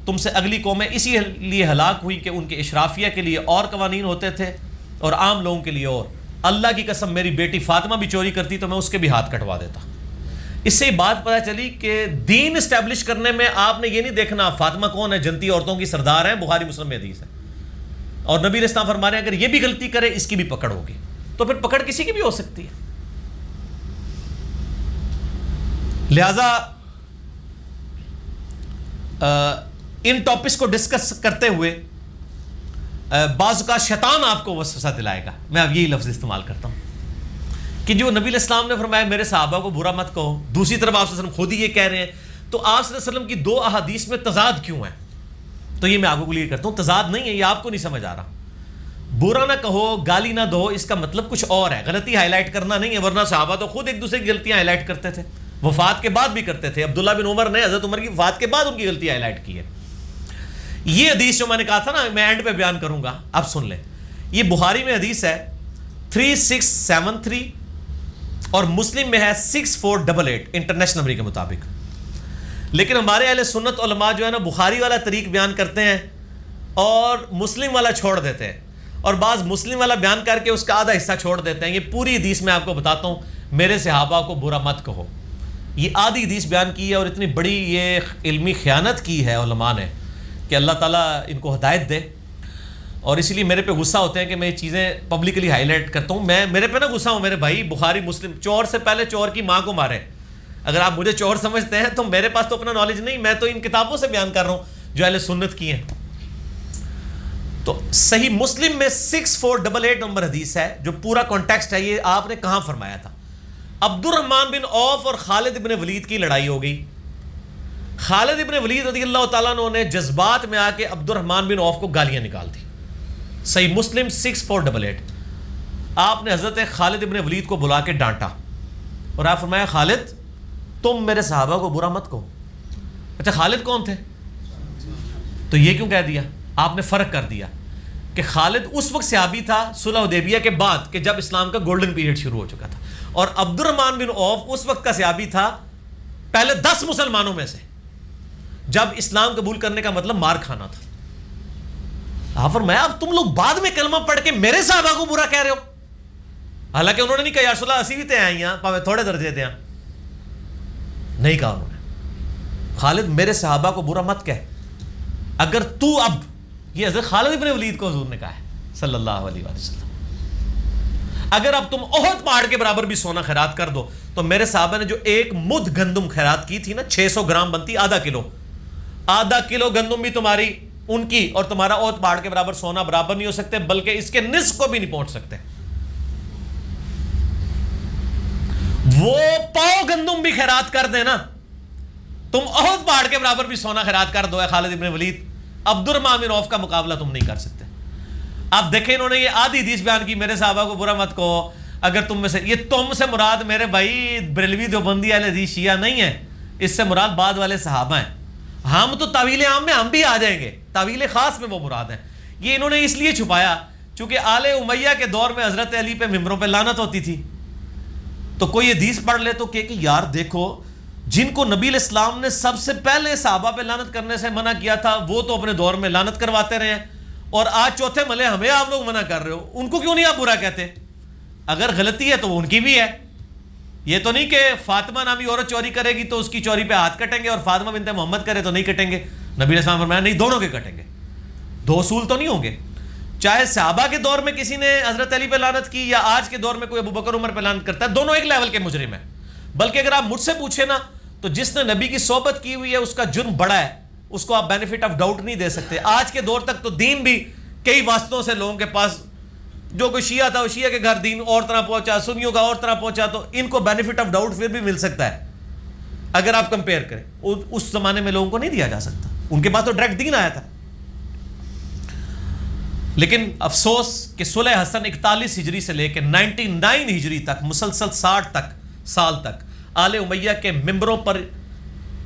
تم سے اگلی قومیں اسی لیے ہلاک ہوئی کہ ان کے اشرافیہ کے لیے اور قوانین ہوتے تھے اور عام لوگوں کے لیے اور. اللہ کی قسم میری بیٹی فاطمہ بھی چوری کرتی تو میں اس کے بھی ہاتھ کٹوا دیتا. اس سے بات پتہ چلی کہ دین اسٹیبلش کرنے میں آپ نے یہ نہیں دیکھنا فاطمہ کون ہے، جنتی عورتوں کی سردار ہیں، بخاری مسلم میں حدیث ہے. اور نبی علیہ السلام فرما رہے ہیں اگر یہ بھی غلطی کرے اس کی بھی پکڑ ہوگی. تو پھر پکڑ کسی کی بھی ہو سکتی ہے. لہذا ان ٹاپکس کو ڈسکس کرتے ہوئے بعض کا شیطان آپ کو وسوسہ دلائے گا. میں اب یہی لفظ استعمال کرتا ہوں کہ جو نبی علیہ السلام نے فرمایا میرے صحابہ کو برا مت کہو، دوسری طرف آپ صلی اللہ علیہ وسلم خود ہی یہ کہہ رہے ہیں، تو آپ صلی اللہ علیہ وسلم کی دو احادیث میں تضاد کیوں ہے؟ تو یہ میں آپ کو کلیئر کرتا ہوں. تضاد نہیں ہے، یہ آپ کو نہیں سمجھ آ رہا. برا نہ کہو، گالی نہ دو، اس کا مطلب کچھ اور ہے. غلطی ہائی لائٹ کرنا نہیں ہے، ورنہ صحابہ تو خود ایک دوسرے کی غلطیاں ہائی لائٹ کرتے تھے، وفات کے بعد بھی کرتے تھے. عبداللہ بن عمر نے حضرت عمر کی وفات کے بعد ان کی غلطی ہائی لائٹ کی ہے. یہ حدیث جو میں نے کہا تھا نا میں اینڈ پہ بیان کروں گا، اب سن لیں. یہ بخاری میں حدیث ہے 3673 اور مسلم میں ہے 6488 انٹرنیشنل نمبر کے مطابق. لیکن ہمارے اہل سنت علماء جو ہے نا بخاری والا طریق بیان کرتے ہیں اور مسلم والا چھوڑ دیتے ہیں، اور بعض مسلم والا بیان کر کے اس کا آدھا حصہ چھوڑ دیتے ہیں. یہ پوری حدیث میں آپ کو بتاتا ہوں، میرے صحابہ کو برا مت کہو. یہ آدھی حدیث بیان کی ہے اور اتنی بڑی یہ علمی خیانت کی ہے علماء نے کہ اللہ تعالیٰ ان کو ہدایت دے. اور اسی لیے میرے پہ غصہ ہوتے ہیں کہ میں یہ چیزیں پبلکلی ہائی لائٹ کرتا ہوں. میرے پہ نہ غصہ ہوں میرے بھائی. بخاری مسلم چور سے پہلے چور کی ماں کو مارے. اگر آپ مجھے چور سمجھتے ہیں تو میرے پاس تو اپنا نالج نہیں، میں تو ان کتابوں سے بیان کر رہا ہوں جو اہل سنت کی ہیں. تو صحیح مسلم میں 6488 نمبر حدیث ہے جو پورا کانٹیکسٹ ہے. یہ آپ نے کہاں فرمایا تھا؟ عبد الرحمن بن عوف اور خالد بن ولید کی لڑائی ہو گئی. خالد بن ولید رضی اللہ تعالیٰ عنہ نے جذبات میں آ کے عبد الرحمن بن عوف کو گالیاں نکال دی. صحیح مسلم 6488. آپ نے حضرت خالد بن ولید کو بلا کے ڈانٹا اور آپ فرمایا خالد تم میرے صحابہ کو برا مت کہو. اچھا خالد کون تھے؟ تو یہ کیوں کہہ دیا؟ آپ نے فرق کر دیا کہ خالد اس وقت صحابی تھا صلح حدیبیہ کے بعد کہ جب اسلام کا گولڈن پیریڈ شروع ہو چکا تھا، اور عبد الرحمن بن عوف اس وقت کا صحابی تھا پہلے 10 مسلمانوں میں سے جب اسلام قبول کرنے کا مطلب مار کھانا تھا. آپ فرمایا اب تم لوگ بعد میں کلمہ پڑھ کے میرے صحابہ کو برا کہہ رہے ہو. حالانکہ انہوں نے نہیں کہا یا رسول اللہ اسی بھی تے آئی ہیں پاوے تھوڑے درجے دیں، نہیں کہا انہوں نے. خالد میرے صحابہ کو برا مت کہہ. اگر تو اب یہ حضرت خالد بن ولید کو حضور نے کہا ہے صلی اللہ علیہ وسلم، اگر اب تم احد پہاڑ کے برابر بھی سونا خیرات کر دو تو میرے صحابہ نے جو ایک مد گندم خیرات کی تھی نا 600 گرام بنتی، آدھا کلو گندم بھی تمہاری ان کی اور تمہارا احد پہاڑ کے برابر سونا برابر نہیں ہو سکتے، بلکہ اس کے نصف کو بھی نہیں پہنچ سکتے. وہ پاؤ گندم بھی خیرات کر دینا، تم احد پہاڑ کے برابر بھی سونا خیرات کر دو. ہے خالد بن ولید، عبد الرحمن بن عوف کا مقابلہ تم نہیں کر سکتے. اب دیکھیں انہوں نے یہ آدھی حدیث بیان کی میرے صحابہ کو برا مت کہو. اگر تم میں سے یہ تم سے مراد میرے بھائی بریلوی دیوبندی اہل حدیث شیعہ نہیں ہے، اس سے مراد بعد والے صحابہ ہیں. ہم تو تعویل عام میں ہم بھی آ جائیں گے، تعویل خاص میں وہ مراد ہیں. یہ انہوں نے اس لیے چھپایا چونکہ آل امیہ کے دور میں حضرت علی پہ ممبروں پہ لعنت ہوتی تھی. تو کوئی حدیث پڑھ لے تو کہ یار دیکھو جن کو نبی علیہ السلام نے سب سے پہلے صحابہ پہ لعنت کرنے سے منع کیا تھا وہ تو اپنے دور میں لعنت کرواتے رہے ہیں، اور آج چوتھے ملے ہمیں آپ لوگ منع کر رہے ہو. ان کو کیوں نہیں آپ برا کہتے؟ اگر غلطی ہے تو وہ ان کی بھی ہے. یہ تو نہیں کہ فاطمہ نامی عورت چوری کرے گی تو اس کی چوری پہ ہاتھ کٹیں گے اور فاطمہ بنت محمد کرے تو نہیں کٹیں گے. نبی علیہ السلام فرمایا نہیں، دونوں کے کٹیں گے. دو اصول تو نہیں ہوں گے. چاہے صحابہ کے دور میں کسی نے حضرت علی پہ لعنت کی یا آج کے دور میں کوئی ابو بکر عمر پہ لعنت کرتا ہے، دونوں ایک لیول کے مجرم ہیں. بلکہ اگر آپ مجھ سے پوچھیں نا تو جس نے نبی کی صحبت کی ہوئی ہے اس کا جرم بڑا ہے، اس کو آپ بینیفٹ آف ڈاؤٹ نہیں دے سکتے. آج کے دور تک تو دین بھی کئی واسطوں سے لوگوں کے پاس، جو کوئی شیعہ تھا وہ شیعہ کے گھر دین اور طرح پہنچا، سنیوں کا اور طرح پہنچا، تو ان کو بینیفٹ آف ڈاؤٹ پھر بھی مل سکتا ہے اگر آپ کمپیئر کریں. اس زمانے میں لوگوں کو نہیں دیا جا سکتا، ان کے پاس تو ڈائریکٹ دین آیا تھا. لیکن افسوس کہ صلح حسن 41 ہجری سے لے کے 99 ہجری تک مسلسل 60 سال تک آل امیہ کے ممبروں پر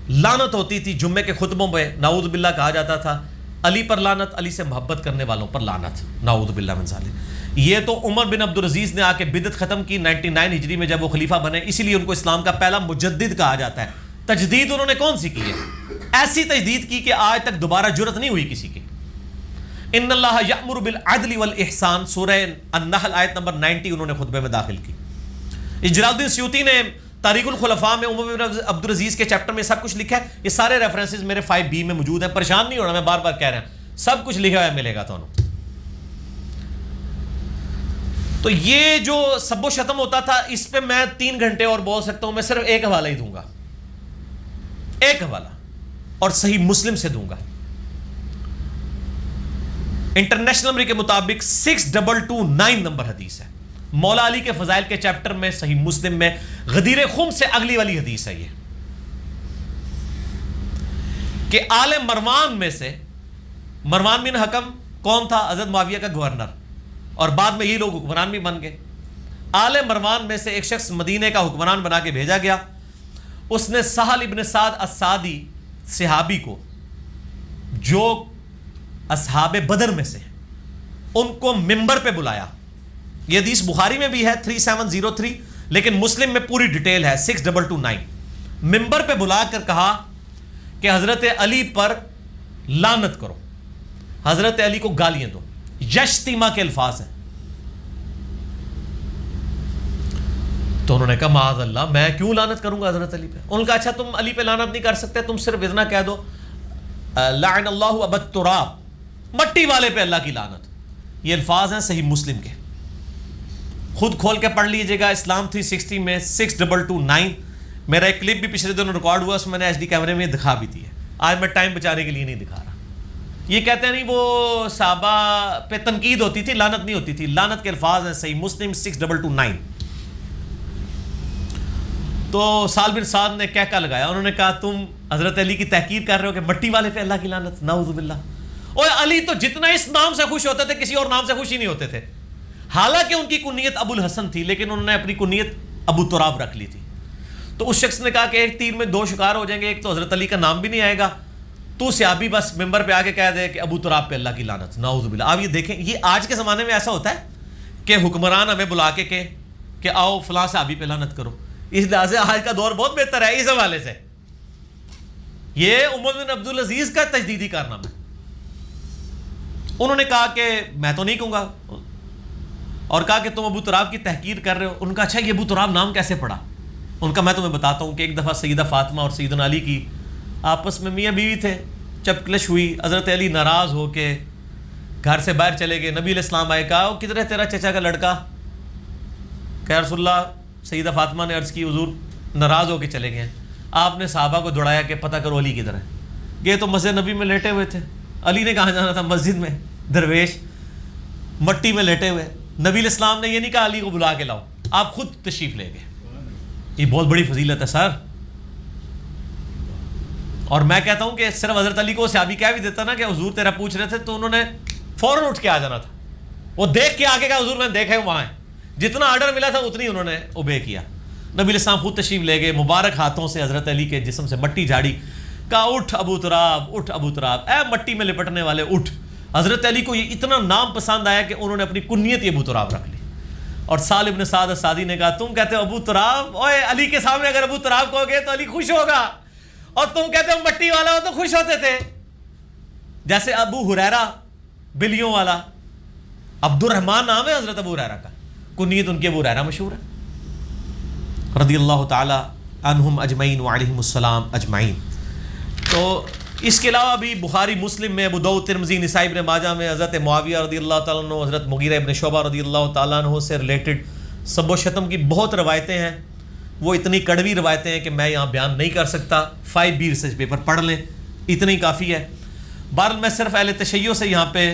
لعنت ہوتی تھی. جمعے کے خطبوں میں نعوذ باللہ کہا جاتا تھا علی پر لعنت، علی سے محبت کرنے والوں پر لعنت، نعوذ باللہ من ذالک۔ یہ تو عمر بن عبدالعزیز نے آ کے بدعت ختم کی 99 ہجری میں جب وہ خلیفہ بنے، اسی لیے ان کو اسلام کا پہلا مجدد کہا جاتا ہے۔ تجدید انہوں نے کون سی کی ہے؟ ایسی تجدید کی کہ آج تک دوبارہ جرت نہیں ہوئی کسی کی۔ ان اللہ یأمر بالعدل والاحسان، سورہ النحل آیت نمبر 90 انہوں نے خطبے میں داخل کی۔ جلال الدین سیوطی نے تاریخ الخلفاء میں عمر بن عبدالعزیز کے چیپٹر میں سب کچھ لکھا ہے۔ یہ سارے ریفرنسز میرے 5B میں موجود ہیں، پریشان نہیں ہونا، میں بار بار کہہ رہا ہوں، سب کچھ لکھا ہوا ملے گا تو انہوں۔ تو یہ جو سب و شتم ہوتا تھا، اس پہ میں 3 گھنٹے اور بول سکتا ہوں، میں صرف ایک حوالہ ہی دوں گا، ایک حوالہ، اور صحیح مسلم سے دوں گا۔ انٹرنیشنل نمبر کے مطابق 6229 نمبر حدیث ہے، مولا علی کے فضائل کے چیپٹر میں، صحیح مسلم میں، غدیر خم سے اگلی والی حدیث ہے یہ، کہ آل مروان میں سے، مروان بن حکم کون تھا؟ حضرت معاویہ کا گورنر، اور بعد میں یہ لوگ حکمران بھی بن گئے۔ آل مروان میں سے ایک شخص مدینے کا حکمران بنا کے بھیجا گیا، اس نے سہل ابن سعد السعدی صحابی کو، جو اصحاب بدر میں سے ان کو ممبر پہ بلایا۔ یہ حدیث بخاری میں بھی ہے 3703، لیکن مسلم میں پوری ڈیٹیل ہے 6229۔ ممبر پہ بلا کر کہا کہ حضرت علی پر لعنت کرو، حضرت علی کو گالیاں دو، یشتیما کے الفاظ ہیں۔ تو انہوں نے کہا معاذ اللہ، میں کیوں لعنت کروں گا حضرت علی پہ؟ انہوں نے کہا اچھا تم علی پہ لعنت نہیں کر سکتے، تم صرف اتنا کہہ دو لعن اللہ ابا التراب، مٹی والے پہ اللہ کی لعنت۔ یہ الفاظ ہیں صحیح مسلم کے، خود کھول کے پڑھ لیجئے گا، اسلام 360 میں 6229۔ میرا ایک کلپ بھی پچھلے دنوں ریکارڈ ہوا، اس میں نے HD کیمرے میں دکھا بھی دی ہے، آج میں ٹائم بچانے کے لیے نہیں دکھا رہا۔ یہ کہتے ہیں نہیں وہ صحابہ پہ تنقید ہوتی تھی، لعنت نہیں ہوتی تھی، لعنت کے الفاظ ہیں صحیح مسلم 6229۔ تو سال بن سعد نے کہکا لگایا، انہوں نے کہا تم حضرت علی کی تحقیر کر رہے ہو کہ مٹی والے پہ اللہ کی لعنت، نعوذ باللہ۔ اور علی تو جتنا اس نام سے خوش ہوتے تھے، کسی اور نام سے خوش ہی نہیں ہوتے تھے، حالانکہ ان کی کنیت ابو الحسن تھی، لیکن انہوں نے اپنی کنیت ابو تراب رکھ لی تھی۔ تو اس شخص نے کہا کہ ایک تیر میں 2 شکار ہو جائیں گے، ایک تو حضرت علی کا نام بھی نہیں آئے گا، تو صحابی بس ممبر پہ آگے کہہ دے کہ ابو تراب پہ اللہ کی لعنت، نعوذ باللہ۔ آپ یہ دیکھیں، یہ آج کے زمانے میں ایسا ہوتا ہے کہ حکمران ہمیں بلا کے کہ آؤ فلاں صحابی پہ لعنت کرو۔ اس لحاظ سے آج کا دور بہت بہتر ہے اس حوالے سے۔ یہ عمر بن عبدالعزیز کا تجدیدی کارنامہ ہے۔ انہوں نے کہا کہ میں تو نہیں کہوں گا، اور کہا کہ تم ابو تراب کی تحقیر کر رہے ہو۔ ان کا اچھا یہ ابو تراب نام کیسے پڑا؟ ان کا میں تمہیں بتاتا ہوں کہ ایک دفعہ سیدہ فاطمہ اور سیدنا علی کی آپس میں میاں بیوی تھے، چپکلش ہوئی، حضرت علی ناراض ہو کے گھر سے باہر چلے گئے، نبی علیہ السلام آئے، کہا کدھر ہے تیرا چچا کا لڑکا؟ کہ رسول اللہ، سیدہ فاطمہ نے عرض کی حضور ناراض ہو کے چلے گئے ہیں۔ آپ نے صحابہ کو دوڑایا کہ پتہ کرو علی کدھر ہے۔ یہ تو مسجد نبی میں لیٹے ہوئے تھے، علی نے کہاں جانا تھا؟ مسجد میں، درویش مٹی میں لیٹے ہوئے۔ نبی علیہ السلام نے یہ نہیں کہا علی کو بلا کے لاؤ، آپ خود تشریف لے گئے۔ یہ بہت بڑی فضیلت ہے سر۔ اور میں کہتا ہوں کہ صرف حضرت علی کو صحابی کہہ بھی دیتا نا کہ حضور تیرا پوچھ رہے تھے، تو انہوں نے فوراً اٹھ کے آ جانا تھا، وہ دیکھ کے آگے کہا حضور میں دیکھے وہاں ہیں، جتنا آرڈر ملا تھا اتنی انہوں نے اوبے کیا۔ نبی علیہ السلام خود تشریف لے گئے، مبارک ہاتھوں سے حضرت علی کے جسم سے مٹی جھاڑی، کہا اٹھ ابو تراب، اٹھ ابو تراب، اے مٹی میں لپٹنے والے اٹھ۔ حضرت علی کو یہ اتنا نام پسند آیا کہ انہوں نے اپنی کنیت ابو تراب رکھ لی۔ اور سال ابن سعد السعدی نے کہا تم کہتے ہو ابو تراب، اوے علی کے سامنے اگر ابو تراب کہو گے تو علی خوش ہوگا، اور تم کہتے ہو مٹی والا ہو تو خوش ہوتے تھے۔ جیسے ابو ہریرہ بلیوں والا، عبد الرحمن نام ہے حضرت ابو ہریرہ کا، کنیت ان کی ابو ہریرہ مشہور ہے رضی اللہ تعالی عنہم اجمعین وعلیہم السلام اجمعین۔ تو اس کے علاوہ بھی بخاری مسلم میں، ابو داؤد ترمذی نسائی ابن ماجہ میں حضرت معاویہ رضی اللہ تعالیٰ عنہ، حضرت مغیرہ ابن شعبہ رضی اللہ تعالیٰ عنہ سے ریلیٹڈ سب و شتم کی بہت روایتیں ہیں۔ وہ اتنی کڑوی روایتیں ہیں کہ میں یہاں بیان نہیں کر سکتا، 5B ریسرچ پیپر پڑھ لیں، اتنی کافی ہے۔ بہرحال میں صرف اہل تشیع سے یہاں پہ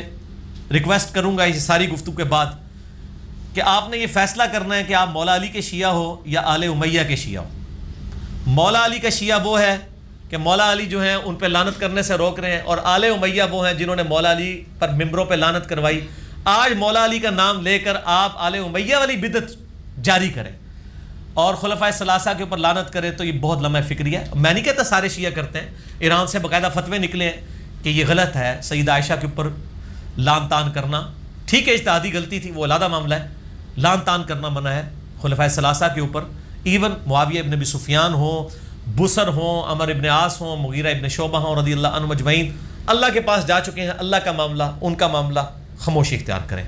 ریکویسٹ کروں گا اس ساری گفتگو کے بعد کہ آپ نے یہ فیصلہ کرنا ہے کہ آپ مولا علی کے شیعہ ہو یا آل امیہ کے شیعہ ہو۔ مولا علی کا شیعہ وہ ہے کہ مولا علی جو ہیں ان پہ لعنت کرنے سے روک رہے ہیں، اور آل امیہ وہ ہیں جنہوں نے مولا علی پر ممبروں پہ لعنت کروائی۔ آج مولا علی کا نام لے کر آپ آل امیہ والی بدعت جاری کریں اور خلفائے ثلاثہ کے اوپر لعنت کریں، تو یہ بہت لمحہ فکری ہے۔ میں نہیں کہتا سارے شیعہ کرتے ہیں، ایران سے باقاعدہ فتوے نکلے ہیں کہ یہ غلط ہے سیدہ عائشہ کے اوپر لان تان کرنا. ٹھیک ہے اجتہادی غلطی تھی، وہ علیحدہ معاملہ ہے. لان تان کرنا منع ہے خلفائے ثلاثہ کے اوپر. ایون معاویہ ابن ابی سفیان ہوں، بصر ہوں، عمر ابن عاص ہوں، مغیرہ ابن شعبہ ہوں رضی اللہ عنہم اجمعین، اللہ کے پاس جا چکے ہیں. اللہ کا معاملہ، ان کا معاملہ، خاموشی اختیار کریں.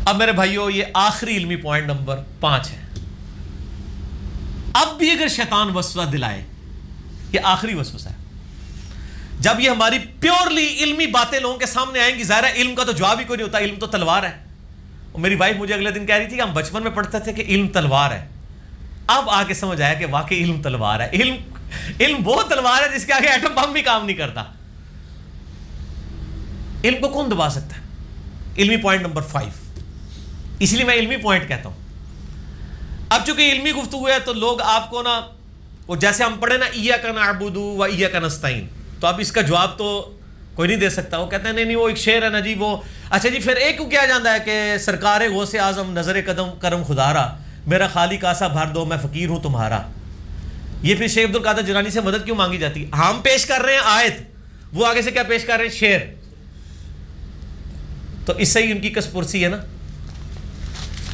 اب میرے بھائیو یہ آخری علمی پوائنٹ نمبر 5 ہے. اب بھی اگر شیطان وسوسہ دلائے، یہ آخری وسوسہ ہے، جب یہ ہماری پیورلی علمی باتیں لوگوں کے سامنے آئیں گی، ظاہر ہے علم کا تو جواب ہی کوئی نہیں ہوتا، علم تو تلوار ہے. اور میری وائف مجھے اگلے دن کہہ رہی تھی کہ ہم بچپن میں پڑھتے تھے کہ علم تلوار ہے. اب آ کے سمجھ آیا کہ واقعی علم تلوار ہے. علم وہ تلوار ہے جس کے آگے ایٹم بم بھی کام نہیں کرتا. علم کو کون دبا سکتا ہے؟ علمی پوائنٹ نمبر 5. اس لیے میں علمی پوائنٹ کہتا ہوں. اب چونکہ علمی گفتگو ہے تو لوگ آپ کو نا، وہ جیسے ہم پڑھے نا ایاک نعبد و ایاک نستعین، تو اب اس کا جواب تو کوئی نہیں دے سکتا. وہ کہتے ہیں نہیں وہ ایک شعر ہے نا جی، وہ اچھا جی پھر ایک کو کیا جانتا ہے کہ سرکار غوث اعظم نظر قدم کرم خدارا، میرا خالی کاسا بھر دو میں فقیر ہوں تمہارا. یہ پھر شیخ عبد القادر جیلانی سے مدد کیوں مانگی جاتی؟ ہم پیش کر رہے ہیں آیت، وہ آگے سے کیا پیش کر رہے ہیں؟ شعر. تو اس سے ہی ان کی کس پرسی ہے نا.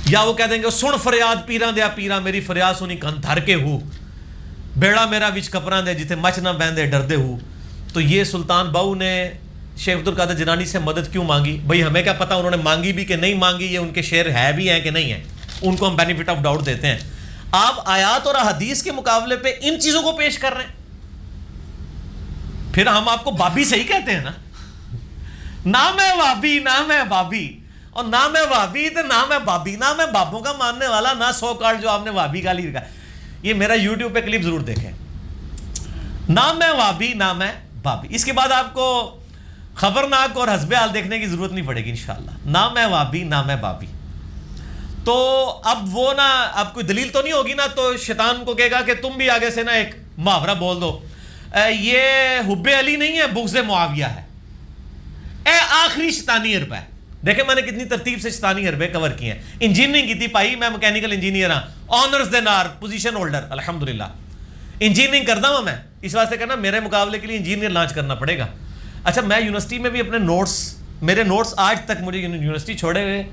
یا وہ کہہ دیں گے سن فریاد پیراں دیا پیراں میری فریاد سنی کن دھر کے ہو، بیڑا میرا وچ کپراں دے جتے مچ نہ بہندے ڈردے ہو. تو یہ سلطان باؤ نے شیخ عبد القادر جیلانی سے مدد کیوں مانگی؟ بھئی ہمیں کیا پتہ انہوں نے مانگی بھی کہ نہیں مانگی، یہ ان کے شعر ہے بھی ہیں کہ نہیں ہیں، ان کو ہم بینیفٹ آف ڈاؤٹ دیتے ہیں. آپ آیات اور حدیث کے مقابلے پہ ان چیزوں کو پیش کر رہے ہیں، پھر ہم آپ کو بابی صحیح کہتے ہیں نا. نہ میں وابی نہ میں بابی، اور نہ میں وابی تو نہ میں بابی، نہ میں بابوں کا ماننے والا، نہ سو کارڈ جو آپ نے وابی کا لکھا. یہ میرا یوٹیوب پہ کلپ ضرور دیکھیں. نہ میں وابی نہ میں بابی. اس کے بعد آپ کو خبرناک اور حسب حال دیکھنے کی ضرورت نہیں پڑے گی انشاءاللہ. نہ میں وابی نہ میں بابی. تو اب وہ نا، اب کوئی دلیل تو نہیں ہوگی نا، تو شیطان کو کہے گا کہ تم بھی آگے سے نا ایک محاورہ بول دو، یہ حب علی نہیں ہے، بغض معاویہ ہے. اے آخری شیطانی حربہ ہے. دیکھیں میں نے کتنی ترتیب سے شیطانی حربے کور کی ہیں. انجینئرنگ کی تھی پائی، میں میکینیکل انجینئر ہاں، آنرز دے نار، پوزیشن ہولڈر الحمدللہ. انجینئرنگ کرتا ہوں میں، اس واسطے کرنا میرے مقابلے کے لیے انجینئر لانچ کرنا پڑے گا. اچھا میں یونیورسٹی میں بھی اپنے نوٹس، میرے نوٹس آج تک، مجھے یونیورسٹی چھوڑے ہوئے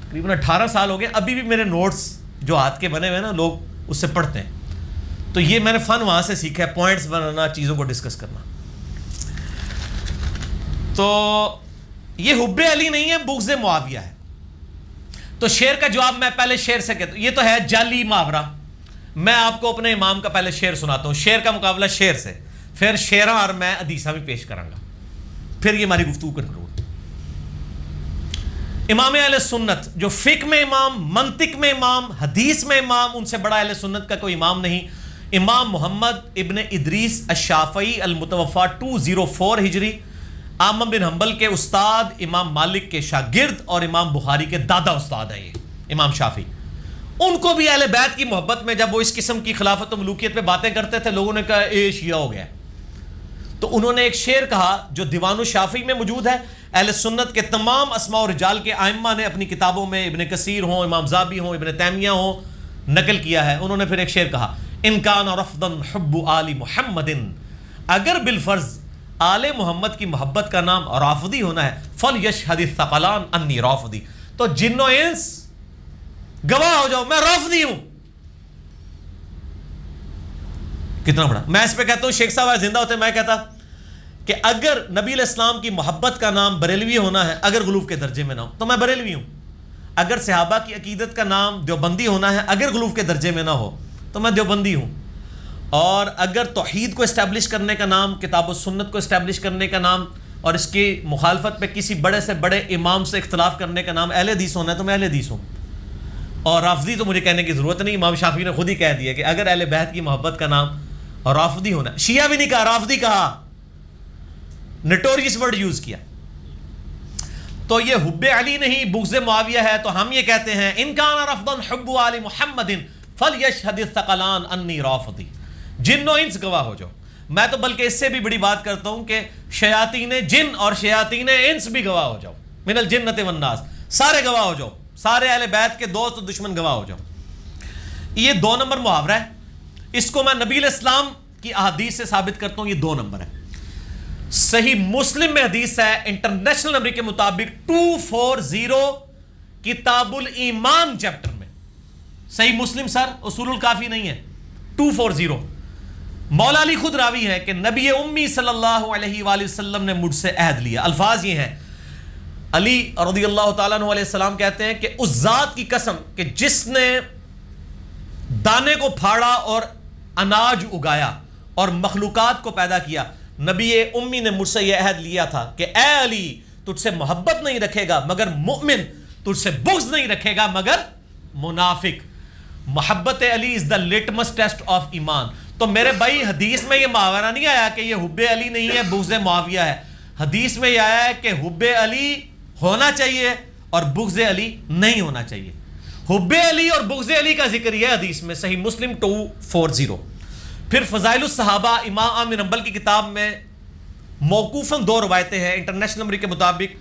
تقریباً 18 سال ہو گئے، ابھی بھی میرے نوٹس جو ہاتھ کے بنے ہوئے نا لوگ اس سے پڑھتے ہیں. تو یہ میں نے فن وہاں سے سیکھا ہے، پوائنٹس بنانا، چیزوں کو ڈسکس کرنا. تو یہ حب علی نہیں ہے، بغض معاویہ ہے. تو شعر کا جواب میں پہلے شعر سے کہتا ہوں. یہ تو ہے جعلی محاورہ. میں آپ کو اپنے امام کا پہلے شعر سناتا ہوں، شعر کا مقابلہ شعر سے، پھر شعراں اور میں حدیثاں بھی پیش کروں گا، پھر یہ ہماری گفتگو کنکلوڈ. امام اہل سنت جو فقہ میں امام، منطق میں امام، حدیث میں امام، ان سے بڑا اہل سنت کا کوئی امام نہیں. امام محمد ابن ادریس الشافعی المتوفا 204 ہجری، احمد بن حنبل کے استاد، امام مالک کے شاگرد اور امام بخاری کے دادا استاد ہیں یہ امام شافعی. ان کو بھی اہل بیت کی محبت میں جب وہ اس قسم کی خلافت و ملوکیت پہ باتیں کرتے تھے، لوگوں نے کہا اے شیعہ ہو گیا. تو انہوں نے ایک شعر کہا جو دیوان الشافعی میں موجود ہے. اہل سنت کے تمام اسماء و رجال کے ائمہ نے اپنی کتابوں میں، ابن کثیر ہوں، امام زابی ہوں، ابن تیمیہ ہوں، نقل کیا ہے. انہوں نے پھر ایک شعر کہا، ان کان رفضا حب آل محمد، اگر بالفرض آل محمد کی محبت کا نام رافضی ہونا ہے، فلیشہد الثقلان انی رافضی، تو جن و انس گواہ ہو جاؤ میں رافضی ہوں. کتنا بڑا. میں اس پہ کہتا ہوں، شیخ صاحب زندہ ہوتے میں کہتا کہ اگر نبی علیہ السلام کی محبت کا نام بریلوی ہونا ہے، اگر غلوف کے درجے میں نہ ہو تو میں بریلوی ہوں. اگر صحابہ کی عقیدت کا نام دیوبندی ہونا ہے، اگر غلوف کے درجے میں نہ ہو تو میں دیوبندی ہوں. اور اگر توحید کو اسٹیبلش کرنے کا نام، کتاب و سنت کو اسٹیبلش کرنے کا نام، اور اس کی مخالفت پہ کسی بڑے سے بڑے امام سے اختلاف کرنے کا نام اہل حدیث ہونا ہے تو میں اہل حدیث ہوں. اور رافضی تو مجھے کہنے کی ضرورت نہیں، امام شافعی نے خود ہی کہہ دیا کہ اگر اہل بیت کی محبت کا نام اور رافضی ہونا ہے. شیعہ بھی نہیں کہا، رافضی کہا، نٹوریس ورڈ یوز کیا. تو یہ حب علی نہیں، بغض معاویہ ہے. تو ہم یہ کہتے ہیں ان کان رفضا حب آل محمد فلیشہد الثقلان انی رافضی، جن و انس گواہ ہو جاؤ. میں تو بلکہ اس سے بھی بڑی بات کرتا ہوں کہ شیاطین جن اور شیاطین انس بھی گواہ ہو جاؤ، من الجنۃ والناس، سارے گواہ ہو جاؤ، سارے اہل بیت کے دوست و دشمن گواہ ہو جاؤ. یہ 2 نمبر محاورہ ہے. اس کو میں نبی علیہ السلام کی احادیث سے ثابت کرتا ہوں، یہ 2 نمبر ہے. صحیح مسلم میں حدیث ہے انٹرنیشنل نمبر کے مطابق 240 کتاب الایمان چیپٹر میں. صحیح مسلم سر اصول الکافی نہیں ہے. 240 مولا علی خود راوی ہے کہ نبی امی صلی اللہ علیہ وآلہ وسلم نے مجھ سے عہد لیا. الفاظ یہ ہیں, علی رضی اللہ تعالیٰ عنہ علیہ السلام کہتے ہیں کہ اس ذات کی قسم کہ جس نے دانے کو پھاڑا اور اناج اگایا اور مخلوقات کو پیدا کیا, نبی امی نے مجھ سے یہ عہد لیا تھا کہ اے علی تجھ سے محبت نہیں رکھے گا مگر مؤمن, تجھ سے بغض نہیں رکھے گا مگر منافق. محبت علی از دا لٹمس ٹیسٹ آف ایمان. تو میرے بھائی حدیث میں یہ محاورہ نہیں آیا کہ یہ حب علی نہیں ہے بغض معاویہ ہے. حدیث میں یہ آیا ہے کہ حب علی ہونا چاہیے اور بغض علی نہیں ہونا چاہیے. حب علی اور بغض علی کا ذکر یہ حدیث میں صحیح مسلم 240. پھر فضائل الصحابہ امام احمد حنبل کی کتاب میں موقوفاً 2 روایتیں ہیں انٹرنیشنل نمبر کے مطابق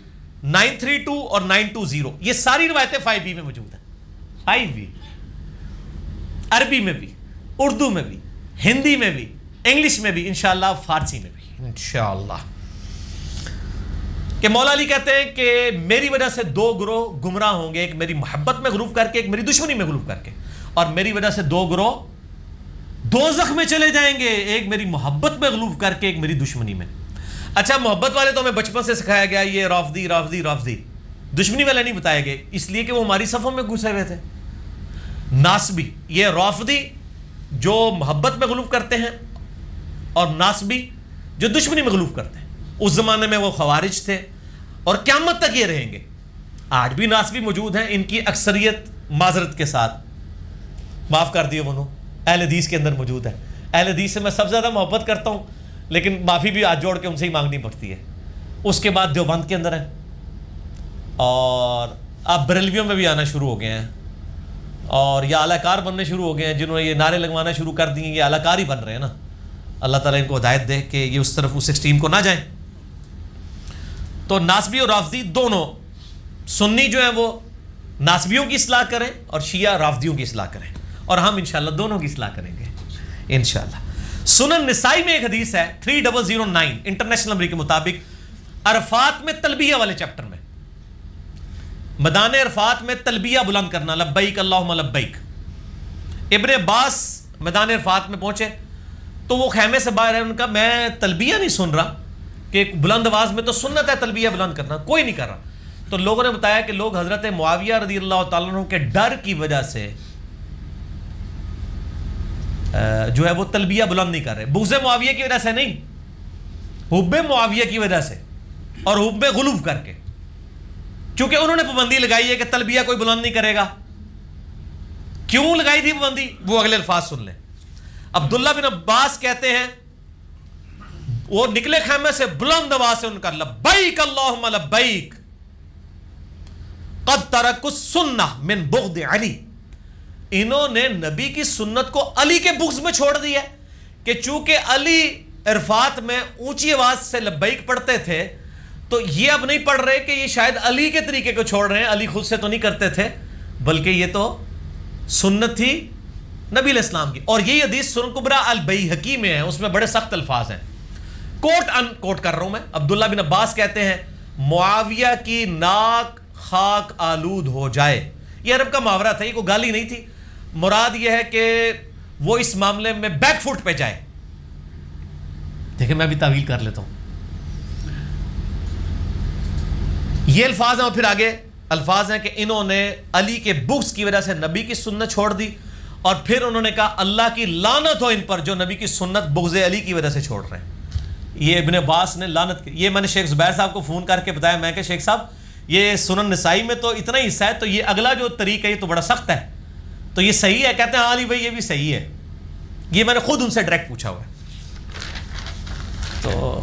932 اور 920. یہ ساری روایتیں 5B میں موجود ہیں. 5B عربی میں بھی, اردو میں بھی, ہندی میں بھی, انگلش میں بھی, انشاءاللہ فارسی میں بھی انشاءاللہ. کہ مولا علی کہتے ہیں کہ میری وجہ سے 2 گروہ گمراہ ہوں گے, ایک میری محبت میں غلوف کر کے, ایک میری دشمنی میں غلوف کر کے, اور میری وجہ سے 2 گروہ دوزخ میں چلے جائیں گے, ایک میری محبت میں غلوف کر کے, ایک میری دشمنی میں. اچھا محبت والے تو ہمیں بچپن سے سکھایا گیا یہ رافضی رافضی رافضی, دشمنی والے نہیں بتائے گئے اس لیے کہ وہ ہماری صفوں میں گھسے ہوئے تھے. ناسبی, یہ رافضی جو محبت میں غلوف کرتے ہیں اور ناسبی جو دشمنی میں غلوف کرتے ہیں. اس زمانے میں وہ خوارج تھے اور قیامت تک یہ رہیں گے. آج بھی ناسبی موجود ہیں, ان کی اکثریت معذرت کے ساتھ معاف کر دیے انہوں اہل حدیث کے اندر موجود ہے. اہل حدیث سے میں سب سے زیادہ محبت کرتا ہوں لیکن معافی بھی ہاتھ جوڑ کے ان سے ہی مانگنی پڑتی ہے. اس کے بعد دیوبند کے اندر ہے اور اب بریلویوں میں بھی آنا شروع ہو گئے ہیں اور یہ اعلی کار بننے شروع ہو گئے ہیں. جنہوں نے یہ نعرے لگوانا شروع کر دیے یہ اعلی کار ہی بن رہے ہیں نا. اللہ تعالیٰ ان کو ہدایت دے کہ یہ اس طرف اس ایکسٹریم کو نہ جائیں. تو ناسبی اور رافضی دونوں, سنی جو ہیں وہ ناسبیوں کی اصلاح کریں اور شیعہ رافضیوں کی اصلاح کریں, اور ہم انشاءاللہ دونوں کی اصلاح کریں گے انشاءاللہ. سنن نسائی میں ایک حدیث ہے 3009 انٹرنیشنل نمبر کے مطابق عرفات میں تلبیہ والے چیپٹر میں, میدان عرفات میں تلبیہ بلند کرنا, لبیک اللہم لبیک. ابن عباس میدان عرفات میں پہنچے تو وہ خیمے سے باہر ہے, ان کا میں تلبیہ نہیں سن رہا کہ بلند آواز میں تو سنت ہے تلبیہ بلند کرنا, کوئی نہیں کر رہا. تو لوگوں نے بتایا کہ لوگ حضرت معاویہ رضی اللہ تعالیٰ عنہ کے ڈر کی وجہ سے جو ہے وہ تلبیہ بلند نہیں کر رہے. بغض معاویہ کی وجہ سے نہیں, حب معاویہ کی وجہ سے اور حب غلوف کر کے, چونکہ انہوں نے پابندی لگائی ہے کہ تلبیہ کوئی بلند نہیں کرے گا. کیوں لگائی تھی پابندی وہ اگلے الفاظ سن لیں. عبداللہ بن عباس کہتے ہیں وہ نکلے خیمے سے بلند آواز سے ان کا لبیک اللہم لبیک قد ترکوا السنہ من بغض علی. انہوں نے نبی کی سنت کو علی کے بغض میں چھوڑ دیا کہ چونکہ علی عرفات میں اونچی آواز سے لبیک پڑھتے تھے تو یہ اب نہیں پڑھ رہے کہ یہ شاید علی کے طریقے کو چھوڑ رہے ہیں, علی خود سے تو نہیں کرتے تھے بلکہ یہ تو سنت تھی نبی علیہ السلام کی. اور یہ حدیث سنن کبریٰ البیہقی میں ہے, اس میں بڑے سخت الفاظ ہیں. کوٹ ان کوٹ کر رہا ہوں میں. عبداللہ بن عباس کہتے ہیں معاویہ کی ناک خاک آلود ہو جائے. یہ عرب کا محاورہ تھا, یہ کوئی گالی نہیں تھی. مراد یہ ہے کہ وہ اس معاملے میں بیک فٹ پہ جائے. دیکھیں میں بھی تعویل کر لیتا ہوں. یہ الفاظ ہیں اور پھر آگے الفاظ ہیں کہ انہوں نے علی کے بغض کی وجہ سے نبی کی سنت چھوڑ دی, اور پھر انہوں نے کہا اللہ کی لعنت ہو ان پر جو نبی کی سنت بغض علی کی وجہ سے چھوڑ رہے ہیں. یہ ابن عباس نے لعنت کی. یہ میں نے شیخ زبیر صاحب کو فون کر کے بتایا, میں کہ شیخ صاحب یہ سنن نسائی میں تو اتنا ہی حصہ ہے, تو یہ اگلا جو طریقہ ہے یہ تو بڑا سخت ہے, تو یہ صحیح ہے؟ کہتے ہیں ہاں علی بھائی یہ بھی صحیح ہے. یہ میں نے خود ان سے ڈائریکٹ پوچھا ہوا ہے. تو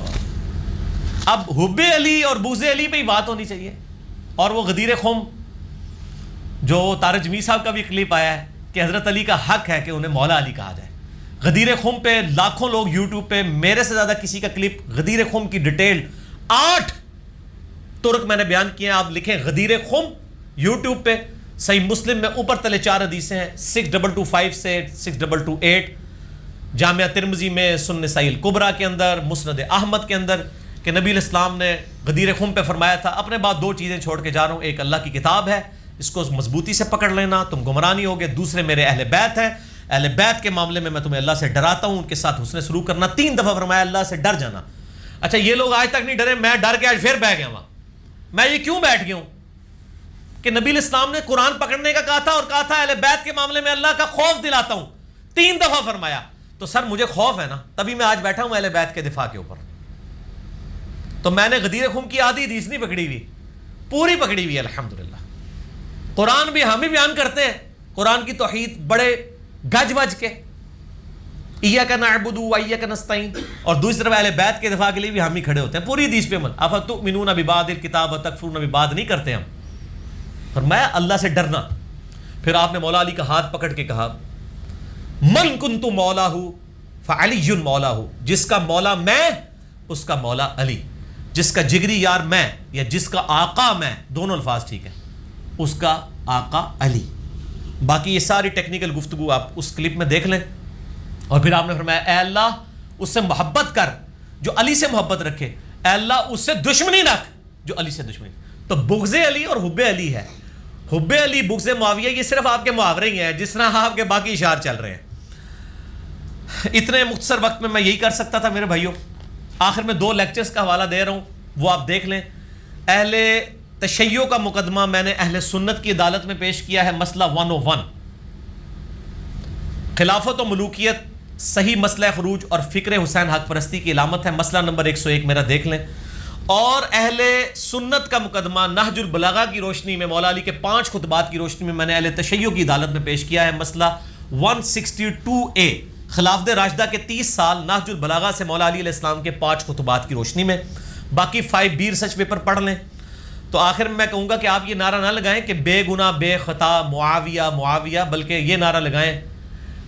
اب حب علی اور بغض علی پہ ہی بات ہونی چاہیے. اور وہ غدیر خم جو طارق جمیل صاحب کا بھی کلپ آیا ہے کہ حضرت علی کا حق ہے کہ انہیں مولا علی کہا جائے. غدیر خم پہ لاکھوں لوگ یوٹیوب پہ, میرے سے زیادہ کسی کا کلپ غدیر خم کی ڈیٹیل 8 ترک میں نے بیان کیے ہیں. آپ لکھیں غدیر خم یوٹیوب پہ, صحیح مسلم میں اوپر تلے 4 حدیثیں ہیں 6225 سے 6228, جامعہ ترمذی میں, سنن نسائی الکبریٰ کے اندر, مسند احمد کے اندر, کہ نبی علیہ السلام نے غدیر خم پہ فرمایا تھا اپنے بعد دو چیزیں چھوڑ کے جا رہا ہوں، ایک اللہ کی کتاب ہے، اس کو مضبوطی سے پکڑ لینا، تم گمراہ نہیں ہوگے، دوسرے میرے اہل بیت ہیں، اہل بیت کے معاملے میں تمہیں اللہ سے ڈراتا ہوں، ان کے ساتھ حسن سلوک کرنا، 3 دفعہ فرمایا اللہ سے ڈر جانا۔ اچھا یہ لوگ آج تک نہیں ڈرے، میں ڈر کے آج پھر بیٹھ گیا وہاں۔ میں یہ کیوں بیٹھ گیا ہوں کہ نبی علیہ السلام نے قرآن پکڑنے کا کہا تھا اور کہا تھا اہل بیت کے معاملے میں اللہ کا خوف دلاتا ہوں، 3 دفعہ فرمایا، تو سر مجھے خوف ہے نا، تبھی میں آج بیٹھا ہوں اہل بیت کے دفاع کے اوپر۔ تو میں نے غدیر خم کی آدھی حدیث نہیں پکڑی ہوئی، پوری پکڑی ہوئی الحمدللہ۔ قرآن بھی ہم ہی بیان کرتے ہیں، قرآن کی توحید بڑے گج وج کے، ایاک نعبد و ایاک نستعین، اور دوسری طرف اہل بیت کے دفاع کے لیے بھی ہم ہی کھڑے ہوتے ہیں پوری حدیث پہ عمل۔ افتؤمنون ببعض الکتاب وتکفرون ببعض نہیں کرتے ہم۔ فرمایا اللہ سے ڈرنا۔ پھر آپ نے مولا علی کا ہاتھ پکڑ کے کہا من کنت مولاہ فعلی مولاہ، جس کا مولا میں اس کا مولا علی، جس کا جگری یار میں یا جس کا آقا میں، دونوں الفاظ ٹھیک ہیں، اس کا آقا علی۔ باقی یہ ساری ٹیکنیکل گفتگو آپ اس کلپ میں دیکھ لیں۔ اور پھر آپ نے فرمایا اے اللہ اس سے محبت کر جو علی سے محبت رکھے، اے اللہ اس سے دشمنی رکھ جو علی سے دشمنی۔ تو بغض علی اور حب علی ہے، حب علی بغض معاویہ یہ صرف آپ کے محاورے ہی ہیں، جس طرح آپ کے باقی اشعار چل رہے ہیں۔ اتنے مختصر وقت میں یہی کر سکتا تھا میرے بھائیوں۔ آخر میں 2 لیکچرز کا حوالہ دے رہا ہوں، وہ آپ دیکھ لیں۔ اہل تشیع کا مقدمہ میں نے اہل سنت کی عدالت میں پیش کیا ہے، مسئلہ 101، خلافت و ملوکیت صحیح مسئلہ خروج اور فکر حسین حق پرستی کی علامت ہے، مسئلہ نمبر 101 میرا دیکھ لیں۔ اور اہل سنت کا مقدمہ نہج البلاغہ کی روشنی میں، مولا علی کے 5 خطبات کی روشنی میں میں نے اہل تشیع کی عدالت میں پیش کیا ہے، مسئلہ 162A، خلافت راشدہ کے 30 سال نہج البلاغہ سے مولا علی علیہ السلام کے 5 خطبات کی روشنی میں۔ باقی 5B ریسرچ پیپر پڑھ لیں۔ تو آخر میں کہوں گا کہ آپ یہ نعرہ نہ لگائیں کہ بے گناہ بے خطا معاویہ معاویہ، بلکہ یہ نعرہ لگائیں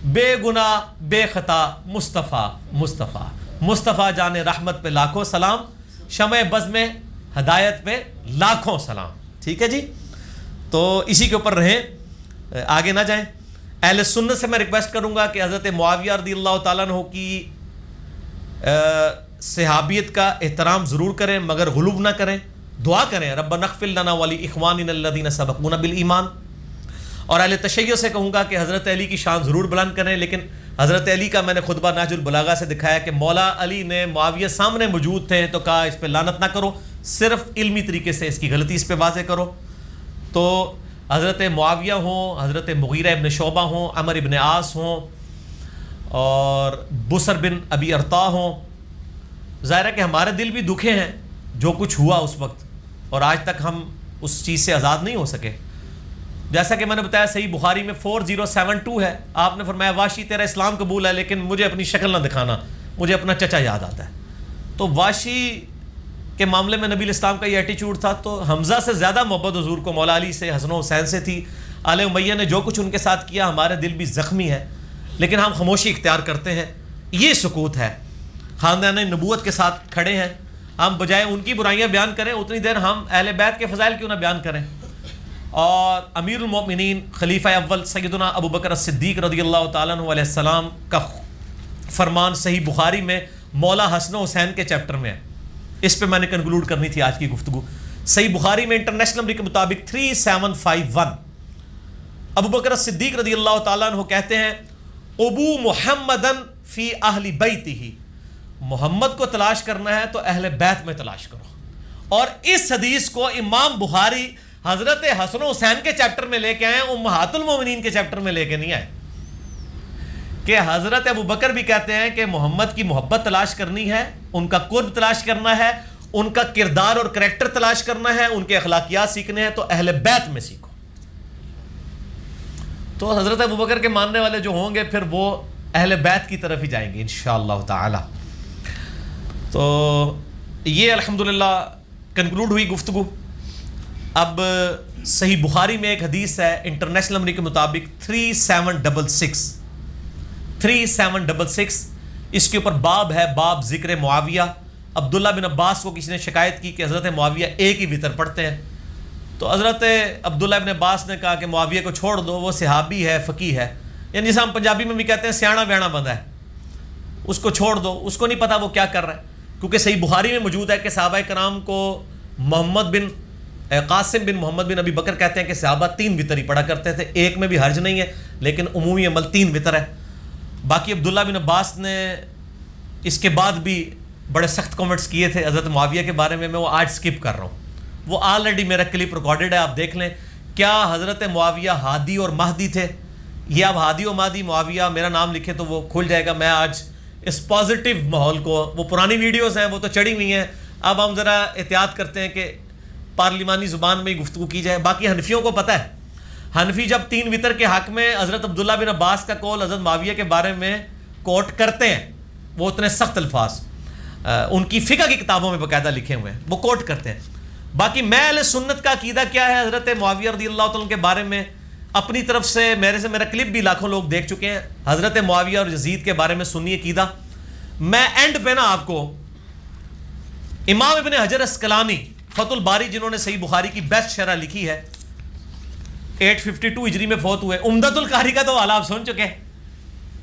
بے گناہ بے خطا مصطفیٰ مصطفیٰ، مصطفیٰ جان رحمت پہ لاکھوں سلام، شمع بزم ہدایت پہ لاکھوں سلام۔ ٹھیک ہے جی، تو اسی کے اوپر رہیں، آگے نہ جائیں۔ اہل سنت سے میں ریکویسٹ کروں گا کہ حضرت معاویہ رضی اللہ تعالیٰ عنہ کی صحابیت کا احترام ضرور کریں، مگر غلو نہ کریں، دعا کریں ربنا اغفر لنا ولاخواننا الذین سبقونا بالایمان۔ اور اہل تشیع سے کہوں گا کہ حضرت علی کی شان ضرور بلند کریں، لیکن حضرت علی کا میں نے خطبہ نہج البلاغہ سے دکھایا کہ مولا علی نے معاویہ سامنے موجود تھے تو کہا اس پہ لعنت نہ کرو، صرف علمی طریقے سے اس کی غلطی اس پہ واضح کرو۔ تو حضرت معاویہ ہوں، حضرت مغیرہ ابن شعبہ ہوں، عمر ابن عاص ہوں، اور بسر بن ابی ارطا ہوں، ظاہر ہے کہ ہمارے دل بھی دکھے ہیں جو کچھ ہوا اس وقت، اور آج تک ہم اس چیز سے آزاد نہیں ہو سکے۔ جیسا کہ میں نے بتایا صحیح بخاری میں 4072 ہے، آپ نے فرمایا واشی تیرا اسلام قبول ہے لیکن مجھے اپنی شکل نہ دکھانا، مجھے اپنا چچا یاد آتا ہے۔ تو واشی کے معاملے میں نبی الاسلام کا یہ ایٹیچیوڈ تھا، تو حمزہ سے زیادہ محبت حضور کو مولا علی سے، حسن و حسین سے تھی۔ آل امیہ نے جو کچھ ان کے ساتھ کیا ہمارے دل بھی زخمی ہے، لیکن ہم خاموشی اختیار کرتے ہیں، یہ سکوت ہے۔ خاندان نبوت کے ساتھ کھڑے ہیں، ہم بجائے ان کی برائیاں بیان کریں اتنی دیر ہم اہل بیت کے فضائل کیوں نہ بیان کریں۔ اور امیر المؤمنین خلیفہ اول سیدنا ابو بکر الصدیق رضی اللہ تعالیٰ عنہ علیہ السلام کا فرمان صحیح بخاری میں مولا حسن و حسین کے چیپٹر میں ہے، اس پہ میں نے کنکلوڈ کرنی تھی آج کی گفتگو۔ صحیح بخاری میں انٹرنیشنل نمبر کے مطابق 3751 ابو بکر الصدیق رضی اللہ تعالیٰ عنہ کہتے ہیں ابو محمدن فی اہل بیتہ، محمد کو تلاش کرنا ہے تو اہل بیت میں تلاش کرو۔ اور اس حدیث کو امام بخاری حضرت حسن و حسین کے چیپٹر میں لے کے آئے، امہات المومنین کے چیپٹر میں لے کے نہیں آئے۔ کہ حضرت ابو بکر بھی کہتے ہیں کہ محمد کی محبت تلاش کرنی ہے، ان کا قرب تلاش کرنا ہے، ان کا کردار اور کریکٹر تلاش کرنا ہے، ان کے اخلاقیات سیکھنے ہیں تو اہل بیت میں سیکھو۔ تو حضرت ابو بکر کے ماننے والے جو ہوں گے پھر وہ اہل بیت کی طرف ہی جائیں گے انشاءاللہ تعالی۔ تو یہ الحمدللہ کنکلوڈ ہوئی گفتگو۔ اب صحیح بخاری میں ایک حدیث ہے انٹرنیشنل نمبر کے مطابق 3766، اس کے اوپر باب ہے، باب ذکر معاویہ۔ عبداللہ بن عباس کو کسی نے شکایت کی کہ حضرت معاویہ ایک ہی وطر پڑھتے ہیں، تو حضرت عبداللہ بن عباس نے کہا کہ معاویہ کو چھوڑ دو، وہ صحابی ہے، فقیہ ہے، یعنی جیسے ہم پنجابی میں بھی کہتے ہیں سیاڑا بیانا بندہ ہے، اس کو چھوڑ دو، اس کو نہیں پتا وہ کیا کر رہا ہے۔ کیونکہ صحیح بخاری میں موجود ہے کہ صحابہ کرام کو محمد بن قاسم بن محمد بن ابی بکر کہتے ہیں کہ صحابہ 3 وطر ہی پڑھا کرتے تھے، ایک میں بھی حرج نہیں ہے، لیکن عمومی عمل 3 وطر ہے۔ باقی عبداللہ بن عباس نے اس کے بعد بھی بڑے سخت کمنٹس کیے تھے حضرت معاویہ کے بارے میں وہ آج سکپ کر رہا ہوں، وہ آلریڈی میرا کلپ ریکارڈڈ ہے، آپ دیکھ لیں۔ کیا حضرت معاویہ ہادی اور مہدی تھے؟ یہ اب ہادی و مہدی معاویہ میرا نام لکھے تو وہ کھل جائے گا۔ میں آج اس پازیٹیو ماحول کو، وہ پرانی ویڈیوز ہیں وہ تو چڑھی ہوئی ہیں، اب ہم ذرا احتیاط کرتے ہیں کہ پارلیمانی زبان میں ہی گفتگو کی جائے۔ باقی حنفیوں کو پتہ ہے، حنفی جب 3 وطر کے حق میں حضرت عبداللہ بن عباس کا قول حضرت معاویہ کے بارے میں کوٹ کرتے ہیں، وہ اتنے سخت الفاظ ان کی فقہ کی کتابوں میں باقاعدہ لکھے ہوئے ہیں، وہ کوٹ کرتے ہیں۔ باقی میں اہل سنت کا عقیدہ کیا ہے حضرت معاویہ رضی اللہ تعالیٰ کے بارے میں، اپنی طرف سے میرا کلپ بھی لاکھوں لوگ دیکھ چکے ہیں۔ حضرت معاویہ اور یزید کے بارے میں سنی عقیدہ۔ میں اینڈ پہ نا آپ کو امام ابن حجر اسقلانی فتح الباری، جنہوں نے صحیح بخاری کی بیسٹ شرح لکھی ہے، 852 ہجری میں فوت ہوئے۔ عمدۃ القاری کا تو حوالہ آپ سن چکے ہیں،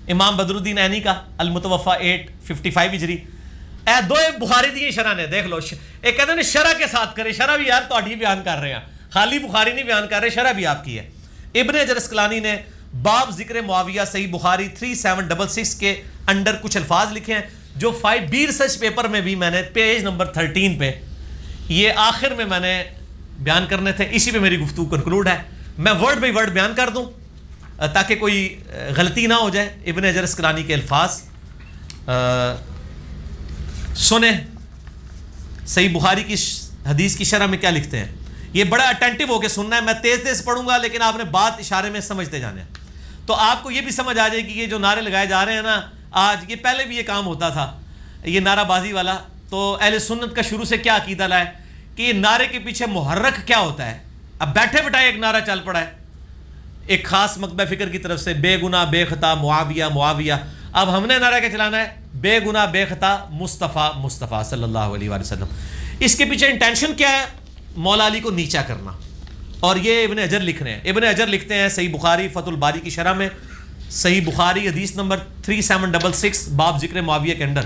امام بدر الدین عینی کا المتوفا 855 ہجری۔ اے دو بخاری دی شرح نے دیکھ لو، ایک کہتے ہیں شرح کے ساتھ کرے، شرح بھی یار تہاڈی بیان کر رہے ہیں، خالی بخاری نہیں بیان کر رہے، شرح بھی آپ کی ہے۔ ابن حجر اسقلانی نے باب ذکر معاویہ صحیح بخاری 3766 کے انڈر کچھ الفاظ لکھے ہیں جو 5B ریسرچ پیپر میں بھی میں نے پیج نمبر 13 پہ یہ آخر میں نے بیان کرنے تھے، اسی پہ میری گفتگو کنکلوڈ ہے۔ میں ورڈ بائی ورڈ بیان کر دوں تاکہ کوئی غلطی نہ ہو جائے۔ ابن حجر اسقلانی کے الفاظ سنیں، صحیح بخاری کی حدیث کی شرح میں کیا لکھتے ہیں۔ یہ بڑا اٹینٹیو ہو کے سننا ہے، میں تیز تیز پڑھوں گا لیکن آپ نے بات اشارے میں سمجھتے جانے ہیں، تو آپ کو یہ بھی سمجھ آ جائے گی یہ جو نعرے لگائے جا رہے ہیں نا آج، یہ پہلے بھی یہ کام ہوتا تھا، یہ نعرہ بازی والا۔ تو اہل سنت کا شروع سے کیا عقیدہ لایا کہ یہ نعرے کے پیچھے محرک کیا ہوتا ہے۔ اب بیٹھے بٹھائے ایک نعرہ چل پڑا ہے ایک خاص مکتبہ فکر کی طرف سے، بے گناہ بے خطا معاویہ معاویہ۔ اب ہم نے نعرہ کیا چلانا ہے؟ بے گناہ بے خطا مصطفیٰ مصطفیٰ صلی اللہ علیہ وآلہ وسلم۔ اس کے پیچھے انٹینشن کیا ہے؟ مولا علی کو نیچا کرنا۔ اور یہ ابن حجر لکھ رہے ہیں، ابن حجر لکھتے ہیں صحیح بخاری فتح الباری کی شرح میں، صحیح بخاری حدیث نمبر 3766 باب ذکر معاویہ کے اندر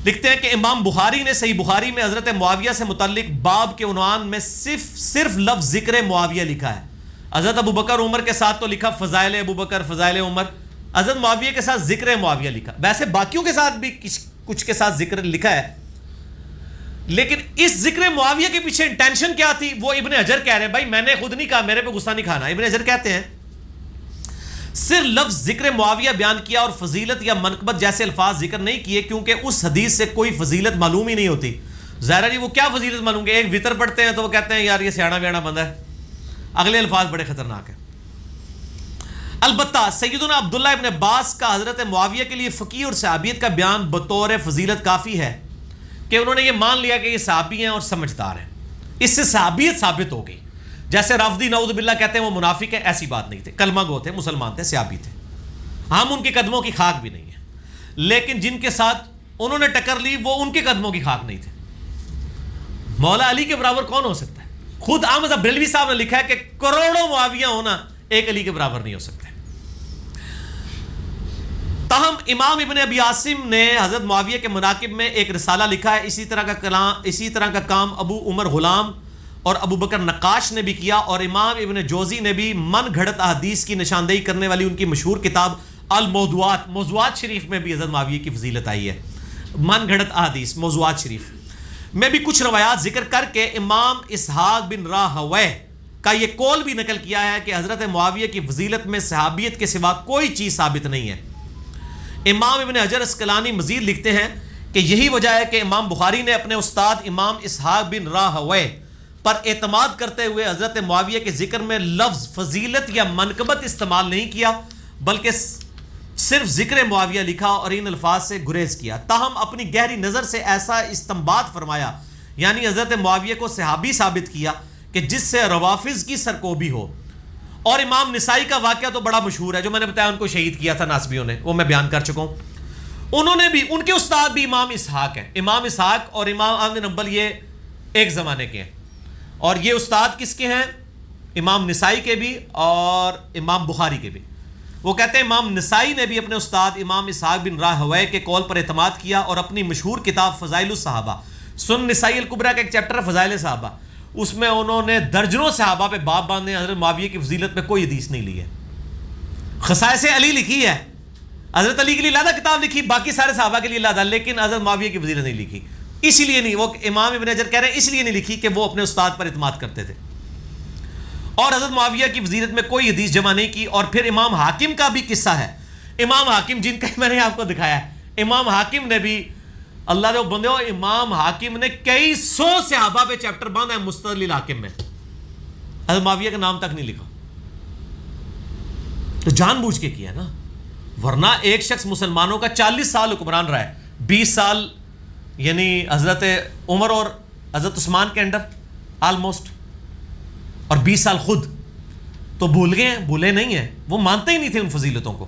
لکھتے ہیں کہ امام بخاری نے صحیح بخاری میں حضرت معاویہ سے متعلق باب کے عنوان میں صرف لفظ ذکر معاویہ لکھا ہے۔ حضرت ابو بکر عمر کے ساتھ تو لکھا فضائل ابو بکر فضائل عمر، حضرت معاویہ کے ساتھ ذکر معاویہ لکھا۔ ویسے باقیوں کے ساتھ بھی کچھ کے ساتھ ذکر لکھا ہے، لیکن اس ذکر معاویہ کے پیچھے انٹینشن کیا تھی وہ ابن حجر کہہ رہے ہیں۔ بھائی میں نے خود نہیں کہا، میرے پہ غصہ نہیں کھانا۔ ابن حجر کہتے ہیں صرف لفظ ذکر معاویہ بیان کیا اور فضیلت یا منقبت جیسے الفاظ ذکر نہیں کیے، کیونکہ اس حدیث سے کوئی فضیلت معلوم ہی نہیں ہوتی۔ ظاہر جی وہ کیا فضیلت معلوم کہ ایک وطر پڑھتے ہیں تو وہ کہتے ہیں یار یہ سیاڑا بیاڑا بندہ ہے، اگلے الفاظ بڑے خطرناک ہیں۔ البتہ سیدنا عبداللہ ابن عباس کا حضرت معاویہ کے لیے فقیہ اور صحابیت کا بیان بطور فضیلت کافی ہے کہ انہوں نے یہ مان لیا کہ یہ صحابی ہیں اور سمجھدار ہیں، اس سے صحابیت ثابت ہو گئی۔ جیسے رافضی نعوذ باللہ کہتے ہیں وہ منافق ہے، ایسی بات نہیں تھے، کلمہ گو تھے، مسلمان تھے، صحابی تھے، ہم ان کے قدموں کی خاک بھی نہیں ہیں، لیکن جن کے ساتھ انہوں نے ٹکر لی وہ ان کے قدموں کی خاک نہیں تھے۔ مولا علی کے برابر کون ہو سکتا ہے؟ خود احمد بریلوی صاحب نے لکھا ہے کہ کروڑوں معاویہ ہونا ایک علی کے برابر نہیں ہو سکتے۔ تاہم امام ابن ابی عاصم نے حضرت معاویہ کے مناقب میں ایک رسالہ لکھا ہے۔ اسی طرح کا کام ابو عمر غلام اور ابو بکر نقاش نے بھی کیا، اور امام ابن جوزی نے بھی من گھڑت احادیث کی نشاندہی کرنے والی ان کی مشہور کتاب الموضوعات، موضوعات شریف میں بھی حضرت معاویہ کی فضیلت آئی ہے۔ من گھڑت احادیث موضوعات شریف میں بھی کچھ روایات ذکر کر کے امام اسحاق بن راہویہ کا یہ قول بھی نقل کیا ہے کہ حضرت معاویہ کی فضیلت میں صحابیت کے سوا کوئی چیز ثابت نہیں ہے۔ امام ابن حجر اسقلانی مزید لکھتے ہیں کہ یہی وجہ ہے کہ امام بخاری نے اپنے استاد امام اسحاق بن راہویہ پر اعتماد کرتے ہوئے حضرت معاویہ کے ذکر میں لفظ فضیلت یا منقبت استعمال نہیں کیا، بلکہ صرف ذکر معاویہ لکھا اور ان الفاظ سے گریز کیا۔ تاہم اپنی گہری نظر سے ایسا استنباط فرمایا، یعنی حضرت معاویہ کو صحابی ثابت کیا کہ جس سے روافض کی سرکوبی ہو۔ اور امام نسائی کا واقعہ تو بڑا مشہور ہے، جو میں نے بتایا ان کو شہید کیا تھا ناسبیوں نے، وہ میں بیان کر چکا ہوں۔ انہوں نے بھی، ان کے استاد بھی امام اسحاق ہیں، امام اسحاق اور امام احمد بن حنبل یہ ایک زمانے کے ہیں، اور یہ استاد کس کے ہیں؟ امام نسائی کے بھی اور امام بخاری کے بھی۔ وہ کہتے ہیں امام نسائی نے بھی اپنے استاد امام اسحاق بن راہوے کے قول پر اعتماد کیا اور اپنی مشہور کتاب فضائل الصحابہ، سنن نسائی الکبریٰ کا ایک چیپٹر ہے فضائل صحابہ، اس میں انہوں نے درجنوں صحابہ پہ باب باندھے، حضرت معاویہ کی فضیلت پہ کوئی حدیث نہیں لی ہے. خصائص علی لکھی ہے، حضرت علی کے لیے علیحدہ کتاب لکھی، باقی سارے صحابہ کے لیے علیحدہ، لیکن حضرت معاویہ کی فضیلت نہیں لکھی. اسی لیے نہیں، وہ امام ابن حجر کہہ رہے ہیں اس لیے نہیں لکھی کہ وہ اپنے استاد پر اعتماد کرتے تھے، اور حضرت معاویہ کی فضیلت میں کوئی حدیث جمع نہیں کی. اور پھر امام حاکم کا بھی قصہ ہے. امام حاکم جن کا میں نے آپ کو دکھایا ہے، امام حاکم نے بھی، اللہ دے بندے ہو، امام حاکم نے کئی سو صحابہ پہ چیپٹر باندھا ہے مستدل الحاکم میں، حضرت معاویہ کا نام تک نہیں لکھا. تو جان بوجھ کے کیا نا، ورنہ ایک شخص مسلمانوں کا 40 سال حکمران رہا ہے، 20 سال یعنی حضرت عمر اور حضرت عثمان کے انڈر آلموسٹ، اور 20 سال خود، تو بھول گئے ہیں؟ بھولے نہیں ہیں، وہ مانتے ہی نہیں تھے ان فضیلتوں کو.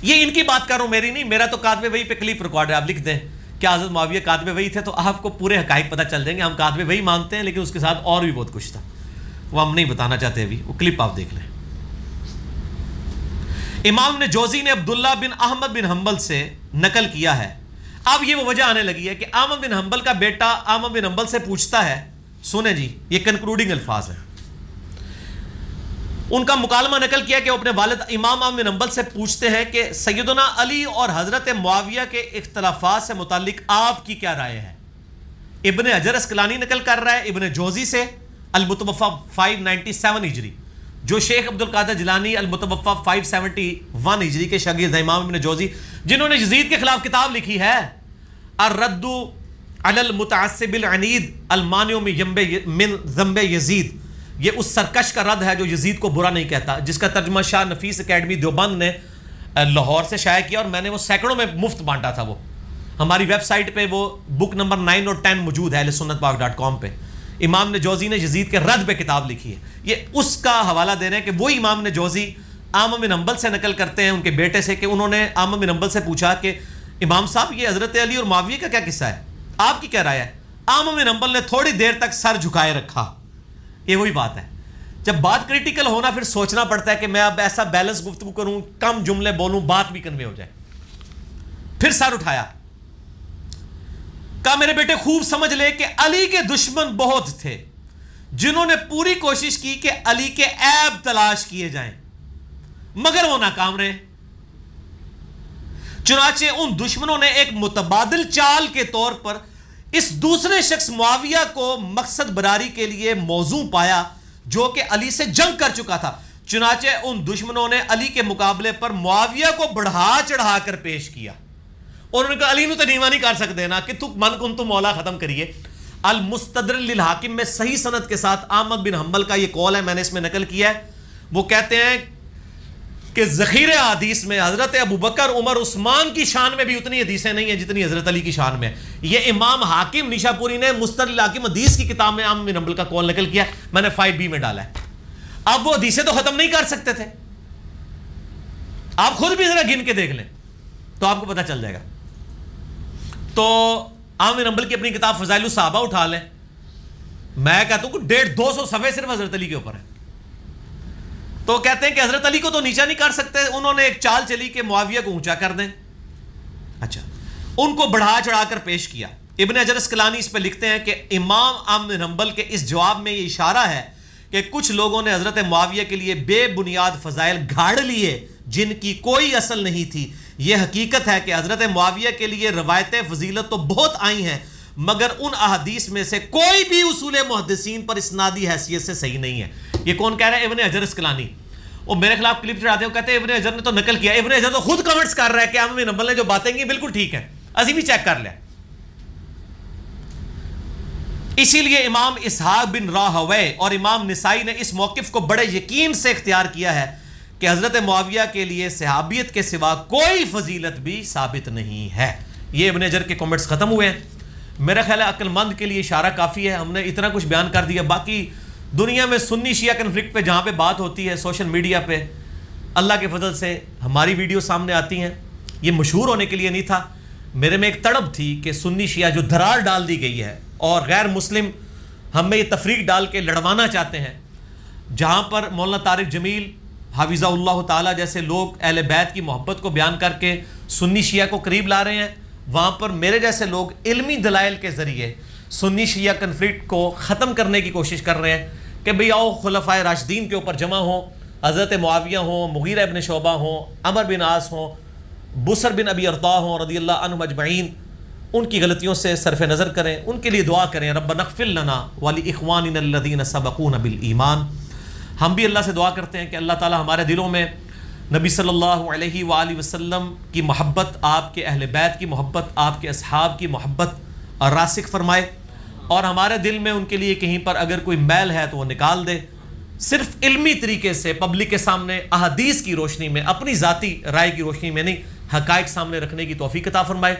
یہ ان کی بات کر رہا ہوں، میری نہیں. میرا تو کاتب وحی پہ کلپ ریکارڈ ہے، آپ لکھ دیں کیا حضرت معاویہ کاتب وحی تھے تو آپ کو پورے حقائق پتہ چل جائیں گے. ہم کاتب وحی مانتے ہیں لیکن اس کے ساتھ اور بھی بہت کچھ تھا، وہ ہم نہیں بتانا چاہتے ابھی، وہ کلپ آپ دیکھ لیں. امام نے جوزی نے عبداللہ بن احمد بن حنبل سے نقل کیا ہے. اب یہ وہ وجہ آنے لگی ہے کہ احمد بن حنبل کا بیٹا احمد بن حنبل سے پوچھتا ہے، سنیں جی یہ کنکلوڈنگ الفاظ ہیں، ان کا مکالمہ نقل کیا کہ وہ اپنے والد امام احمد بن حنبل سے پوچھتے ہیں کہ سیدنا علی اور حضرت معاویہ کے اختلافات سے متعلق آپ کی کیا رائے ہے. ابن حجر اسقلانی نقل کر رہا ہے ابن جوزی سے، المتوفی 597 ہجری، جو شیخ عبد القادر جیلانی المتوفی 571 ہجری کے شاگرد ہیں امام ابن جوزی، جنہوں نے یزید کے خلاف کتاب لکھی ہے الرد علی المتعصب العنید المانع من ذنب یزید. یہ اس سرکش کا رد ہے جو یزید کو برا نہیں کہتا، جس کا ترجمہ شاہ نفیس اکیڈمی دیوبند نے لاہور سے شائع کیا، اور میں نے وہ سینکڑوں میں مفت بانٹا تھا. وہ ہماری ویب سائٹ پہ وہ بک نمبر 9 اور 10 موجود ہے اہلسنتپاک.com پہ. امام نے جوزی نے یزید کے رد پہ کتاب لکھی ہے. یہ اس کا حوالہ دے رہے ہیں کہ وہی امام نے جوزی احمد بن حنبل سے نقل کرتے ہیں ان کے بیٹے سے کہ انہوں نے احمد بن حنبل سے پوچھا کہ امام صاحب یہ حضرت علی اور معاویہ کا کیا قصہ ہے، آپ کی کیا رائے ہے. احمد بن حنبل نے تھوڑی دیر تک سر جھکائے رکھا. یہ وہی بات ہے، جب بات کریٹیکل ہونا پھر سوچنا پڑتا ہے کہ میں اب ایسا بیلنس گفتگو کروں، کم جملے بولوں، بات بھی کنوے ہو جائے. پھر سر اٹھایا، کہا میرے بیٹے خوب سمجھ لے کہ علی کے دشمن بہت تھے جنہوں نے پوری کوشش کی کہ علی کے عیب تلاش کیے جائیں، مگر وہ ناکام رہے. چنانچہ ان دشمنوں نے ایک متبادل چال کے طور پر اس دوسرے شخص معاویہ کو مقصد براری کے لیے موزوں پایا جو کہ علی سے جنگ کر چکا تھا. چنانچہ ان دشمنوں نے علی کے مقابلے پر معاویہ کو بڑھا چڑھا کر پیش کیا. اور انہوں نے کہا علی نو تو نیوا نہیں کر سکتے نا کہ تو من کن تو مولا ختم کریے. المستدرک للحاکم میں صحیح سند کے ساتھ احمد بن حنبل کا یہ قول ہے، میں نے اس میں نقل کیا ہے. وہ کہتے ہیں کہ ذخیرہ حدیث میں حضرت ابو بکر عمر عثمان کی شان میں بھی اتنی حدیثیں نہیں ہیں جتنی حضرت علی کی شان میں. یہ امام حاکم نیشا پوری نے مستدرک للحاکم حدیث کی کتاب میں احمد بن حنبل کا قول نقل کیا، میں نے 5B میں ڈالا ہے. اب وہ حدیثیں تو ختم نہیں کر سکتے تھے، آپ خود بھی ذرا گن کے دیکھ لیں تو آپ کو پتہ چل جائے گا. تو احمد بن حنبل کی اپنی کتاب فضائل الصحابہ اٹھا لیں، میں کہتا ہوں کہ 150-200 صفحے صرف حضرت علی کے اوپر ہے. تو کہتے ہیں کہ حضرت علی کو تو نیچا نہیں کر سکتے، انہوں نے ایک چال چلی کہ معاویہ کو اونچا کر دیں. اچھا، ان کو بڑھا چڑھا کر پیش کیا. ابن حجر اسقلانی اس پہ لکھتے ہیں کہ امام احمد بن حنبل کے اس جواب میں یہ اشارہ ہے کہ کچھ لوگوں نے حضرت معاویہ کے لیے بے بنیاد فضائل گھاڑ لیے جن کی کوئی اصل نہیں تھی. یہ حقیقت ہے کہ حضرت معاویہ کے لیے روایت فضیلت تو بہت آئی ہیں، مگر ان احادیث میں سے کوئی بھی اصول محدثین پر اسنادی حیثیت سے صحیح نہیں ہے. یہ کون کہہ رہا ہے؟ ابن حجر اسقلانی. وہ میرے خلاف کلپ چڑھاتے ہیں، کہتے ہیں ابن حجر نے تو نقل کیا. ابن حجر تو خود کمنٹس کر رہا ہے کہ احمد بن حنبل نے جو باتیں کی بالکل ٹھیک ہے، اسی بھی چیک کر لیں. اسی لیے امام اسحاق بن راہوے اور امام نسائی نے اس موقف کو بڑے یقین سے اختیار کیا ہے کہ حضرت معاویہ کے لیے صحابیت کے سوا کوئی فضیلت بھی ثابت نہیں ہے. یہ ابن حجر کے کمنٹس ختم ہوئے ہیں. میرا خیال ہے عقل مند کے لیے اشارہ کافی ہے، ہم نے اتنا کچھ بیان کر دیا. باقی دنیا میں سنی شیعہ کنفلکٹ پہ جہاں پہ بات ہوتی ہے سوشل میڈیا پہ، اللہ کے فضل سے ہماری ویڈیو سامنے آتی ہیں. یہ مشہور ہونے کے لیے نہیں تھا، میرے میں ایک تڑپ تھی کہ سنی شیعہ جو دھرار ڈال دی گئی ہے اور غیر مسلم ہم میں یہ تفریق ڈال کے لڑوانا چاہتے ہیں، جہاں پر مولانا طارق جمیل حافظہ اللہ تعالیٰ جیسے لوگ اہل بیت کی محبت کو بیان کر کے سنی شیعہ کو قریب لا رہے ہیں، وہاں پر میرے جیسے لوگ علمی دلائل کے ذریعے سنی شیعہ کنفلکٹ کو ختم کرنے کی کوشش کر رہے ہیں کہ بھئی آؤ خلفائے راشدین کے اوپر جمع ہوں، حضرت معاویہ ہوں، مغیرہ ابن شعبہ ہوں، عمر بن عاص ہوں، بصر بن ابی ارطاء ہوں رضی اللہ عنہم اجمعین، ان کی غلطیوں سے صرف نظر کریں، ان کے لیے دعا کریں، ربنا اغفر لنا ولاخواننا الذین سبقونا بالایمان۔ ہم بھی اللہ سے دعا کرتے ہیں کہ اللہ تعالی ہمارے دلوں میں نبی صلی اللہ علیہ وآلہ وسلم کی محبت، آپ کے اہل بیت کی محبت، آپ کے اصحاب کی محبت راسخ فرمائے، اور ہمارے دل میں ان کے لیے کہیں پر اگر کوئی میل ہے تو وہ نکال دے، صرف علمی طریقے سے پبلک کے سامنے احادیث کی روشنی میں، اپنی ذاتی رائے کی روشنی میں نہیں، حقائق سامنے رکھنے کی توفیق عطا فرمائے۔